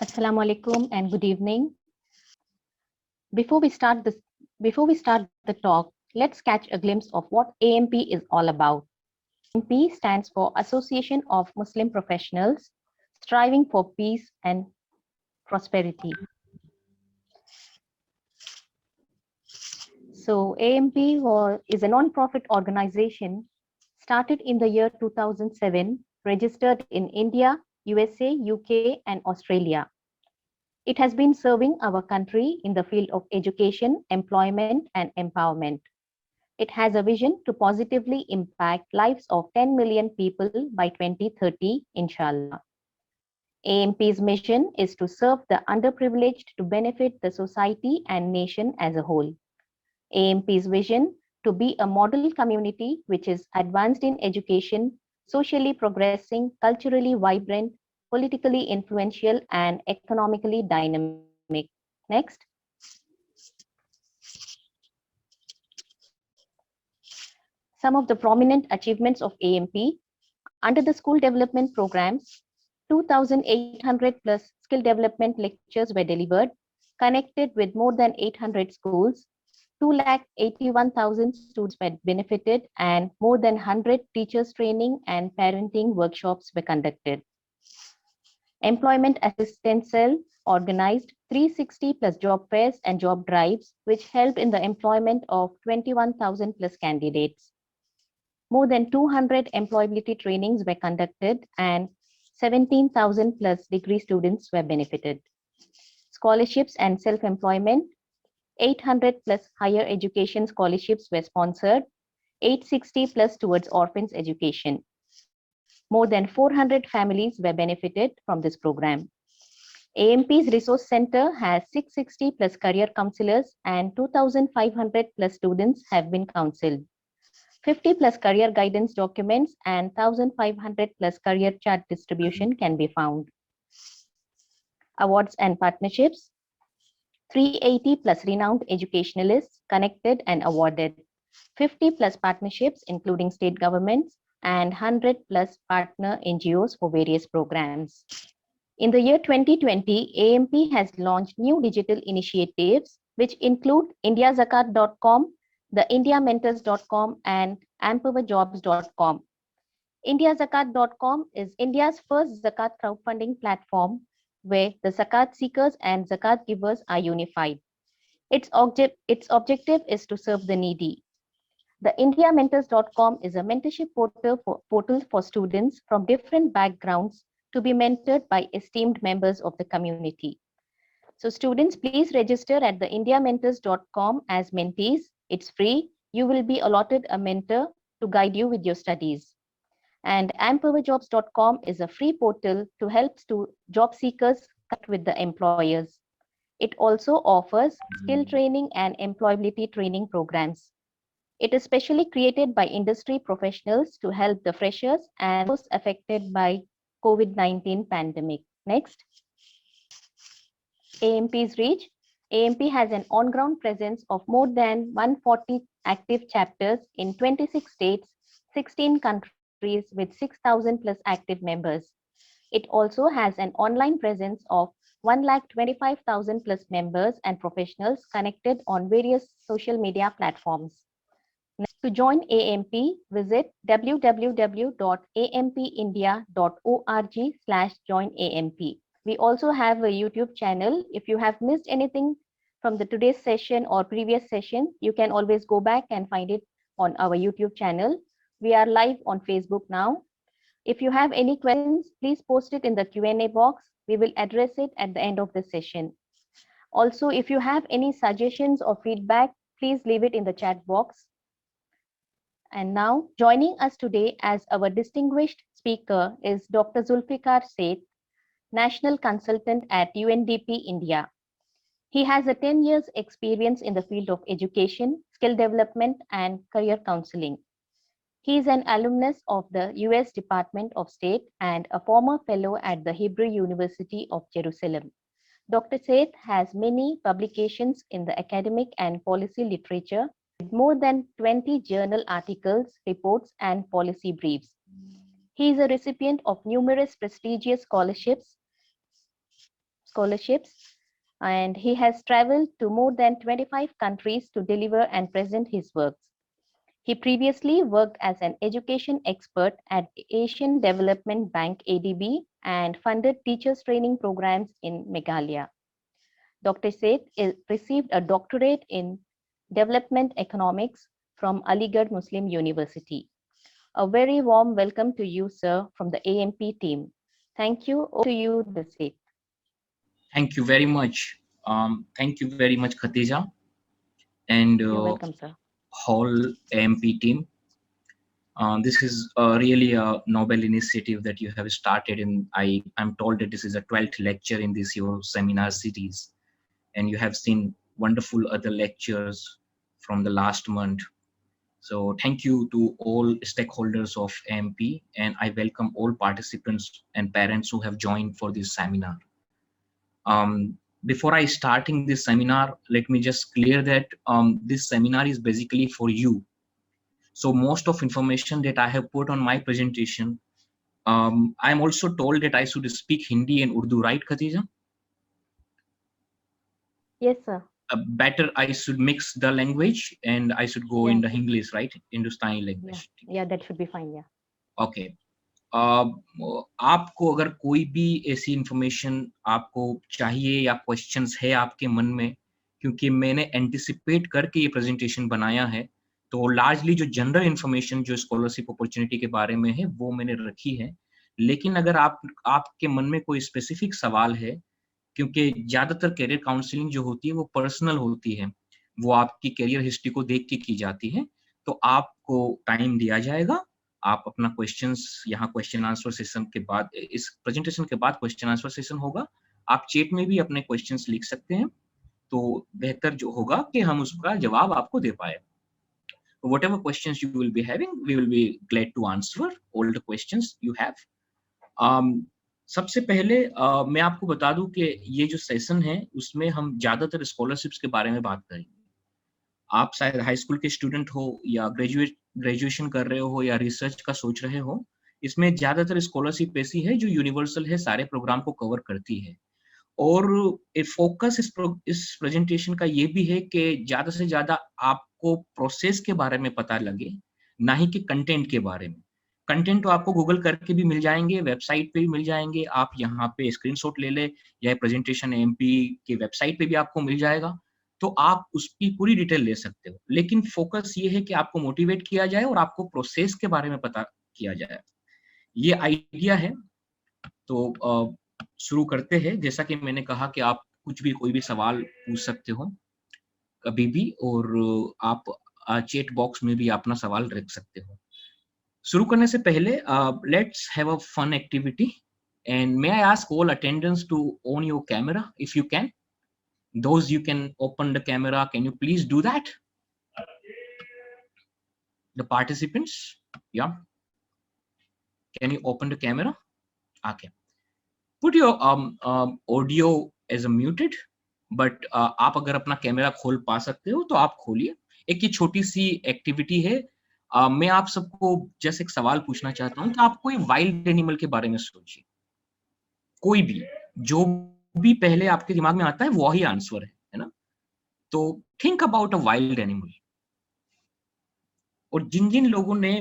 Assalamu alaikum and good evening. Before we start this, before we start the talk, let's catch a glimpse of what AMP is all about. AMP stands for Association of Muslim Professionals Striving for Peace and Prosperity. So is a non-profit organization started in the year 2007, registered in India, USA, UK, and Australia. It has been serving our country in the field of education, employment, and empowerment. It has a vision to positively impact lives of 10 million people by 2030, inshallah. AMP's mission is to serve the underprivileged to benefit the society and nation as a whole. AMP's vision to be a model community which is advanced in education, socially progressing, culturally vibrant, politically influential, and economically dynamic. Next. Some of the prominent achievements of AMP under the school development programs, 2,800 plus skill development lectures were delivered, connected with more than 800 schools. 281,000 students were benefited, and more than 100 teachers training and parenting workshops were conducted. Employment Assistance Cell organized 360 plus job fairs and job drives, which helped in the employment of 21,000 plus candidates. More than 200 employability trainings were conducted and 17,000 plus degree students were benefited. Scholarships and self-employment, 800 plus higher education scholarships were sponsored, 860 plus towards orphans education. More than 400 families were benefited from this program. AMP's Resource Center has 660 plus career counselors and 2,500 plus students have been counseled. 50 plus career guidance documents and 1,500 plus career chart distribution can be found. Awards and partnerships, 380 plus renowned educationalists connected and awarded, 50 plus partnerships including state governments, and 100 plus partner NGOs for various programs. In the year 2020, AMP has launched new digital initiatives which include indiazakat.com, the indiamentors.com, and empowerjobs.com. Indiazakat.com is India's first zakat crowdfunding platform where the zakat seekers and zakat givers are unified. Its objective is to serve the needy. The indiamentors.com is a mentorship portal for students from different backgrounds to be mentored by esteemed members of the community. So students, please register at the indiamentors.com as mentees. It's free. You will be allotted a mentor to guide you with your studies. And empowerjobs.com is a free portal to help job seekers connect with the employers. It also offers skill training and employability training programs. It is specially created by industry professionals to help the freshers and those affected by COVID-19 pandemic. Next. AMP's reach. AMP has an on-ground presence of more than 140 active chapters in 26 states, 16 countries with 6,000 plus active members. It also has an online presence of 125,000 plus members and professionals connected on various social media platforms. To join AMP, visit www.ampindia.org/joinamp. We also have a YouTube channel. If you have missed anything from the today's session or previous session, you can always go back and find it on our YouTube channel. We are live on Facebook now. If you have any questions, please post it in the Q&A box. We will address it at the end of the session. Also, if you have any suggestions or feedback, please leave it in the chat box. And now, joining us today as our distinguished speaker is Dr. Zulfikar Seth, National Consultant at UNDP India. He has a 10 years experience in the field of education, skill development, and career counseling. He is an alumnus of the US Department of State and a former fellow at the Hebrew University of Jerusalem. Dr. Seth has many publications in the academic and policy literature, with more than 20 journal articles, reports, and policy briefs. He is a recipient of numerous prestigious scholarships scholarships, and he has traveled to more than 25 countries to deliver and present his works. He previously worked as an education expert at Asian Development Bank ADB and funded teachers training programs in Meghalaya. Dr. Seth received a doctorate in development economics from Aligarh Muslim University. A very warm welcome to you, sir, from the AMP team. Thank you. Over to you, Dr. Seth. Thank you very much. Thank you very much, Khatija, and You're welcome, sir. whole AMP team. This is really a noble initiative that you have started, and I'm told that this is a 12th lecture in this your seminar series, and you have seen wonderful other lectures from the last month. So thank you to all stakeholders of AMP, and I welcome all participants and parents who have joined for this seminar. Before I starting this seminar, let me just clear that this seminar is basically for you. So most of information that I have put on my presentation, I'm also told that I should speak Hindi and Urdu, right, Khatija? Yes, sir. Better I should mix the language and I should go in the English, right? Hindustani language. Yeah, that should be fine, yeah. Okay. आपको अगर कोई भी ऐसी information आपको चाहिए या questions है आपके मन में, क्योंकि मैंने एंटिसिपेट करके ये प्रेजेंटेशन बनाया है, तो लार्जली जो जनरल इंफॉर्मेशन जो स्कॉलरशिप अपॉर्चुनिटी के बारे में है वो मैंने रखी है। लेकिन अगर आपके मन में कोई स्पेसिफिक सवाल है, क्योंकि ज़्यादातर करियर काउंसलिंग जो होती है वो पर्सनल होती है, वो आपकी करियर हिस्ट्री को देख के की जाती है, तो आपको टाइम दिया जाएगा। आप अपना क्वेश्चंस यहाँ क्वेश्चन आंसर सेशन के बाद, इस प्रेजेंटेशन के बाद क्वेश्चन आंसर सेशन होगा। आप चैट में भी अपने क्वेश्चंस लिख सकते हैं, तो बेहतर जो होगा कि हम उसका जवाब आपको दे पाए। Whatever questions you will be having, we will be glad to answer all the questions you have. सबसे पहले मैं आपको बता दूं कि ये जो सेशन है उसमें हम ज़्यादातर स्कॉलरशिप्स के बारे में बात करेंगे। आप शायद हाई स्कूल के स्टूडेंट हो या ग्रेजुएशन कर रहे हो या रिसर्च का सोच रहे हो, इसमें ज़्यादातर स्कॉलरशिप ऐसी है जो यूनिवर्सल है, सारे प्रोग्राम को कवर करती है। और एक फोकस इस प्रेजेंटेशन का ये भी है कि ज़्यादा से ज़्यादा आपको प्रोसेस के बारे में पता लगे, ना ही कि कंटेंट के बारे में। कंटेंट तो आपको गूगल करके भी मिल जाएँगे, वेबसाइट पे भी मिल जाएँगे, आप यहाँ पे स्क्रीनशॉट ले लें या प्रेजेंटेशन एमपी की वेबसाइट पे भी आपको मिल जाएगा, तो आप उसकी पूरी डिटेल ले सकते हो। लेकिन फोकस ये है कि आपको मोटिवेट किया जाए और आपको प्रोसेस के बारे में पता किया जाए। ये आइडिया है, तो शुरू करते हैं। जैसा कि मैंने कहा कि आप कुछ भी कोई भी सवाल पूछ सकते हो कभी भी, और आप चैट बॉक्स में भी अपना सवाल रख सकते हो। शुरू करने से पहले let's have a fun activity, and may I ask all attendants to on your camera if you can. Those you can open the camera, can you please do that? The participants, yeah, can you open the camera? Okay, put your audio as a muted, but आप अगर अपना camera खोल पा सकते हो तो आप खोलिए। एक ये छोटी सी एक्टिविटी है। मैं आप सबको जैसे एक सवाल पूछना चाहता हूँ कि आप कोई वाइल्ड एनिमल के बारे में सोचिए, कोई भी, जो भी पहले आपके दिमाग में आता है वो ही आंसर है ना? तो think about a wild animal. और जिन जिन लोगों ने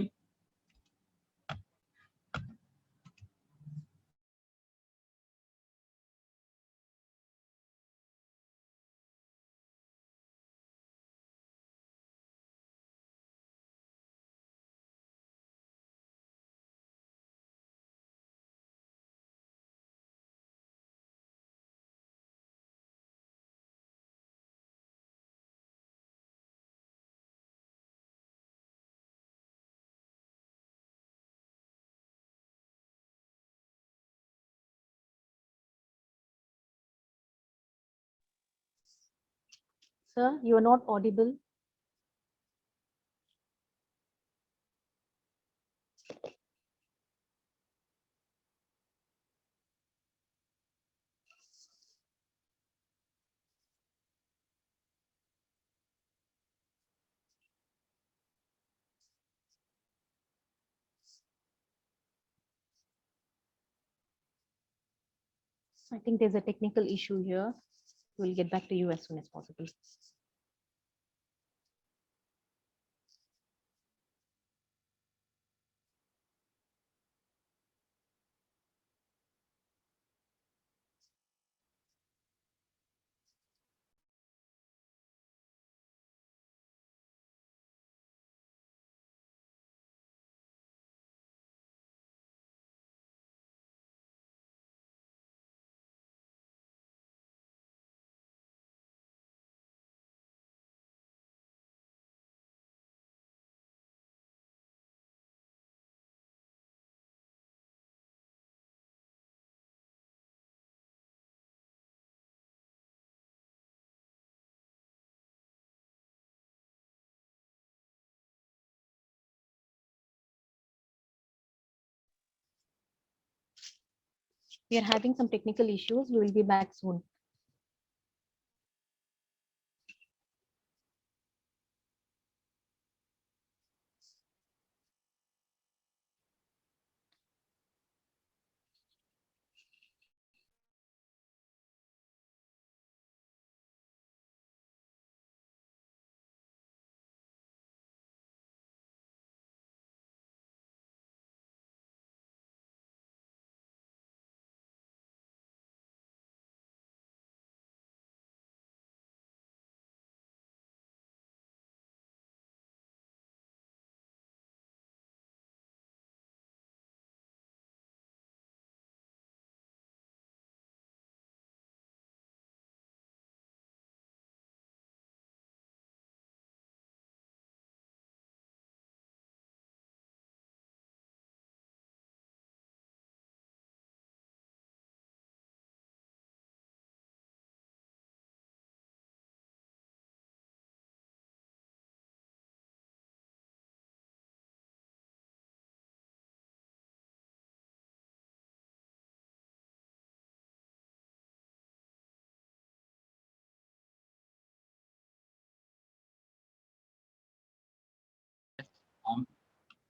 Sir, you are not audible. I think there's a technical issue here. We'll get back to you as soon as possible. We are having some technical issues. We will be back soon.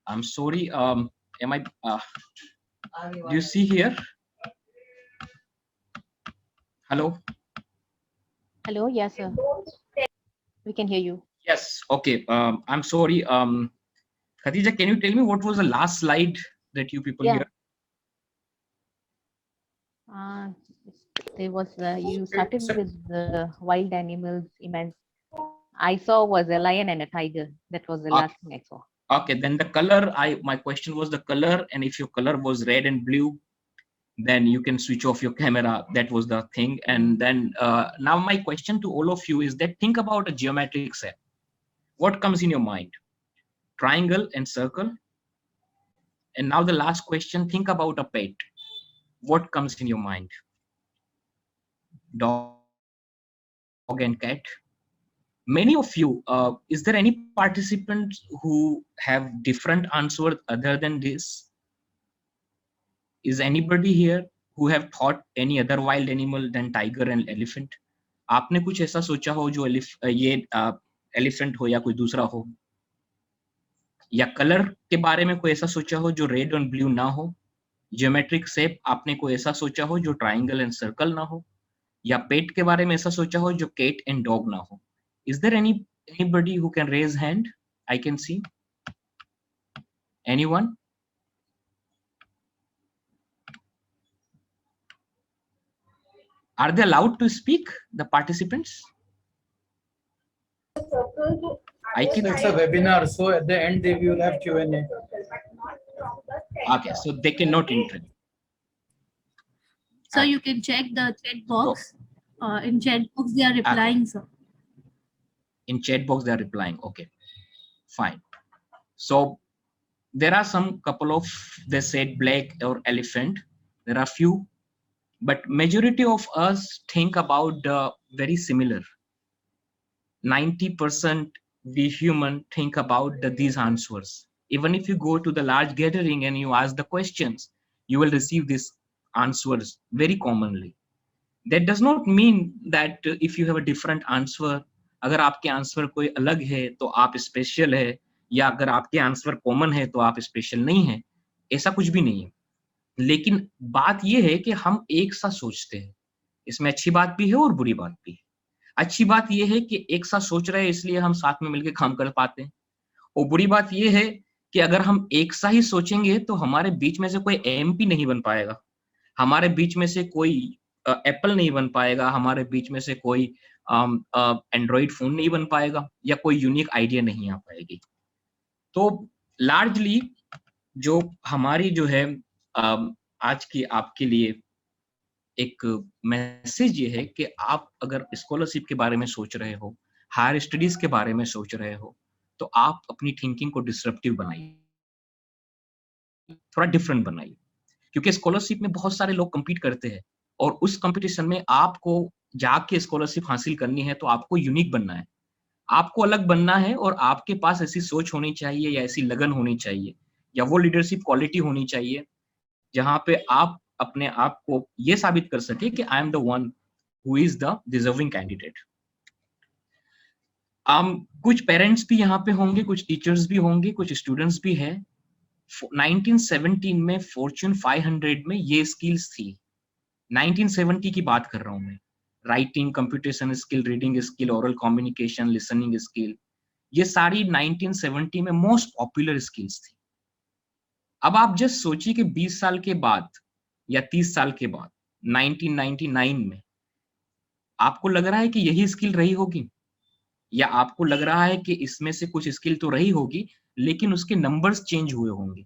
I'm sorry. Am I? Do you see here? Hello. Hello, yes, sir. We can hear you. Yes. Okay. I'm sorry. Khadija, can you tell me what was the last slide that you people Yeah. here? There was you started with the wild animals. Immense. I saw was a lion and a tiger. That was the last thing I saw. Okay. Then the color. My question was the color, and if your color was red and blue, then you can switch off your camera. That was the thing. And then now my question to all of you is that think about a geometric set. What comes in your mind? Triangle and circle. And now the last question, think about a pet. What comes in your mind? Dog and cat. Many of you, is there any participants who have different answers other than this? Is anybody here who have thought any other wild animal than tiger and elephant? आपने कुछ ऐसा सोचा हो जो ये elephant हो या कोई दूसरा हो, या कलर के बारे में कोई ऐसा सोचा हो जो रेड और ब्लू ना हो, ज्योमेट्रिक शेप आपने कोई ऐसा सोचा हो जो ट्रायंगल एंड सर्कल ना हो, या पेट के बारे में ऐसा सोचा हो जो कैट एंड डॉग ना हो. Is there anybody who can raise hand? I can see. Anyone? Are they allowed to speak, the participants? I can. It's a webinar, so at the end they will have Q&A. Okay, so they cannot intervene. So you can check the chat box. In chat box they are replying, sir. In chat box they are replying. Okay, fine. So there are some couple of, they said black or elephant. There are few, but majority of us think about the very similar. 90% we human think about these answers. Even if you go to the large gathering and you ask the questions, you will receive these answers very commonly. That does not mean that if you have a different answer, अगर आपके answer कोई अलग है तो आप special है, या अगर आपके आंसर कॉमन है तो आप स्पेशल नहीं है. ऐसा कुछ भी नहीं है. लेकिन बात ये है कि हम एक साथ सोचते हैं, इसमें अच्छी बात भी है और बुरी बात भी है। अच्छी बात ये है कि एक साथ सोच रहे हैं इसलिए हम साथ में मिलके काम कर पाते हैं, और बुरी बात ये है कि अगर हम एक सा ही सोचेंगे तो हमारे बीच में से कोई एमपी नहीं बन पाएगा, हमारे बीच में से कोई एप्पल नहीं बन पाएगा, हमारे बीच में से कोई एंड्रॉइड फ़ोन नहीं बन पाएगा या कोई यूनिक आइडिया नहीं आ पाएगी। तो लार्जली जो हमारी जो है आज की आपके लिए एक मैसेज ये है कि आप अगर स्कॉलरशिप के बारे में सोच रहे हो, हायर स्टडीज़ के बारे में सोच रहे हो, तो आप अपनी थिंकिंग को डिसरप्टिव बनाइए, थोड़ा डिफरेंट बनाइए। क्योंकि स्कॉलरशिप में बहुत सारे लोग कम्पीट करते हैं और उस कॉम्पिटिशन में आपको जाके स्कॉलरशिप हासिल करनी है, तो आपको यूनिक बनना है, आपको अलग बनना है और आपके पास ऐसी सोच होनी चाहिए या ऐसी लगन होनी चाहिए या वो लीडरशिप क्वालिटी होनी चाहिए, जहाँ पे आप अपने आप को ये साबित कर सके कि I am the one who is the deserving candidate. कुछ पेरेंट्स भी यहाँ पे होंगे, कुछ टीचर्स भी होंगे, कुछ स्टूडेंट्स भी हैं। 1917 में फॉर्च्यून 500 में ये स्किल्स थी। 1970 की बात कर रहा हूँ मैं। Writing, computation skill, reading skill, oral communication, listening skill, ये सारी 1970 में मोस्ट पॉपुलर स्किल्स थी। अब आप जस्ट सोचिए कि 20 साल के बाद या 30 साल के बाद 1999 में आपको लग रहा है कि यही स्किल रही होगी, या आपको लग रहा है कि इसमें से कुछ स्किल तो रही होगी लेकिन उसके नंबर्स चेंज हुए होंगे।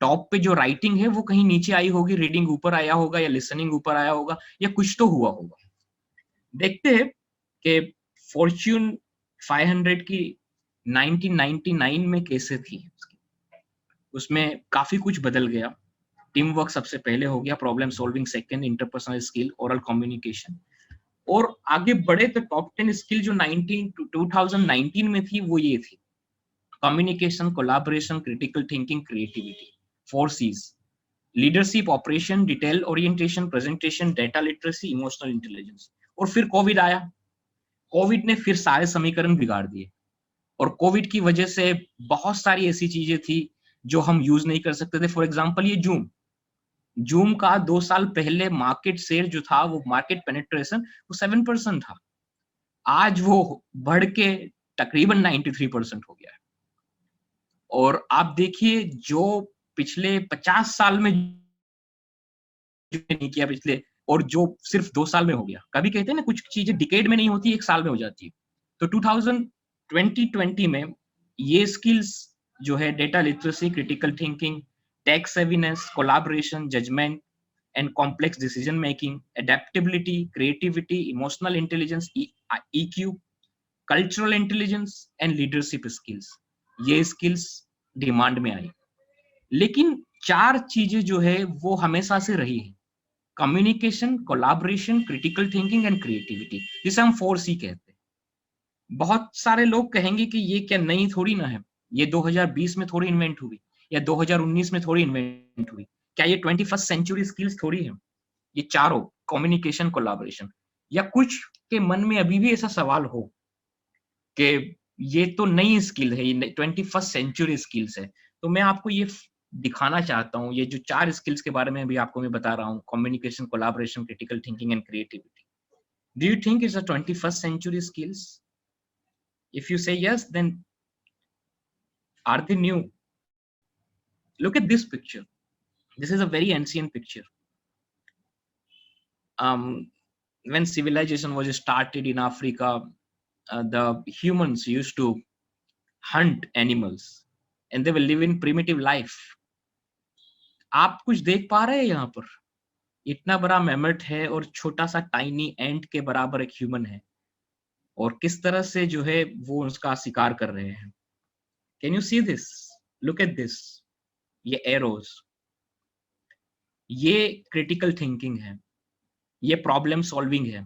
टॉप पे जो राइटिंग है वो कहीं नीचे आई होगी, रीडिंग ऊपर आया होगा या लिसनिंग ऊपर आया होगा या कुछ तो हुआ होगा। देखते हैं कि फॉर्च्यून 500 की 1999 में कैसे थी। उसमें काफी कुछ बदल गया। टीम वर्क सबसे पहले हो गया, problem solving second, interpersonal skill, oral communication, और आगे बढ़े तो टॉप 10 स्किल जो 2019 में थी वो ये थी: communication, collaboration, critical thinking, creativity, 4 C's, leadership, operation, detail orientation, presentation, data literacy, emotional intelligence. और फिर कोविड आया। कोविड ने फिर सारे समीकरण बिगाड़ दिए, और कोविड की वजह से बहुत सारी ऐसी चीजें थी जो हम यूज नहीं कर सकते थे। फॉर एग्जांपल ये जूम का 2 साल पहले मार्केट शेयर जो था, वो मार्केट पेनिट्रेशन वो 7% था, आज वो बढ़ के तकरीबन 93% हो गया है। और आप देखिए जो पिछले 50 साल में नहीं किया पिछले, और जो सिर्फ 2 साल में हो गया। कभी कहते हैं ना कुछ चीजें डिकेड में नहीं होती, 1 साल में हो जाती है। तो 2020 में ये स्किल्स जो है data literacy, critical thinking, tech savviness, collaboration, judgement and complex decision making, adaptability, creativity, emotional intelligence, EQ, cultural intelligence and leadership skills, ये स्किल्स डिमांड में आई। लेकिन 4 चीजें जो है वो हमेशा से रही है: communication, collaboration, critical thinking and creativity, जिसे हम 4C कहते हैं। बहुत सारे लोग कहेंगे कि ये क्या नई थोड़ी ना है, ये 2020 में थोड़ी इन्वेंट हुई या 2019 में थोड़ी इन्वेंट हुई। क्या ये 21st सेंचुरी स्किल्स थोड़ी है ये चारों: कम्युनिकेशन, कोलैबोरेशन? या कुछ के मन में अभी भी ऐसा सवाल हो कि ये तो नई स्किल है, ये 21st सेंचुरी स्किल्स है, तो मैं आपको ये दिखाना चाहता हूँ, ये जो 4 स्किल्स के बारे में अभी आपको मैं बता रहा हूँ: communication, collaboration, critical thinking and creativity. Do you think it's a 21st century skills? If you say yes, then are they new? Look at this picture. This is a very ancient picture. When civilization was started in Africa, the humans used to hunt animals and they were living primitive life. आप कुछ देख पा रहे हैं यहाँ पर? इतना बड़ा मैमथ है और छोटा सा टाइनी एंट के बराबर एक ह्यूमन है, और किस तरह से जो है वो उसका शिकार कर रहे हैं। Can you see this? Look at this. ये एरोज, ये क्रिटिकल थिंकिंग है, ये प्रॉब्लम सॉल्विंग है।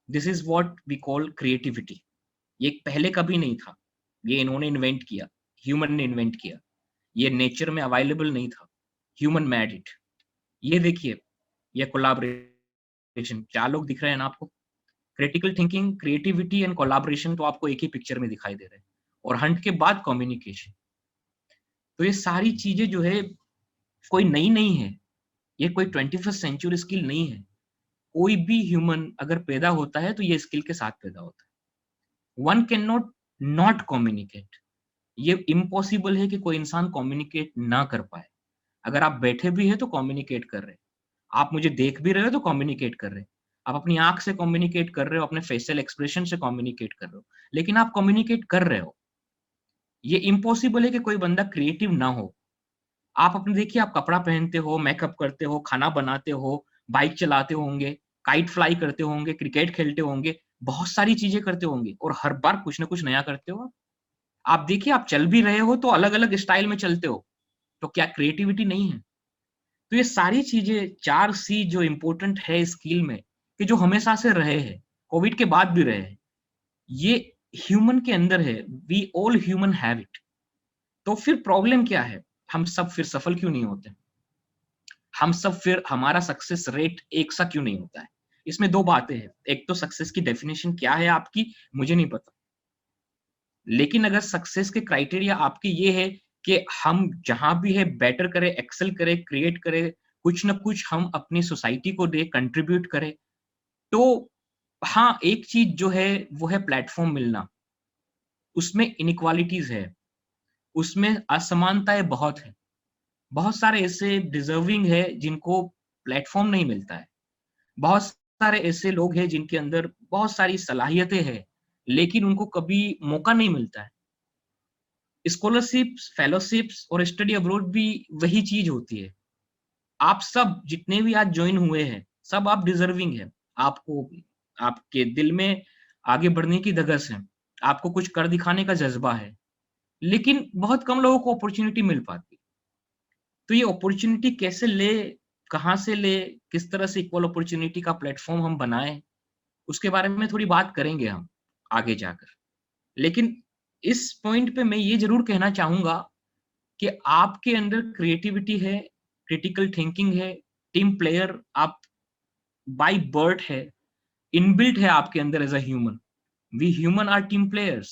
This is what we call creativity. ये पहले कभी नहीं था, ये इन्होंने इन्वेंट किया, ह्यूमन ने इन्वेंट किया। ये नेचर में अवेलेबल नहीं था, ह्यूमन मेड इट। ये देखिए, ये कोलैबोरेशन, 4 लोग दिख रहे हैं ना आपको? Critical thinking, creativity and collaboration तो आपको एक ही पिक्चर में दिखाई दे रहे हैं, और हंट के बाद कम्युनिकेशन। तो ये सारी चीजें जो है कोई नई नहीं है, ये कोई 21st सेंचुरी स्किल नहीं है। कोई भी ह्यूमन अगर पैदा होता है तो ये स्किल के साथ पैदा होता है। वन कैन नॉट कम्युनिकेट, ये इम्पॉसिबल है कि कोई इंसान कम्युनिकेट ना कर पाए। अगर आप बैठे भी हैं तो कम्युनिकेट कर रहे हैं, आप मुझे देख भी रहे हो तो कम्युनिकेट कर रहे हैं, आप अपनी आंख से कम्युनिकेट कर रहे हो, अपने फेशियल एक्सप्रेशन से कम्युनिकेट कर रहे हो, लेकिन आप कम्युनिकेट कर रहे हो। ये इम्पॉसिबल है कि कोई बंदा क्रिएटिव ना हो। आप अपने देखिए, आप कपड़ा पहनते हो, मेकअप करते हो, खाना बनाते हो, बाइक चलाते होंगे, काइट फ्लाई करते होंगे, क्रिकेट खेलते होंगे, बहुत सारी चीजें करते होंगे और हर बार कुछ ना कुछ नया करते हो। आप देखिए, आप चल भी रहे हो तो अलग-अलग स्टाइल में चलते हो, तो क्या क्रिएटिविटी नहीं है? तो ये सारी चीजें 4 सी जो इम्पोर्टेंट है स्किल में, कि जो हमेशा से रहे हैं, कोविड के बाद भी रहे हैं, ये ह्यूमन के अंदर है, we all human have it. तो फिर प्रॉब्लम क्या है? हम सब फिर सफल क्यों नहीं होते? हम सब फिर हमारा सक्सेस रेट एक सा क्यों नहीं होता है? इसमें 2 बातें हैं। एक तो सक्सेस की डेफिनिशन क्या है आपकी, मुझे नहीं पता। लेकिन अगर सक्सेस के क्राइटेरिया आपके ये है कि हम जहाँ भी है बेटर करें, एक्सेल करें, क्रिएट करें, कुछ ना कुछ हम अपनी सोसाइटी को दें, कंट्रीब्यूट करें, तो हाँ, एक चीज़ जो है वो है प्लेटफ़ॉर्म मिलना। उसमें इनइक्वालिटीज़ है, उसमें असमानताएँ बहुत हैं। बहुत सारे ऐसे डिज़र्विंग है जिनको प्लेटफ़ॉर्म नहीं मिलता है। बहुत सारे ऐसे लोग हैं जिनके अंदर बहुत सारी सलाहियतें हैं, लेकिन उनको कभी मौका नहीं मिलता है। स्कॉलरशिप्स, फेलोशिप्स और स्टडी अब्रॉड भी वही चीज़ होती है। आप सब जितने भी आज जॉइन हुए हैं, सब आप डिज़र्विंग हैं। आपको आपके दिल में आगे बढ़ने की धगस है, आपको कुछ कर दिखाने का जज़्बा है, लेकिन बहुत कम लोगों को अपॉर्च्युनिटी मिल पाती। तो ये अपॉर्च्युनिटी कैसे लें, कहाँ से लें, किस तरह से इक्वल अपॉर्च्युनिटी का प्लेटफ़ॉर्म हम बनाएँ, उसके बारे में थोड़ी बात करेंगे हम आगे जाकर। लेकिन इस पॉइंट पे मैं ये ज़रूर कहना चाहूँगा कि आपके अंदर क्रिएटिविटी है, क्रिटिकल थिंकिंग है, टीम प्लेयर आप बाय बर्थ है, इनबिल्ट है आपके अंदर as a human. We human are team players.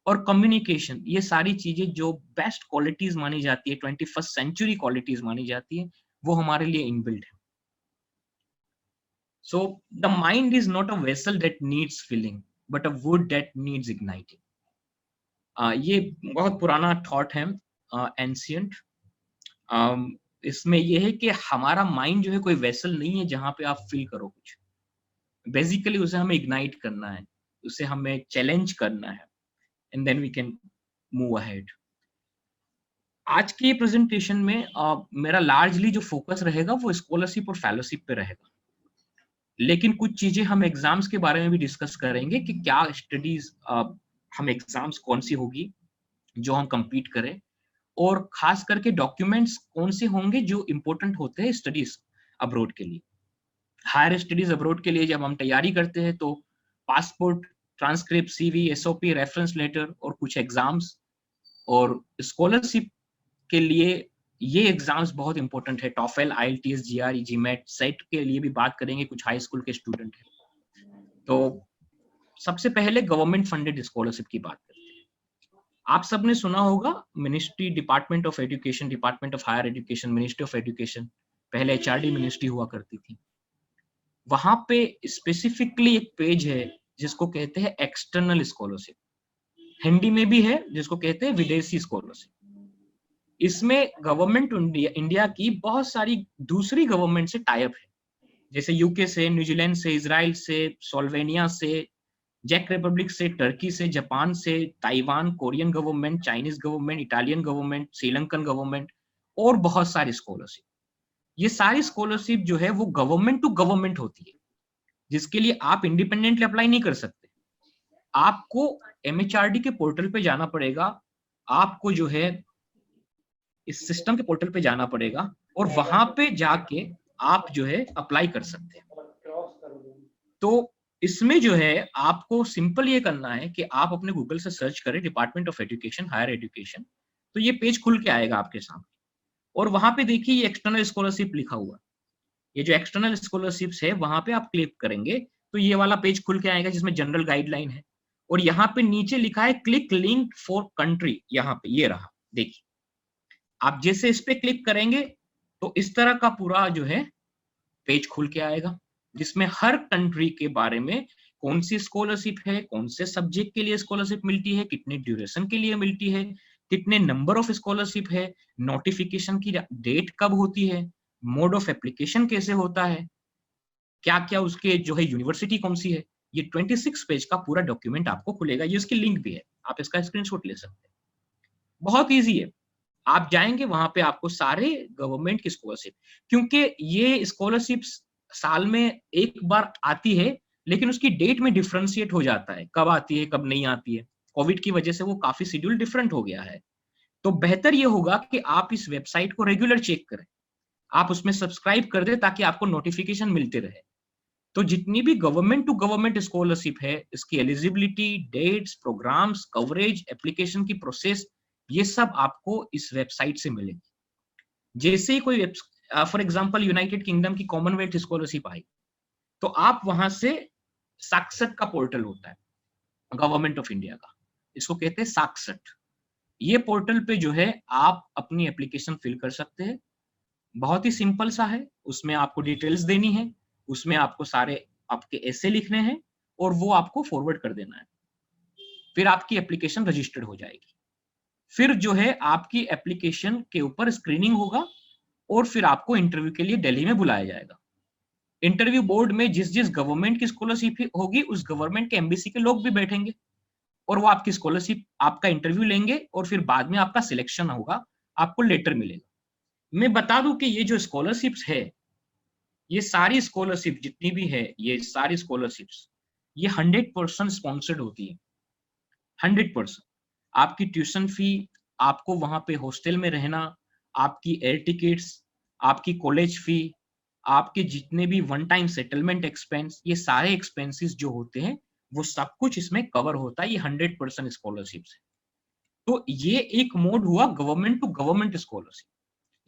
और कम्युनिकेशन, ये सारी चीज़ें जो बेस्ट क्वालिटीज़ मानी जाती है, 21st सेंचुरी क्वालिटीज़ मानी जाती है, वो हमारे लिए इनबिल्ट है। So the mind is not a vessel that needs filling, but a wood that needs igniting. ये बहुत पुराना थॉट है, एंशियंट। इसमें ये है कि हमारा माइंड जो है कोई वेसल नहीं है जहाँ पे आप फील करो कुछ। बेसिकली उसे हमें इग्नाइट करना है, उसे हमें चैलेंज करना है, and then we can move ahead. आज के प्रेजेंटेशन में मेरा लार्जली जो फोकस रहेगा वो स्कॉलरशिप और फेलोशिप पे रहेगा, लेकिन कुछ चीजें हम एग्जाम्स के बारे में भी डिस्कस करेंगे कि क्या स्टडीज, हम एग्जाम्स कौन सी होगी जो हम compete करें, और खास करके डॉक्यूमेंट्स कौन से होंगे जो इम्पोर्टेंट होते हैं स्टडीज अब्रॉड के लिए। हायर स्टडीज अब्रॉड के लिए जब हम तैयारी करते हैं तो passport, transcript, CV, SOP, reference letter और कुछ एग्जाम्स, और स्कॉलरशिप के लिए ये एग्जाम्स बहुत इंपॉर्टेंट है। TOEFL, IELTS, GRE, GMAT, set के लिए भी बात करेंगे, कुछ हाई स्कूल के स्टूडेंट हैं। तो सबसे पहले गवर्नमेंट फंडेड स्कॉलरशिप की बात करते हैं। आप सबने सुना होगा ministry, department of education, department of higher education, ministry of education, पहले एचआरडी मिनिस्ट्री हुआ करती थी। वहां पे स्पेसिफिकली एक पेज है जिसको कहते हैं एक्सटर्नल स्कॉलरशिप, हिंदी में भी है जिसको कहते हैं विदेशी स्कॉलरशिप। इसमें गवर्नमेंट इंडिया की बहुत सारी दूसरी गवर्नमेंट से टाई अप है, जैसे यूके से, न्यूजीलैंड से, इजराइल से, स्लोवेनिया से, चेक रिपब्लिक से, टर्की से, जापान से, Taiwan, Korean government, Chinese government, Italian government, Sri Lankan government और बहुत सारी स्कॉलरशिप। ये सारी स्कॉलरशिप जो है वो गवर्नमेंट टू गवर्नमेंट होती है, जिसके लिए आप इंडिपेंडेंटली अप्लाई नहीं कर सकते। आपको एमएचआरडी के पोर्टल पे जाना पड़ेगा, आपको जो है इस सिस्टम के पोर्टल पे जाना पड़ेगा और वहां पे जाके आप जो है अप्लाई कर सकते हैं। तो इसमें जो है आपको सिंपल ये करना है कि आप अपने गूगल से सर्च करें department of education, higher education, तो ये पेज खुल के आएगा आपके सामने, और वहां पे देखिए ये एक्सटर्नल स्कॉलरशिप लिखा हुआ है। ये जो एक्सटर्नल स्कॉलरशिप्स है वहां पे आप क्लिक करेंगे तो ये वाला पेज खुल के आएगा जिसमें जनरल गाइडलाइन है, और यहाँ पे नीचे लिखा है क्लिक लिंक फॉर कंट्री। यहाँ पे ये रहा, देखिए आप जैसे इस पे क्लिक करेंगे तो इस तरह का पूरा जो है पेज खुल के आएगा, जिसमें हर कंट्री के बारे में कौन सी स्कॉलरशिप है, कौन से सब्जेक्ट के लिए स्कॉलरशिप मिलती है, कितने ड्यूरेशन के लिए मिलती है, कितने नंबर ऑफ स्कॉलरशिप है, नोटिफिकेशन की डेट कब होती है, मोड ऑफ एप्लीकेशन कैसे होता है, क्या क्या उसके जो है यूनिवर्सिटी कौन सी है। ये 26 पेज का पूरा डॉक्यूमेंट आपको खुलेगा, ये उसकी लिंक भी है, आप इसका स्क्रीनशॉट ले सकते हैं। बहुत ईजी है, आप जाएंगे वहां पे आपको सारे गवर्नमेंट की स्कॉलरशिप, क्योंकि ये स्कॉलरशिप साल में एक बार आती है, लेकिन उसकी डेट में डिफरेंशिएट हो जाता है, कब आती है कब नहीं आती है। कोविड की वजह से वो काफी शेड्यूल डिफरेंट हो गया है। तो बेहतर ये होगा कि आप इस वेबसाइट को रेगुलर चेक करें, आप उसमें सब्सक्राइब कर दें ताकि आपको नोटिफिकेशन मिलते रहे। तो जितनी भी गवर्नमेंट टू गवर्नमेंट स्कॉलरशिप है, इसकी eligibility, dates, programmes, coverage, application की प्रोसेस, ये सब आपको इस वेबसाइट से मिलेगी। जैसे ही कोई फॉर एग्जांपल यूनाइटेड किंगडम की कॉमनवेल्थ स्कॉलरशिप आई, तो आप वहां से साक्षट का पोर्टल होता है गवर्नमेंट ऑफ इंडिया का, इसको कहते हैं साक्षट। ये पोर्टल पे जो है आप अपनी एप्लीकेशन फिल कर सकते हैं, बहुत ही सिंपल सा है, उसमें आपको डिटेल्स देनी है, उसमें आपको सारे आपके ऐसे लिखने हैं और वो आपको फॉरवर्ड कर देना है, फिर आपकी एप्लीकेशन रजिस्टर्ड हो जाएगी। फिर जो है आपकी एप्लीकेशन के ऊपर स्क्रीनिंग होगा और फिर आपको इंटरव्यू के लिए दिल्ली में बुलाया जाएगा। इंटरव्यू बोर्ड में जिस जिस गवर्नमेंट की स्कॉलरशिप होगी, उस गवर्नमेंट के एम्बेसी के लोग भी बैठेंगे और वो आपकी स्कॉलरशिप, आपका इंटरव्यू लेंगे और फिर बाद में आपका सिलेक्शन होगा, आपको लेटर मिलेगा। मैं बता दूं कि ये जो स्कॉलरशिप्स है, ये सारी स्कॉलरशिप जितनी भी है, ये सारी स्कॉलरशिप्स ये 100% स्पॉन्सर्ड होती है। 100% आपकी ट्यूशन फी, आपको वहां पे हॉस्टल में रहना, आपकी एयर टिकट्स, आपकी कॉलेज फी, आपके जितने भी वन टाइम सेटलमेंट एक्सपेंस, ये सारे एक्सपेंसेस जो होते हैं वो सब कुछ इसमें कवर होता है। ये 100% स्कॉलरशिप्स है। तो ये एक मोड हुआ गवर्नमेंट टू गवर्नमेंट स्कॉलरशिप,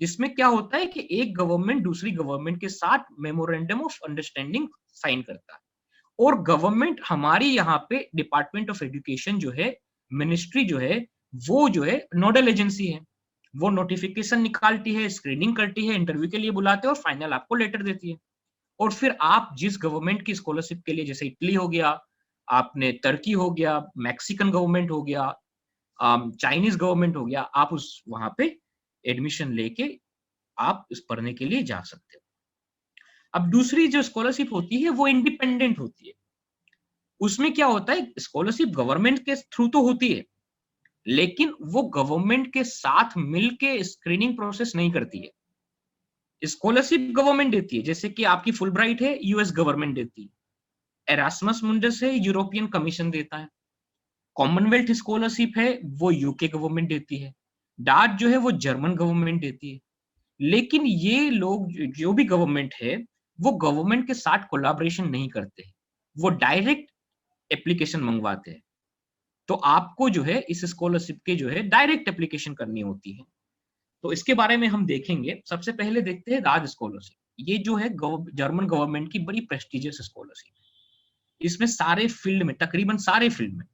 जिसमें क्या होता है कि एक गवर्नमेंट दूसरी गवर्नमेंट के साथ मेमोरेंडम ऑफ अंडरस्टैंडिंग साइन करता है, और गवर्नमेंट हमारी यहाँ पे डिपार्टमेंट ऑफ एजुकेशन जो है, मिनिस्ट्री जो है, वो जो है नोडल एजेंसी है, वो नोटिफिकेशन निकालती है, स्क्रीनिंग करती है, इंटरव्यू के लिए बुलाते हैं और फाइनल आपको लेटर देती है। और फिर आप जिस गवर्नमेंट की स्कॉलरशिप के लिए, जैसे इटली हो गया, आपने तुर्की हो गया, मैक्सिकन गवर्नमेंट हो गया, चाइनीज गवर्नमेंट हो गया, आप उस वहां पे एडमिशन लेके आप इस पढ़ने के लिए जा सकते हो। अब दूसरी जो स्कॉलरशिप होती है वो इंडिपेंडेंट होती है। उसमें क्या होता है, स्कॉलरशिप गवर्नमेंट के थ्रू तो होती है, लेकिन वो गवर्नमेंट के साथ मिलके स्क्रीनिंग प्रोसेस नहीं करती है। स्कॉलरशिप गवर्नमेंट देती है, जैसे कि आपकी फुल ब्राइट है, यूएस गवर्नमेंट देती है, एरास्मस मुंडस है, यूरोपियन कमीशन देता है, कॉमनवेल्थ स्कॉलरशिप है वो यूके गवर्नमेंट देती है, डार्ट जो है वो जर्मन गवर्नमेंट देती है। लेकिन ये लोग जो भी गवर्नमेंट है, वो गवर्नमेंट के साथ कोलैबोरेशन नहीं करते, वो डायरेक्ट एप्लीकेशन मंगवाते हैं। तो आपको जो है इस स्कॉलरशिप के जो है डायरेक्ट एप्लीकेशन करनी होती है। तो इसके बारे में हम देखेंगे। सबसे पहले देखते हैं राज स्कॉलरशिप। ये जो है जर्मन गवर्नमेंट की बड़ी प्रेस्टिजियस स्कॉलरशिप है। इसमें सारे फील्ड में, तकरीबन सारे फील्ड में,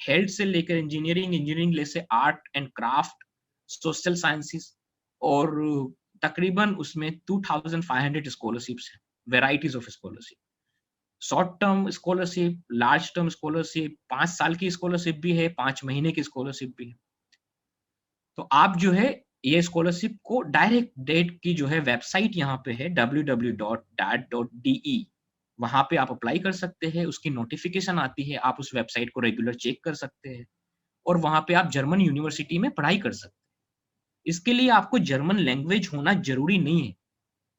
हेल्थ से लेकर इंजीनियरिंग, इंजीनियरिंग से art and craft, social sciences, और तकरीबन उसमें 2500 स्कॉलरशिप्स हैं, varieties of scholarship. Short term scholarship, large term scholarship, 5 साल की स्कॉलरशिप भी है, 5 महीने की स्कॉलरशिप भी है। तो आप जो है ये स्कॉलरशिप को डायरेक्ट डेट की जो है वेबसाइट यहाँ पे है www.dat.de, वहां पे आप अप्लाई कर सकते हैं, उसकी नोटिफिकेशन आती है, आप उस वेबसाइट को रेगुलर चेक कर सकते हैं और वहां पे आप जर्मन यूनिवर्सिटी में पढ़ाई कर सकते हैं। इसके लिए आपको जर्मन लैंग्वेज होना जरूरी नहीं है,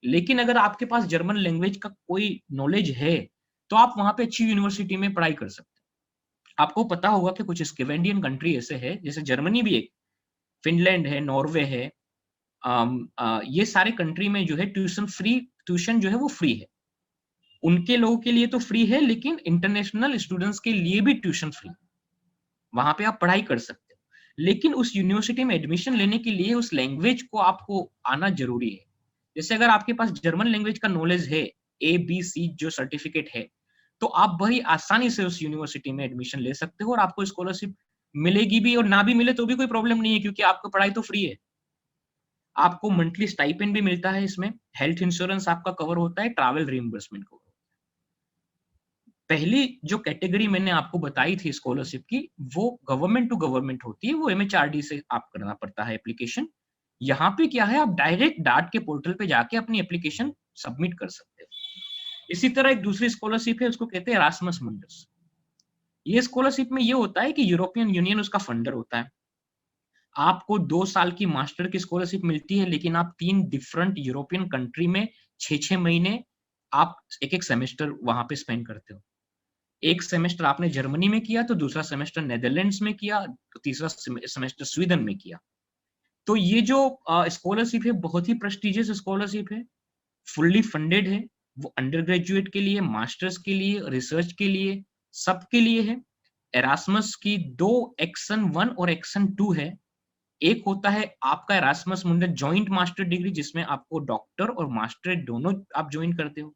लेकिन अगर आपके पास जर्मन लैंग्वेज का कोई नॉलेज है तो आप वहां पे अच्छी यूनिवर्सिटी में पढ़ाई कर सकते हैं। आपको पता होगा कि कुछ स्कैंडिनेवियन कंट्री ऐसे है, जैसे जर्मनी भी एक, फिनलैंड है, नॉर्वे है, ये सारे कंट्री में जो है ट्यूशन जो है वो फ्री है। उनके लोगों के लिए तो फ्री है, लेकिन इंटरनेशनल स्टूडेंट्स के लिए भी ट्यूशन फ्री, वहां पे आप पढ़ाई कर सकते हो। लेकिन उस यूनिवर्सिटी में एडमिशन लेने के लिए उस लैंग्वेज को आपको आना जरूरी है। जैसे अगर आपके पास जर्मन लैंग्वेज का नॉलेज है, ABC जो सर्टिफिकेट है, तो आप बड़ी आसानी से उस यूनिवर्सिटी में एडमिशन ले सकते हो और आपको स्कॉलरशिप मिलेगी भी, और ना भी मिले तो भी कोई प्रॉब्लम नहीं है, क्योंकि आपको पढ़ाई तो फ्री है। आपको मंथली स्टाइपेंड भी मिलता है इसमें, हेल्थ इंश्योरेंस आपका कवर होता है, ट्रैवल रिइंबर्समेंट कवर। पहली जो कैटेगरी मैंने आपको बताई थी स्कॉलरशिप की, वो गवर्नमेंट टू गवर्नमेंट होती है, वो एमएचआरडी से आप करना पड़ता है एप्लीकेशन। यहाँ पे क्या है, आप डायरेक्ट डार्ट के पोर्टल पे जाके अपनी एप्लीकेशन सबमिट कर सकते हो। इसी तरह एक दूसरी स्कॉलरशिप है, उसको कहते हैं एरास्मस मुंडस। ये स्कॉलरशिप में ये होता है कि यूरोपियन यूनियन उसका फंडर होता है। आपको 2 साल की मास्टर की स्कॉलरशिप मिलती है, लेकिन आप 3 डिफरेंट यूरोपियन कंट्री में 6-6 महीने आप एक-एक सेमेस्टर वहां पे स्पेंड करते हो। एक सेमेस्टर आपने जर्मनी में किया, तो दूसरा सेमेस्टर नेदरलैंड्स में किया, तो तीसरा सेमेस्टर स्वीडन में किया। तो ये जो स्कॉलरशिप है, बहुत ही प्रेस्टिजियस स्कॉलरशिप है, फुल्ली फंडेड है। वो अंडर ग्रेजुएट के लिए, मास्टर्स के लिए, रिसर्च के लिए, सबके लिए है। एरास्मस की 2 एक्शन 1 और एक्शन 2 है। एक होता है आपका एरास्मस मुंडस जॉइंट मास्टर डिग्री, जिसमें आपको डॉक्टर और मास्टर दोनों आप ज्वाइन करते हो।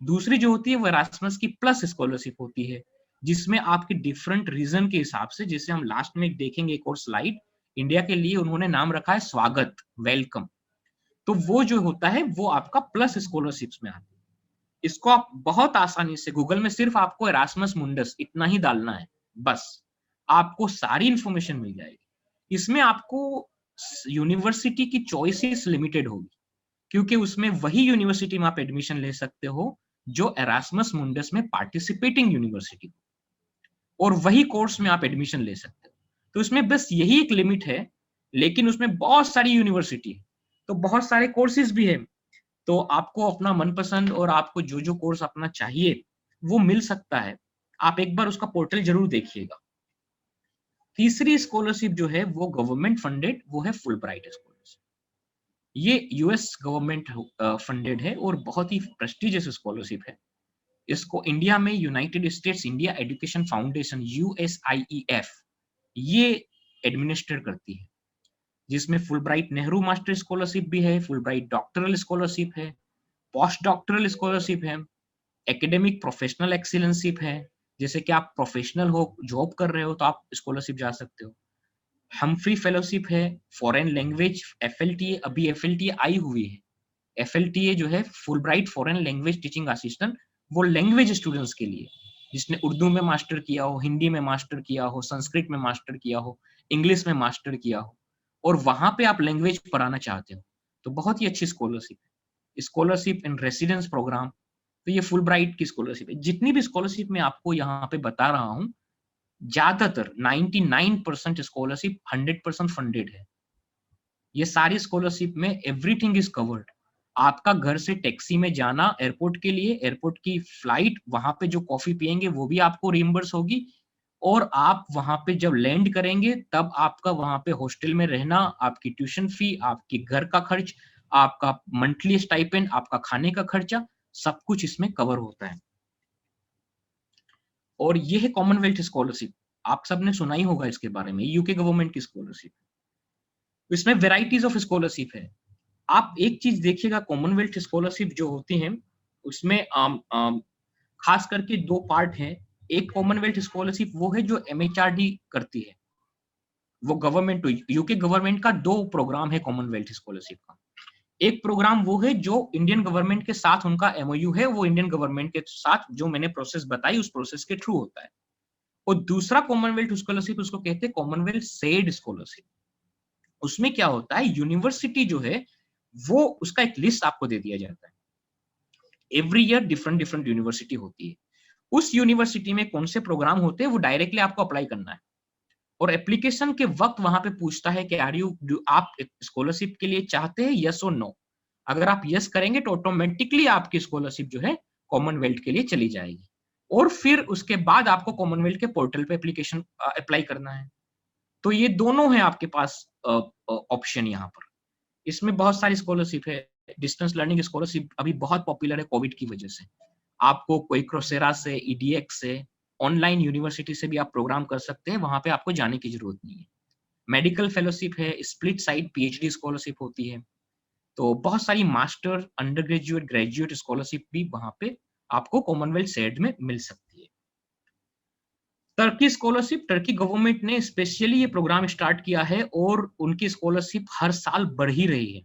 दूसरी जो होती है वो एरास्मस की प्लस स्कॉलरशिप होती है, जिसमें आपके डिफरेंट रीजन के हिसाब से, जैसे हम लास्ट में देखेंगे एक और स्लाइड, इंडिया के लिए उन्होंने नाम रखा है स्वागत, वेलकम। तो वो जो होता है वो आपका प्लस स्कॉलरशिप्स में आता है। इसको आप बहुत आसानी से गूगल में सिर्फ आपको एरास्मस मुंडस इतना ही डालना है, बस आपको सारी इंफॉर्मेशन मिल जाएगी। इसमें आपको यूनिवर्सिटी की चॉइसेस लिमिटेड होगी, क्योंकि उसमें वही यूनिवर्सिटी में आप एडमिशन ले सकते हो जो एरास्मस मुंडस में पार्टिसिपेटिंग यूनिवर्सिटी हो, और वही कोर्स में आप एडमिशन ले सकते हो। तो इसमें बस यही एक लिमिट है, लेकिन उसमें बहुत सारी यूनिवर्सिटी है, तो बहुत सारे कोर्सेज भी है। तो आपको अपना मनपसंद और आपको जो जो कोर्स अपना चाहिए वो मिल सकता है। आप एक बार उसका पोर्टल जरूर देखिएगा। तीसरी स्कॉलरशिप जो है वो गवर्नमेंट फंडेड, वो है फुल ब्राइट स्कॉलरशिप। ये यूएस गवर्नमेंट फंडेड है और बहुत ही प्रेस्टिजियस स्कॉलरशिप है। इसको इंडिया में United states India education foundation USIEF ये एडमिनिस्टर करती है, जिसमें full bright Nehru master scholarship भी है, फुल ब्राइट डॉक्टरल स्कॉलरशिप है, पोस्ट डॉक्टरल स्कॉलरशिप है, एकेडमिक प्रोफेशनल एक्सीलेंसशिप है, जैसे कि आप प्रोफेशनल हो, जॉब कर रहे हो तो आप स्कॉलरशिप जा सकते हो। हम्फ्री फेलोशिप है, फॉरेन लैंग्वेज FLTA, अभी FLTA आई हुई है। FLTA जो है full bright foreign language teaching assistant, वो लैंग्वेज स्टूडेंट्स के लिए, जिसने उर्दू में मास्टर किया हो, हिंदी में मास्टर किया हो, संस्कृत में मास्टर किया हो, इंग्लिश में मास्टर किया हो, और वहां पे आप लैंग्वेज पढ़ाना चाहते हो, तो बहुत ही अच्छी स्कॉलरशिप है। स्कॉलरशिप इन रेसिडेंस प्रोग्राम, तो ये फुल ब्राइट की स्कॉलरशिप है। जितनी भी स्कॉलरशिप मैं आपको यहाँ पे बता रहा हूँ, ज्यादातर 99% स्कॉलरशिप 100% फंडेड है। ये सारी स्कॉलरशिप में एवरीथिंग इज कवर्ड। आपका घर से टैक्सी में जाना एयरपोर्ट के लिए, एयरपोर्ट की फ्लाइट, वहां पे जो कॉफी पियेंगे वो भी आपको रिइंबर्स होगी, और आप वहां पे जब लैंड करेंगे तब आपका वहां पे हॉस्टल में रहना, आपकी ट्यूशन फी, आपके घर का खर्च, आपका मंथली स्टाइपेंड, आपका खाने का खर्चा, सब कुछ इसमें कवर होता है। और ये है कॉमनवेल्थ स्कॉलरशिप, आप सबने सुना ही होगा इसके बारे में, यूके गवर्नमेंट की स्कॉलरशिप। इसमें वेराइटीज ऑफ स्कॉलरशिप है। आप एक चीज देखिएगा, कॉमनवेल्थ स्कॉलरशिप जो होती है उसमें खास करके 2 पार्ट हैं। एक कॉमनवेल्थ स्कॉलरशिप वो है जो MHRD करती है, वो गवर्नमेंट, यूके गवर्नमेंट का 2 प्रोग्राम है कॉमनवेल्थ स्कॉलरशिप का। एक प्रोग्राम वो है जो इंडियन गवर्नमेंट के साथ उनका MOU है, वो इंडियन गवर्नमेंट के साथ जो मैंने प्रोसेस बताई उस प्रोसेस के थ्रू होता है। और दूसरा कॉमनवेल्थ स्कॉलरशिप, उसको कहते हैं कॉमनवेल्थ सेड स्कॉलरशिप। उसमें क्या होता है, यूनिवर्सिटी जो है वो उसका एक लिस्ट आपको दे दिया जाता है। एवरी ईयर डिफरेंट यूनिवर्सिटी होती है, उस यूनिवर्सिटी में कौन से प्रोग्राम होते हैं वो डायरेक्टली आपको अप्लाई करना है। और एप्लीकेशन के वक्त वहां पे पूछता है कि आप स्कॉलरशिप के लिए चाहते हैं, यस और नो। अगर आप यस करेंगे तो ऑटोमेटिकली आपकी स्कॉलरशिप जो है कॉमनवेल्थ के लिए चली जाएगी, और फिर उसके बाद आपको कॉमनवेल्थ के पोर्टल पे एप्लीकेशन अप्लाई करना है। तो ये दोनों है आपके पास ऑप्शन यहाँ पर। इसमें बहुत सारी स्कॉलरशिप है। डिस्टेंस लर्निंग स्कॉलरशिप अभी बहुत पॉपुलर है कोविड की वजह से। आपको कोई क्रोसेरा से, EDX से, ऑनलाइन यूनिवर्सिटी से भी आप प्रोग्राम कर सकते हैं, वहां पे आपको जाने की जरूरत नहीं है। मेडिकल फेलोशिप है, स्प्लिट साइड PhD स्कॉलरशिप होती है। तो बहुत सारी master, under graduate, graduate scholarship भी वहां पे आपको कॉमनवेल्थ सेड में मिल सकती है। टर्की स्कॉलरशिप, टर्की गवर्नमेंट ने स्पेशली ये प्रोग्राम स्टार्ट किया है और उनकी स्कॉलरशिप हर साल बढ़ ही रही है।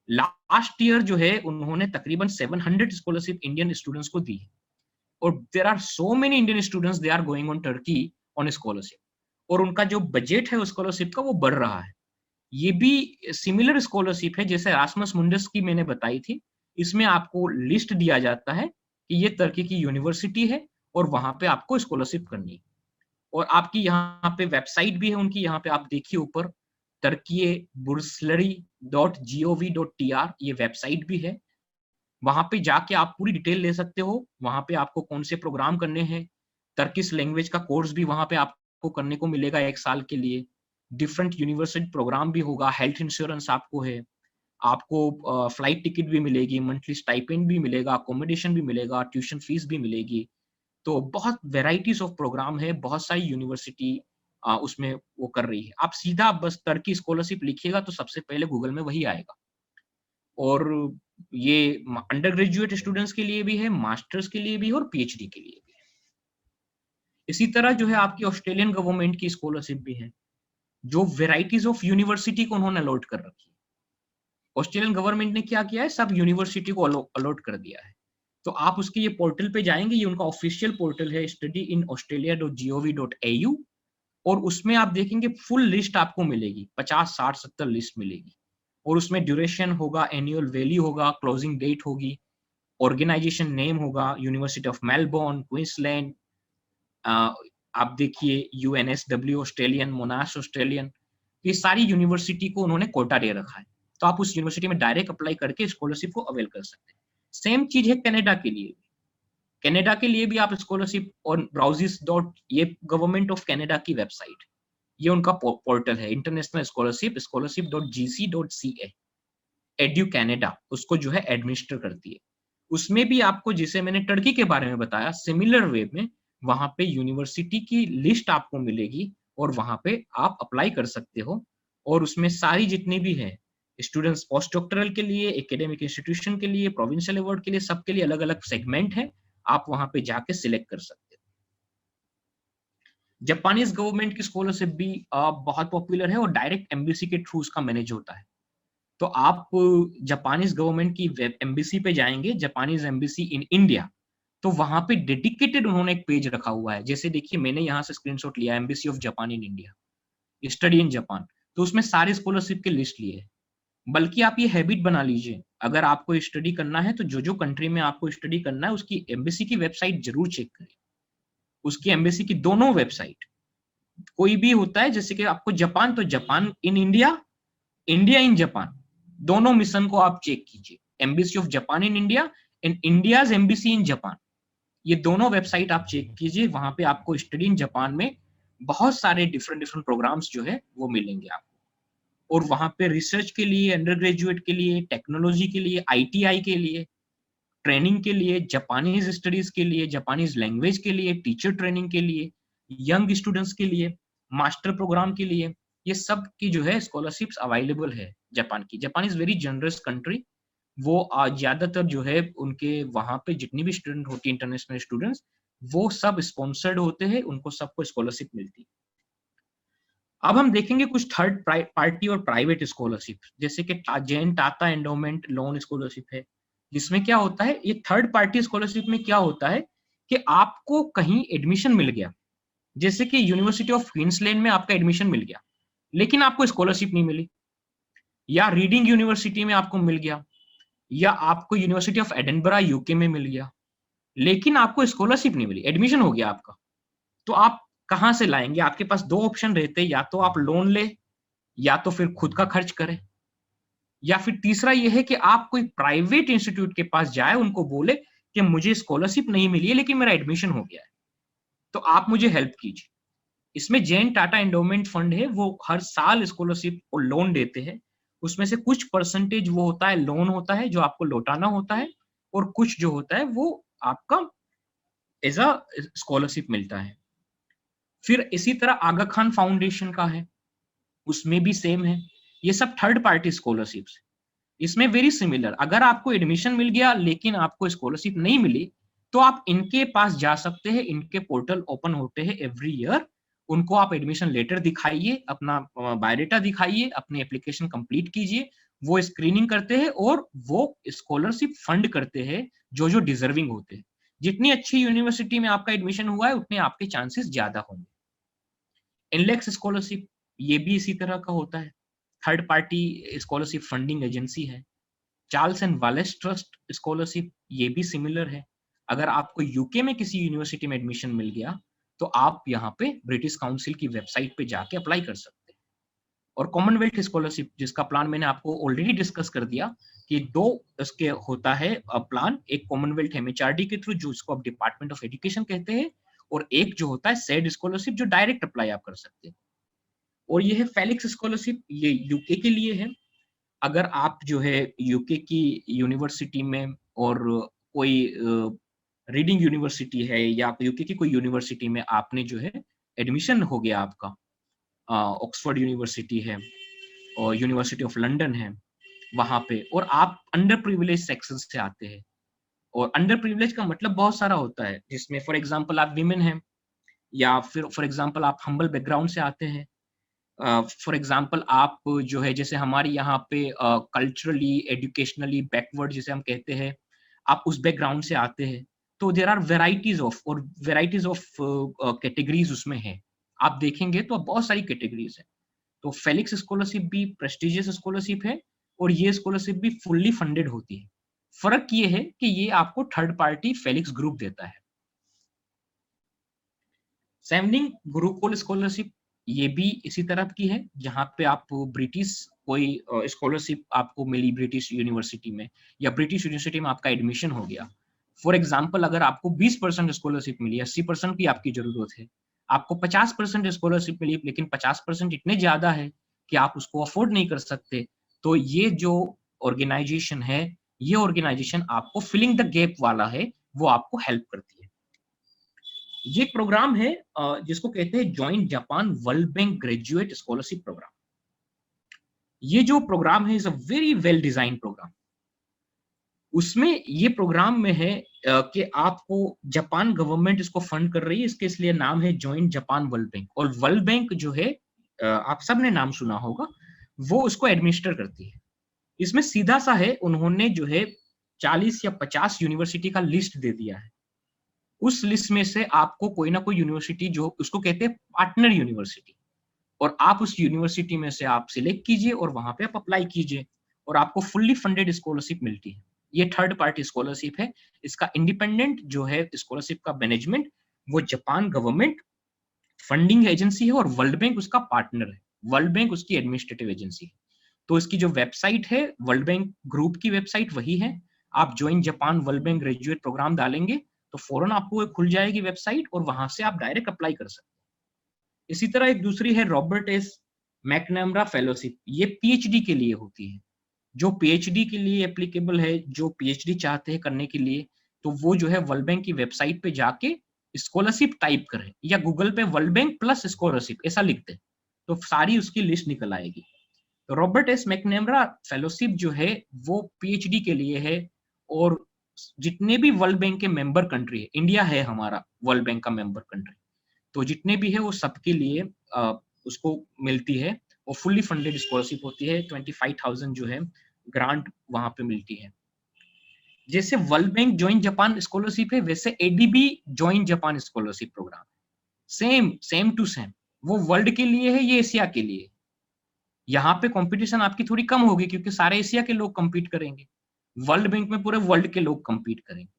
लास्ट ईयर जो है उन्होंने तकरीबन 700 स्कॉलरशिप इंडियन स्टूडेंट्स को दी है, और there are so many Indian students they are going on Turkey on scholarship, और उनका जो बजट है स्कॉलरशिप का वो बढ़ रहा है। ये भी सिमिलर स्कॉलरशिप है जैसे एरास्मस मुंडस की मैंने बताई थी। इसमें आपको लिस्ट दिया जाता है कि ये टर्की की यूनिवर्सिटी है और वहां पे आपको स्कॉलरशिप करनी है, और आपकी यहाँ पे वेबसाइट भी है उनकी, यहाँ पे आप देखिए ऊपर turkiye-bursary.gov.tr ये वेबसाइट भी है। वहां पे जाके आप पूरी डिटेल ले सकते हो, वहां पे आपको कौन से प्रोग्राम करने हैं, टर्किश लैंग्वेज का कोर्स भी वहां पे आपको करने को मिलेगा 1 साल के लिए, डिफरेंट यूनिवर्सिटी प्रोग्राम भी होगा, हेल्थ इंश्योरेंस आपको है, आपको फ्लाइट टिकट भी मिलेगी, मंथली स्टाइपेंड भी मिलेगा, अकोमोडेशन भी मिलेगा, ट्यूशन फीस भी मिलेगी। तो बहुत वेराइटीज ऑफ प्रोग्राम है, बहुत सारी यूनिवर्सिटी उसमें वो कर रही है। आप सीधा बस टर्की स्कॉलरशिप लिखिएगा तो सबसे पहले गूगल में वही आएगा, और ये अंडर ग्रेजुएट स्टूडेंट्स के लिए भी है, मास्टर्स के लिए भी है और पीएचडी के लिए भी है। इसी तरह जो है आपकी ऑस्ट्रेलियन गवर्नमेंट की स्कॉलरशिप भी है, जो वेराइटीज ऑफ यूनिवर्सिटी को उन्होंने अलॉट कर रखी है। ऑस्ट्रेलियन गवर्नमेंट ने क्या किया है, सब यूनिवर्सिटी को अलॉट कर दिया है। तो आप उसके ये पोर्टल पे जाएंगे, ये उनका ऑफिशियल पोर्टल है studyinaustralia.gov.au, और उसमें आप देखेंगे फुल लिस्ट आपको मिलेगी, 50, 60, 70 लिस्ट मिलेगी, और उसमें ड्यूरेशन होगा, एनुअल वैल्यू होगा, क्लोजिंग डेट होगी, ऑर्गेनाइजेशन नेम होगा, यूनिवर्सिटी ऑफ मेलबोर्न, क्वींसलैंड, आप देखिए यूएनएसडब्ल्यू ऑस्ट्रेलियन, मोनाश ऑस्ट्रेलियन, ये सारी यूनिवर्सिटी को उन्होंने कोटा दे रखा है, तो आप उस यूनिवर्सिटी में डायरेक्ट अप्लाई करके स्कॉलरशिप को अवेल कर सकते हैं। सेम चीज है कनाडा के लिए। कनाडा के लिए भी आप स्कॉलरशिप और ब्राउजिस डॉट, ये गवर्नमेंट ऑफ कनाडा की वेबसाइट, ये उनका पोर्टल है, इंटरनेशनल scholarship.gc.ca, एड्यू कनाडा उसको जो है एडमिनिस्टर करती है। उसमें भी आपको, जिसे मैंने टर्की के बारे में बताया, सिमिलर वे में वहां पे यूनिवर्सिटी की लिस्ट आपको मिलेगी और वहां पे आप अप्लाई कर सकते हो, और उसमें सारी जितनी भी है स्टूडेंट्स पोस्ट डॉक्टरल के लिए, एकेडमिक इंस्टीट्यूशन के लिए, प्रोविंशियल अवार्ड के लिए, सबके लिए अलग अलग सेगमेंट है, आप वहां पे जाके सिलेक्ट कर सकते हो। जापानीज गवर्नमेंट की स्कॉलरशिप भी बहुत पॉपुलर है और डायरेक्ट एम्बेसी के थ्रू उसका मैनेज होता है। तो आप जापानीज गवर्नमेंट की वेब एम्बेसी पे जाएंगे, जापानीज एम्बेसी इन इंडिया, तो वहां पे डेडिकेटेड उन्होंने एक पेज रखा हुआ है। जैसे देखिए मैंने यहाँ से स्क्रीनशॉट लिया, embassy of Japan in India, study in Japan, तो उसमें सारे स्कॉलरशिप के लिस्ट लिए है। बल्कि आप ये हैबिट बना लीजिए, अगर आपको स्टडी करना है तो जो जो कंट्री में आपको स्टडी करना है उसकी एम्बेसी की वेबसाइट जरूर चेक करें, उसकी एम्बेसी की दोनों वेबसाइट। कोई भी होता है जैसे कि आपको जापान, तो Japan in India, India in Japan, दोनों मिशन को आप चेक कीजिए, embassy of Japan in India and India's embassy in Japan, ये दोनों वेबसाइट आप चेक कीजिए। वहां पे आपको स्टडी इन जापान में बहुत सारे डिफरेंट प्रोग्राम्स जो है वो मिलेंगे आपको, और वहां पे रिसर्च के लिए, अंडर ग्रेजुएट के लिए, टेक्नोलॉजी के लिए, आईटीआई के लिए, ट्रेनिंग के लिए, जापानीज स्टडीज के लिए, जापानीज लैंग्वेज के लिए, टीचर ट्रेनिंग के लिए, यंग स्टूडेंट्स के लिए, मास्टर प्रोग्राम के लिए, ये सब की जो है स्कॉलरशिप्स अवेलेबल है जापान की। Japan is very generous country, वो ज्यादातर जो है उनके वहां पे जितनी भी स्टूडेंट होती है, इंटरनेशनल स्टूडेंट्स, वो सब स्पॉन्सर्ड होते हैं, उनको सबको स्कॉलरशिप मिलती है। अब हम देखेंगे कुछ थर्ड पार्टी और प्राइवेट स्कॉलरशिप, जैसे कि Jain Tata endowment loan scholarship है, जिसमें क्या होता है, ये थर्ड पार्टी स्कॉलरशिप में क्या होता है कि आपको कहीं एडमिशन मिल गया, जैसे कि यूनिवर्सिटी ऑफ क्वींसलैंड में आपका एडमिशन मिल गया लेकिन आपको स्कॉलरशिप नहीं मिली, या रीडिंग यूनिवर्सिटी में आपको मिल गया, या आपको यूनिवर्सिटी ऑफ एडिनबरा यूके में मिल गया लेकिन आपको स्कॉलरशिप नहीं मिली, एडमिशन हो गया आपका, तो आप कहां से लाएंगे? आपके पास दो ऑप्शन रहते हैं, या तो आप लोन ले, या तो फिर खुद का खर्च करें, या फिर तीसरा यह है कि आप कोई प्राइवेट इंस्टीट्यूट के पास जाए, उनको बोले कि मुझे स्कॉलरशिप नहीं मिली है लेकिन मेरा एडमिशन हो गया है, तो आप मुझे हेल्प कीजिए। इसमें जैन टाटा एंडोमेंट फंड है, वो हर साल स्कॉलरशिप और लोन देते हैं, उसमें से कुछ परसेंटेज वो होता है लोन होता है जो आपको लौटाना होता है, और कुछ जो होता है वो आपका एज अ स्कॉलरशिप मिलता है। फिर इसी तरह आगा खान फाउंडेशन का है, उसमें भी सेम है। ये सब थर्ड पार्टी स्कॉलरशिप्स, इसमें वेरी सिमिलर, अगर आपको एडमिशन मिल गया लेकिन आपको स्कॉलरशिप नहीं मिली तो आप इनके पास जा सकते हैं, इनके पोर्टल ओपन होते हैं एवरी ईयर, उनको आप एडमिशन लेटर दिखाइए, अपना बायोडाटा दिखाइए, अपनी एप्लीकेशन कंप्लीट कीजिए, वो स्क्रीनिंग करते हैं और वो स्कॉलरशिप फंड करते हैं जो जो डिजर्विंग होते हैं। जितनी अच्छी यूनिवर्सिटी में आपका एडमिशन हुआ है उतने आपके चांसेस ज्यादा होंगे। इनलेक्स स्कॉलरशिप ये भी इसी तरह का होता है, third party scholarship funding agency है। Charles and Wallace trust scholarship ये भी सिमिलर है। अगर आपको यूके में किसी यूनिवर्सिटी में एडमिशन मिल गया तो आप यहाँ पे ब्रिटिश काउंसिल की वेबसाइट पे जाके अप्लाई कर सकते हैं। और कॉमनवेल्थ स्कॉलरशिप जिसका प्लान मैंने आपको ऑलरेडी डिस्कस कर दिया कि दो इसके होता है प्लान, एक कॉमनवेल्थ एमएचआरडी के थ्रू जो इसको आप डिपार्टमेंट ऑफ एजुकेशन कहते हैं, और एक जो होता है सेड स्कॉलरशिप जो डायरेक्ट अप्लाई आप कर सकते हैं। और ये है फेलिक्स स्कॉलरशिप, ये यूके के लिए है। अगर आप जो है यूके की यूनिवर्सिटी में और कोई रीडिंग यूनिवर्सिटी है या यूके की कोई यूनिवर्सिटी में आपने जो है एडमिशन हो गया आपका, ऑक्सफोर्ड यूनिवर्सिटी है और यूनिवर्सिटी ऑफ लंदन है वहां पे, और आप अंडर प्रिविलेज सेक्शन से आते हैं, और अंडर प्रिविलेज का मतलब बहुत सारा होता है जिसमें फॉर एग्जांपल आप विमेन हैं, या फिर फॉर एग्जांपल आप हम्बल बैकग्राउंड से आते हैं, फॉर एग्जांपल आप जो है जैसे हमारे यहाँ पे कल्चरली एजुकेशनली बैकवर्ड जिसे हम कहते हैं, आप उस बैकग्राउंड से आते हैं, तो there are varieties of categories उसमें है। आप देखेंगे तो बहुत सारी कैटेगरीज है। तो फेलिक्स स्कॉलरशिप भी प्रेस्टिजियस स्कॉलरशिप है और ये स्कॉलरशिप भी फुल्ली फंडेड होती है। फर्क ये है कि ये आपको थर्ड पार्टी फेलिक्स ग्रुप देता है। सैमलिंग गुरुकुल स्कॉलरशिप ये भी इसी तरह की है, जहाँ पे आप ब्रिटिश कोई स्कॉलरशिप आपको मिली ब्रिटिश यूनिवर्सिटी में, या ब्रिटिश यूनिवर्सिटी में आपका एडमिशन हो गया। फॉर एग्जांपल अगर आपको 20% स्कॉलरशिप मिली, 80% की आपकी जरूरत है, आपको 50% स्कॉलरशिप मिली, लेकिन 50% इतने ज्यादा है कि आप उसको अफोर्ड नहीं कर सकते, तो ये जो ऑर्गेनाइजेशन है, ये ऑर्गेनाइजेशन आपको फिलिंग द गैप वाला है, वो आपको हेल्प करती है। ये एक प्रोग्राम है जिसको कहते हैं joint Japan world Bank graduate scholarship programme. ये जो प्रोग्राम है is a very well design programme. उसमें ये प्रोग्राम में है कि आपको जापान गवर्नमेंट इसको फंड कर रही है, इसके इसलिए नाम है जॉइंट जापान वर्ल्ड बैंक। और वर्ल्ड बैंक जो है आप सबने नाम सुना होगा, वो उसको एडमिनिस्टर करती है। इसमें सीधा सा है, उन्होंने जो है 40 या 50 यूनिवर्सिटी का लिस्ट दे दिया है। उस लिस्ट में से आपको कोई ना कोई यूनिवर्सिटी, जो उसको कहते हैं पार्टनर यूनिवर्सिटी, और आप उस यूनिवर्सिटी में से आप सिलेक्ट कीजिए और वहां पे आप अप्लाई कीजिए और आपको फुल्ली फंडेड स्कॉलरशिप मिलती है। ये थर्ड पार्टी स्कॉलरशिप है। इसका इंडिपेंडेंट जो है स्कॉलरशिप का मैनेजमेंट वो जापान गवर्नमेंट फंडिंग एजेंसी है और वर्ल्ड बैंक उसका पार्टनर है। वर्ल्ड बैंक उसकी एडमिनिस्ट्रेटिव एजेंसी है। तो इसकी जो वेबसाइट है वर्ल्ड बैंक ग्रुप की वेबसाइट वही है। आप join Japan world Bank graduate programme डालेंगे तो फौरन आपको खुल जाएगी वेबसाइट और वहां से आप डायरेक्ट अप्लाई कर सकते हैं। इसी तरह एक दूसरी है रॉबर्ट एस मैकनैमरा फेलोशिप। ये पीएचडी के लिए होती है। जो पीएचडी के लिए एप्लीकेबल है, जो पीएचडी चाहते हैं करने के लिए, तो वो जो है वर्ल्ड बैंक की वेबसाइट पे जाके स्कॉलरशिप टाइप करें या गूगल पे वर्ल्ड बैंक प्लस स्कॉलरशिप ऐसा लिखते हैं तो सारी उसकी लिस्ट निकल आएगी। तो रॉबर्ट एस मैकनैमरा फेलोशिप जो है वो पीएचडी के लिए है और जितने भी वर्ल्ड बैंक के मेंबर कंट्री है, इंडिया है हमारा वर्ल्ड बैंक का मेंबर कंट्री, तो जितने भी है वो सबके लिए उसको मिलती है और फुल्ली फंडेड स्कॉलरशिप होती है। 25,000 जो है ग्रांट वहां पे मिलती है। जैसे World Bank join Japan scholarship है, वैसे ADB join Japan scholarship programme same to same. वो वर्ल्ड के लिए है, ये एशिया के लिए। यहाँ पे कंपटीशन आपकी थोड़ी कम होगी क्योंकि सारे एशिया के लोग compete करेंगे। वर्ल्ड बैंक में पूरे वर्ल्ड के लोग compete करेंगे।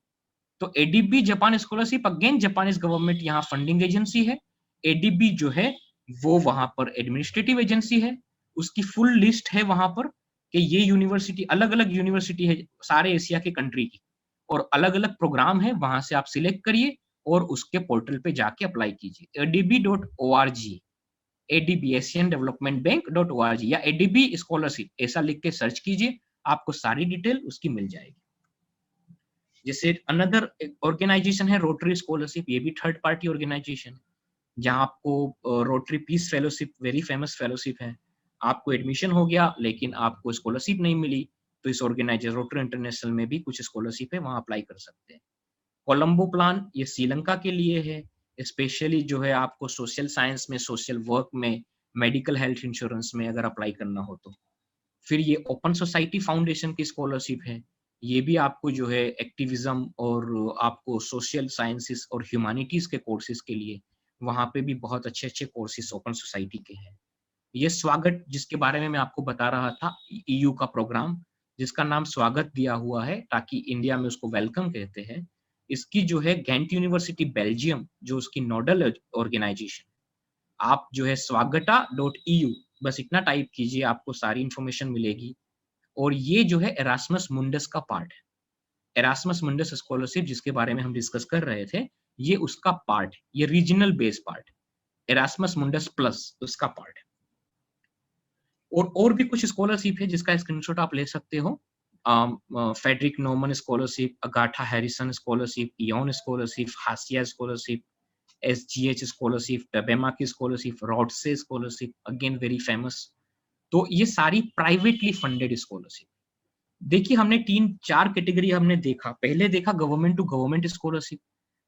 तो ADB Japan scholarship again Japanese government यहाँ फंडिंग एजेंसी है। एडीबी जो है वो वहां पर एडमिनिस्ट्रेटिव एजेंसी है। उसकी फुल लिस्ट है वहां पर कि ये यूनिवर्सिटी अलग अलग यूनिवर्सिटी है सारे एशिया के कंट्री की, और अलग अलग प्रोग्राम है। वहां से आप सिलेक्ट करिए और उसके पोर्टल पे जाके अप्लाई कीजिए। adb.org, ADB एशियन डेवलपमेंट बैंक.org या ADB स्कॉलरशिप ऐसा लिख के सर्च कीजिए, आपको सारी डिटेल उसकी मिल जाएगी। जैसे अनदर ऑर्गेनाइजेशन है रोटरी स्कॉलरशिप। ये भी थर्ड पार्टी ऑर्गेनाइजेशन है जहां आपको Rotary peace fellowship very famous fellowship है। आपको एडमिशन हो गया लेकिन आपको स्कॉलरशिप नहीं मिली, तो इस ऑर्गेनाइजेशन रोटरी इंटरनेशनल में भी कुछ स्कॉलरशिप है, वहां अप्लाई कर सकते हैं। कोलंबो प्लान ये श्रीलंका के लिए है। स्पेशली जो है आपको सोशल साइंस में, सोशल वर्क में, मेडिकल हेल्थ इंश्योरेंस में अगर अप्लाई करना हो तो। फिर ये ओपन सोसाइटी फाउंडेशन की स्कॉलरशिप है, ये भी आपको जो है एक्टिविज्म और आपको सोशल साइंसेस और ह्यूमैनिटीज के कोर्सेज के लिए वहाँ पे भी बहुत अच्छे-अच्छे कोर्सेज ओपन सोसाइटी के हैं। ये स्वागत जिसके बारे में मैं आपको बता रहा था, ईयू का प्रोग्राम जिसका नाम स्वागत दिया हुआ है ताकि इंडिया में उसको वेलकम कहते हैं। इसकी जो है गेंट यूनिवर्सिटी बेल्जियम जो उसकी नोडल ऑर्गेनाइजेशन, आप जो है swagata.eu बस इतना टाइप कीजिए, आपको सारी इंफॉर्मेशन मिलेगी। और ये जो है एरास्मस मुंडस का पार्ट है। एरास्मस मुंडस स्कॉलरशिप जिसके बारे में हम डिस्कस कर रहे थे, ये उसका पार्ट है, ये रीजनल बेस पार्ट है। एरास्मस मुंडस प्लस उसका पार्ट है। और भी कुछ स्कॉलरशिप है जिसका स्क्रीनशॉट आप ले सकते हो। Friedrich Naumann scholarship, Agatha Harrison scholarship, Ian scholarship, हासिया स्कॉलरशिप, SGH स्कॉलरशिप, टबेमा की scholarship, Rhodes scholarship, again very famous. तो ये सारी प्राइवेटली फंडेड स्कॉलरशिप। देखिए हमने 3-4 कैटेगरी हमने देखा। पहले देखा गवर्नमेंट टू गवर्नमेंट स्कॉलरशिप,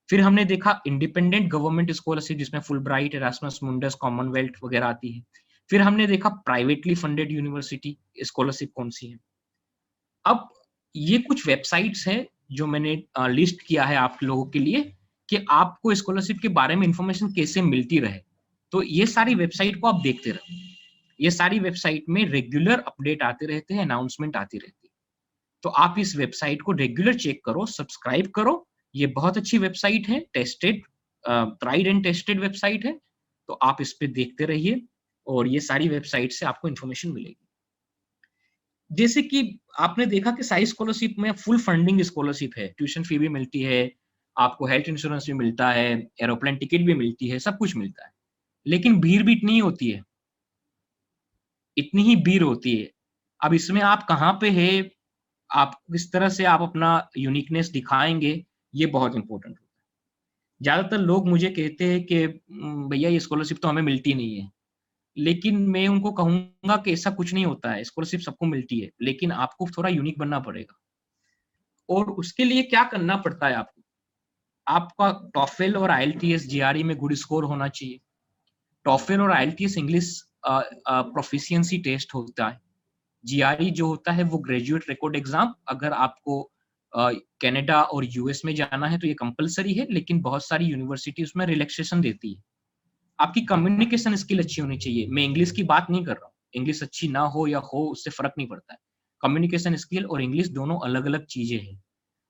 फिर हमने देखा इंडिपेंडेंट गवर्नमेंट स्कॉलरशिप जिसमें फुलब्राइट, एरास्मस मुंडस, कॉमनवेल्थ वगैरह आती है। फिर हमने देखा प्राइवेटली फंडेड यूनिवर्सिटी स्कॉलरशिप कौन सी है। अब ये कुछ वेबसाइट्स हैं जो मैंने लिस्ट किया है आप लोगों के लिए कि आपको स्कॉलरशिप के बारे में इंफॉर्मेशन कैसे मिलती रहे। तो ये सारी वेबसाइट को आप देखते रहे। ये सारी वेबसाइट में रेगुलर अपडेट आते रहते हैं, अनाउंसमेंट आती रहती है। तो आप इस वेबसाइट को रेगुलर चेक करो, सब्सक्राइब करो। ये बहुत अच्छी वेबसाइट है, tested, tried and tested website है। तो आप इस पे देखते रहिए और ये सारी वेबसाइट से आपको इन्फॉर्मेशन मिलेगी। जैसे कि आपने देखा कि साई स्कॉलरशिप में फुल फंडिंग स्कॉलरशिप है, ट्यूशन फी भी मिलती है, आपको हेल्थ इंश्योरेंस भी मिलता है, एरोप्लेन टिकट भी मिलती है, सब कुछ मिलता है। लेकिन भीड़ भी इतनी ही होती है, इतनी ही भीड़ होती है। अब इसमें आप कहाँ पे है, आप किस तरह से आप अपना यूनिकनेस दिखाएंगे, ये बहुत इंपॉर्टेंट होता है। ज्यादातर लोग मुझे कहते हैं कि भैया ये स्कॉलरशिप तो हमें मिलती नहीं है, लेकिन मैं उनको कहूंगा कि ऐसा कुछ नहीं होता है, स्कॉलरशिप सबको मिलती है, लेकिन आपको थोड़ा यूनिक बनना पड़ेगा। और उसके लिए क्या करना पड़ता है आपको, आपका टॉफेल और IELTS GRE में गुड स्कोर होना चाहिए। टॉफेल और IELTS इंग्लिश प्रोफिशिएंसी टेस्ट होता है। GRE जो होता है वो ग्रेजुएट रिकॉर्ड एग्जाम, अगर आपको कनाडा और US में जाना है तो ये कंपलसरी है, लेकिन बहुत सारी यूनिवर्सिटी उसमें रिलैक्सेशन देती है। आपकी कम्युनिकेशन स्किल अच्छी होनी चाहिए। मैं इंग्लिश की बात नहीं कर रहा हूँ, इंग्लिश अच्छी ना हो या हो उससे फर्क नहीं पड़ता है। कम्युनिकेशन स्किल और इंग्लिश दोनों अलग अलग चीजें हैं।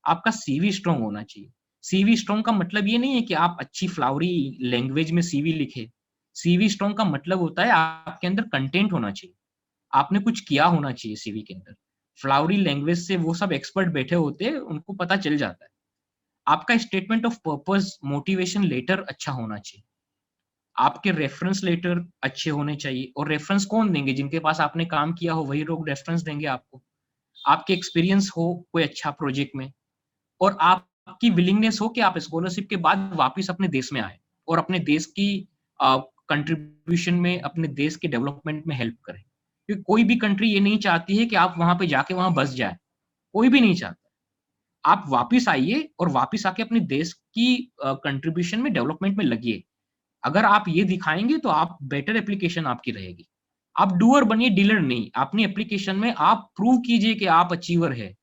आपका CV स्ट्रॉन्ग होना चाहिए। CV स्ट्रॉन्ग का मतलब ये नहीं है कि आप अच्छी फ्लावरी लैंग्वेज में CV लिखे। CV स्ट्रॉन्ग का मतलब होता है आपके अंदर कंटेंट होना चाहिए, आपने कुछ किया होना चाहिए CV के अंदर। फ्लावरी लैंग्वेज से वो सब एक्सपर्ट बैठे होते हैं, उनको पता चल जाता है। आपका statement of purpose, motivation letter अच्छा होना चाहिए। आपके रेफरेंस लेटर अच्छे होने चाहिए। और रेफरेंस कौन देंगे, जिनके पास आपने काम किया हो वही लोग रेफरेंस देंगे आपको। आपके एक्सपीरियंस हो कोई अच्छा प्रोजेक्ट में, और आपकी विलिंगनेस हो कि आप स्कॉलरशिप के बाद वापस अपने देश में आए और अपने देश की कंट्रीब्यूशन में, अपने देश के डेवलपमेंट में हेल्प करें। क्योंकि कोई भी कंट्री ये नहीं चाहती है कि आप वहां पे जाके वहां बस जाए, कोई भी नहीं चाहता। आप वापस आइए और वापस आके अपने देश की कंट्रीब्यूशन में, डेवलपमेंट में लगिए। अगर आप ये दिखाएंगे तो आप बेटर एप्लीकेशन आपकी रहेगी। आप डूअर बनिए, डीलर नहीं। अपनी एप्लीकेशन में आप प्रूव कीजिए कि आप अचीवर है।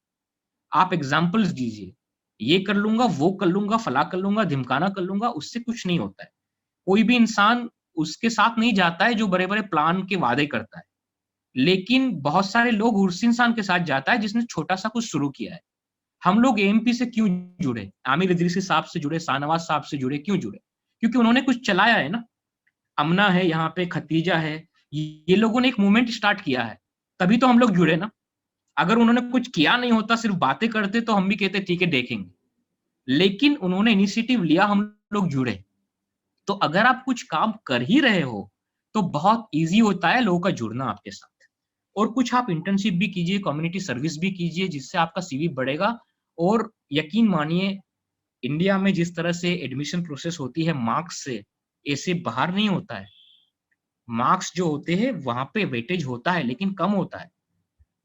आप एग्जाम्पल्स दीजिए, ये कर लूंगा, वो कर लूंगा, फला कर लूंगा, धिमकाना कर लूंगा, उससे कुछ नहीं होता है। कोई भी इंसान उसके साथ नहीं जाता है जो बड़े बड़े प्लान के वादे करता है, लेकिन बहुत सारे लोग उस इंसान के साथ जाता है जिसने छोटा सा कुछ शुरू किया है। हम लोग AMP से क्यों जुड़े, आमिर इदरीसी साहब से जुड़े, शाहनवाज साहब से जुड़े, क्यों जुड़े? क्योंकि उन्होंने कुछ चलाया है ना। अमना है यहाँ पे, खतीजा है, ये लोगों ने एक मूवमेंट स्टार्ट किया है, तभी तो हम लोग जुड़े ना। अगर उन्होंने कुछ किया नहीं होता, सिर्फ बातें करते, तो हम भी कहते ठीक है देखेंगे, लेकिन उन्होंने इनिशिएटिव लिया, हम लोग जुड़े। तो अगर आप कुछ काम कर ही रहे हो तो बहुत इजी होता है लोगों का जुड़ना आपके साथ। और कुछ आप इंटर्नशिप भी कीजिए, कम्युनिटी सर्विस भी कीजिए, जिससे आपका CV बढ़ेगा। और यकीन मानिए, इंडिया में जिस तरह से एडमिशन प्रोसेस होती है मार्क्स से, ऐसे बाहर नहीं होता है। मार्क्स जो होते हैं वहां पे वेटेज होता है, लेकिन कम होता है।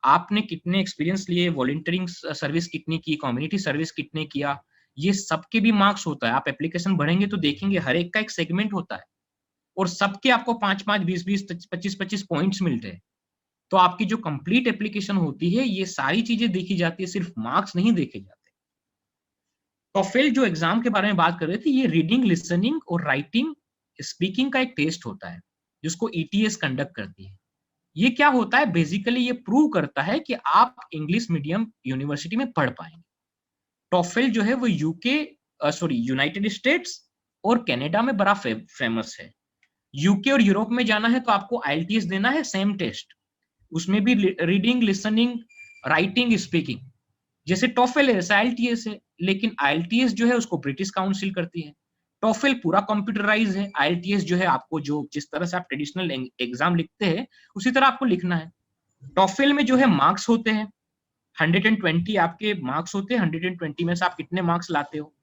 आपने कितने एक्सपीरियंस लिए, वॉलंटियरिंग सर्विस कितनी की, कम्युनिटी सर्विस कितने किया, ये सबके भी मार्क्स होता है। आप एप्लीकेशन भरेंगे तो देखेंगे हर एक का एक सेगमेंट होता है, और सबके आपको 5-5, 20-20, 25-25 पॉइंट्स मिलते हैं। तो आपकी जो कंप्लीट एप्लीकेशन होती है, ये सारी चीजें देखी जाती है, सिर्फ मार्क्स नहीं देखे जाते। टॉफेल जो एग्जाम के बारे में बात कर रहे थे, ये रीडिंग, लिसनिंग और राइटिंग, स्पीकिंग का एक टेस्ट होता है जिसको ईटीएस कंडक्ट करती है। ये क्या होता है, बेसिकली ये प्रूव करता है कि आप इंग्लिश मीडियम यूनिवर्सिटी में पढ़ पाएंगे। टॉफेल जो है वो यूनाइटेड स्टेट्स और कनाडा में बड़ा फेमस है। यूके और यूरोप में जाना है तो आपको आईएलटीएस देना है, सेम टेस्ट, उसमें भी रीडिंग, लिसनिंग, राइटिंग, स्पीकिंग। जैसे टॉफेल है वैसे आईएलटीएस है, लेकिन आईएलटीएस जो है उसको ब्रिटिश काउंसिल करती है। टॉफेल पूरा कंप्यूटराइज है, आईएलटीएस जो है आपको जो जिस तरह से आप ट्रेडिशनल एग्जाम लिखते हैं उसी तरह आपको लिखना है। टॉफेल में जो है मार्क्स होते हैं 120 आपके मार्क्स होते हैं, 120 में से आप कितने मार्क्स लाते हो।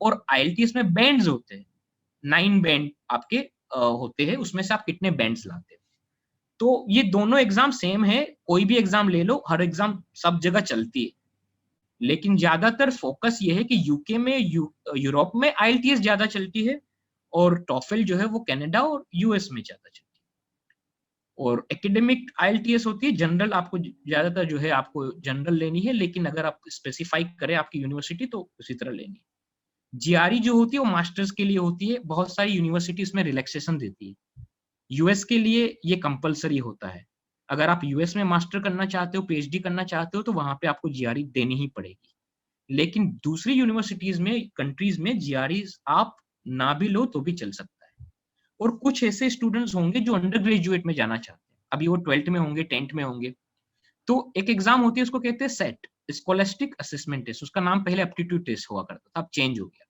और आईएलटीएस में बैंड्स होते हैं, 9 बैंड आपके होते हैं, उसमें से आप कितने बैंड्स लाते हो। तो ये दोनों एग्जाम सेम है, कोई भी एग्जाम ले लो, हर एग्जाम सब जगह चलती है, लेकिन ज्यादातर फोकस ये है कि यूके में, यूरोप में आईएलटीएस ज्यादा चलती है, और टॉफेल जो है वो कनाडा और यूएस में ज्यादा चलती है। और एकेडमिक आईएलटीएस होती है, जनरल आपको ज्यादातर जो है आपको जनरल लेनी है, लेकिन अगर आप स्पेसिफाई करें आपकी यूनिवर्सिटी तो उसी तरह लेनी है। जीआरई जो होती है वो मास्टर्स के लिए होती है, बहुत सारी यूनिवर्सिटी इसमें रिलैक्सेशन देती है। यूएस के लिए ये कंपलसरी होता है, अगर आप यूएस में मास्टर करना चाहते हो, पीएचडी करना चाहते हो, तो वहां पे आपको जीआरई देनी ही पड़ेगी। लेकिन दूसरी यूनिवर्सिटीज में, कंट्रीज में जीआरई आप ना भी लो तो भी चल सकता है। और कुछ ऐसे स्टूडेंट्स होंगे जो अंडर ग्रेजुएट में जाना चाहते हैं, अभी वो 12th में होंगे, 10th में होंगे, तो एक एग्जाम होती है, उसको कहते हैं सेट, स्कॉलास्टिक असेसमेंट टेस्ट। उसका नाम पहले एप्टीट्यूड टेस्ट हुआ करता था, अब चेंज हो गया।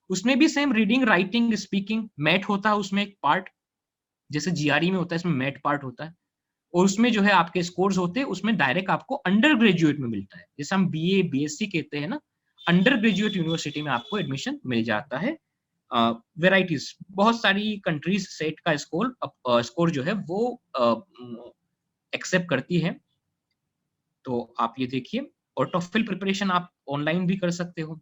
उसमें भी same reading, writing, speaking, math होता है उसमें एक पार्ट, जैसे जीआरई में होता है, इसमें मैथ पार्ट होता है। और उसमें जो है आपके स्कोर्स होते हैं, उसमें डायरेक्ट आपको अंडर ग्रेजुएट में मिलता है, जैसे हम बीए, बीएससी कहते हैं ना, अंडर ग्रेजुएट यूनिवर्सिटी में आपको एडमिशन मिल जाता है। वेराइटीज, बहुत सारी कंट्रीज सेट का स्कोर जो है वो एक्सेप्ट करती है। तो आप ये देखिए, और टॉफल प्रिपरेशन आप ऑनलाइन भी कर सकते हो,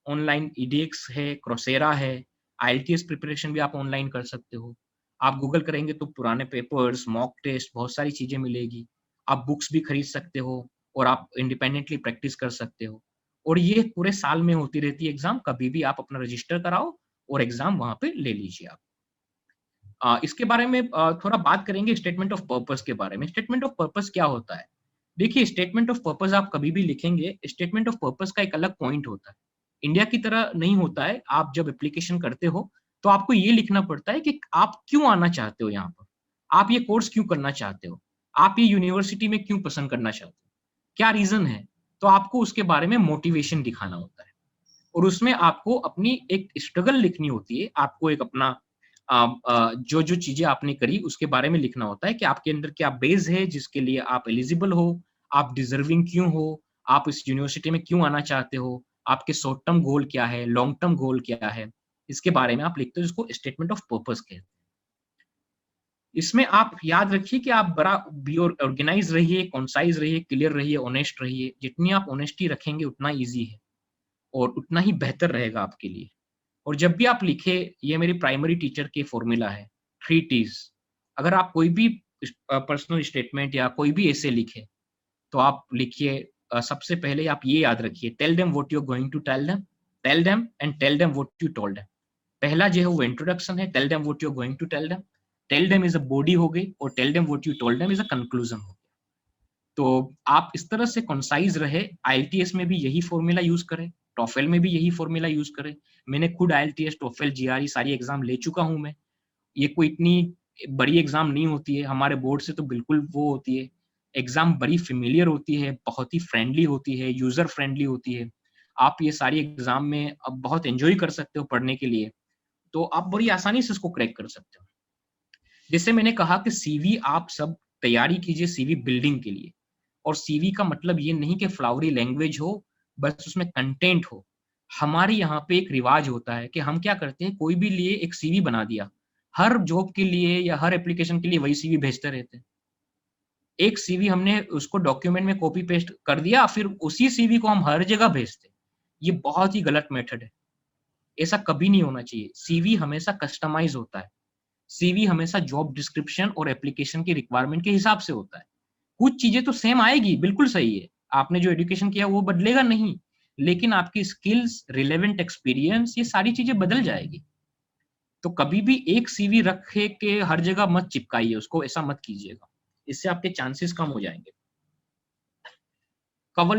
ऑनलाइन ईडीएक्स है, क्रोसेरा है, आईएलटीएस प्रिपरेशन भी आप ऑनलाइन कर सकते हो। आप गूगल करेंगे तो पुराने पेपर्स, मॉक टेस्ट, बहुत सारी चीजें मिलेगी। आप बुक्स भी खरीद सकते हो और आप इंडिपेंडेंटली प्रैक्टिस कर सकते हो। और ये पूरे साल में होती रहती है एग्जाम, कभी भी आप अपना रजिस्टर कराओ और एग्जाम वहां पे ले लीजिए आप। इसके बारे में थोड़ा बात करेंगे स्टेटमेंट ऑफ पर्पस के बारे में। स्टेटमेंट ऑफ पर्पस क्या होता है? देखिए, स्टेटमेंट ऑफ पर्पस आप कभी भी लिखेंगे, स्टेटमेंट ऑफ पर्पस का एक अलग पॉइंट होता है, इंडिया की तरह नहीं होता है। आप जब एप्लीकेशन करते हो तो आपको ये लिखना पड़ता है कि आप क्यों आना चाहते हो यहाँ पर, आप ये कोर्स क्यों करना चाहते हो, आप ये यूनिवर्सिटी में क्यों पसंद करना चाहते हो, क्या रीजन है। तो आपको उसके बारे में मोटिवेशन दिखाना होता है, और उसमें आपको अपनी एक स्ट्रगल लिखनी होती है, आपको एक अपना जो जो चीजें आपने करी उसके बारे में लिखना होता है कि आपके अंदर क्या बेस है जिसके लिए आप एलिजिबल हो, आप डिजर्विंग क्यों हो, आप इस यूनिवर्सिटी में क्यों आना चाहते हो, आपके शॉर्ट टर्म गोल क्या है, लॉन्ग टर्म गोल क्या है, इसके बारे में आप लिखते हो, जिसको स्टेटमेंट ऑफ पर्पस कहते हैं। इसमें आप याद रखिए कि आप बड़ा बी ऑर्गेनाइज रहिए, कॉन्साइज रहिए, क्लियर रहिए, ऑनेस्ट रहिए। जितनी आप ऑनेस्टी रखेंगे उतना ईजी है और उतना ही बेहतर रहेगा आपके लिए। और जब भी आप लिखे, ये मेरी प्राइमरी टीचर के फॉर्मूला है, 3 T's। अगर आप कोई भी पर्सनल स्टेटमेंट या कोई भी ऐसे लिखे तो आप लिखिए, सबसे पहले आप ये याद रखिए, tell them what you are going to tell them, tell them and tell them what you told them. पहला जो है वो इंट्रोडक्शन है, tell them what you are going to tell them, tell them is a body हो गई, और tell them what you told them is a conclusion हो गया। तो आप इस तरह से कंसाइज रहे। आईएलटीएस में भी यही फॉर्मूला यूज करें, टॉफेल में भी यही फॉर्मूला यूज करें। मैंने खुद आईएलटीएस, टॉफेल, जीआरई सारी एग्जाम ले चुका हूं मैं। ये कोई इतनी बड़ी एग्जाम नहीं होती है, हमारे बोर्ड से तो बिल्कुल वो होती है। एग्जाम बड़ी फेमिलियर होती है, बहुत ही फ्रेंडली होती है, यूजर फ्रेंडली होती है। आप ये सारी एग्जाम में अब बहुत एंजॉय कर सकते हो पढ़ने के लिए, तो आप बड़ी आसानी से इसको क्रैक कर सकते हो। जैसे मैंने कहा कि सीवी आप सब तैयारी कीजिए सीवी बिल्डिंग के लिए, और सीवी का मतलब ये नहीं कि फ्लावरी लैंग्वेज हो, बस उसमें कंटेंट हो। हमारे यहाँ पे एक रिवाज होता है कि हम क्या करते हैं, कोई भी लिए एक सीवी बना दिया, हर जॉब के लिए या हर एप्लीकेशन के लिए वही सीवी भेजते रहते हैं। एक सीवी हमने उसको डॉक्यूमेंट में कॉपी पेस्ट कर दिया, फिर उसी सीवी को हम हर जगह भेजते हैं। ये बहुत ही गलत मेथड है, ऐसा कभी नहीं होना चाहिए। सीवी हमेशा कस्टमाइज होता है, सीवी हमेशा जॉब डिस्क्रिप्शन और एप्लीकेशन की रिक्वायरमेंट के हिसाब से होता है। कुछ चीजें तो सेम आएगी, बिल्कुल सही है, आपने जो एजुकेशन किया वो बदलेगा नहीं, लेकिन आपकी स्किल्स, रिलेवेंट एक्सपीरियंस, ये सारी चीजें बदल जाएगी। तो कभी भी एक सीवी रखे के हर जगह मत चिपकाइए उसको, ऐसा मत कीजिएगा, इससे आपके चांसेस कम हो जाएंगे। कवर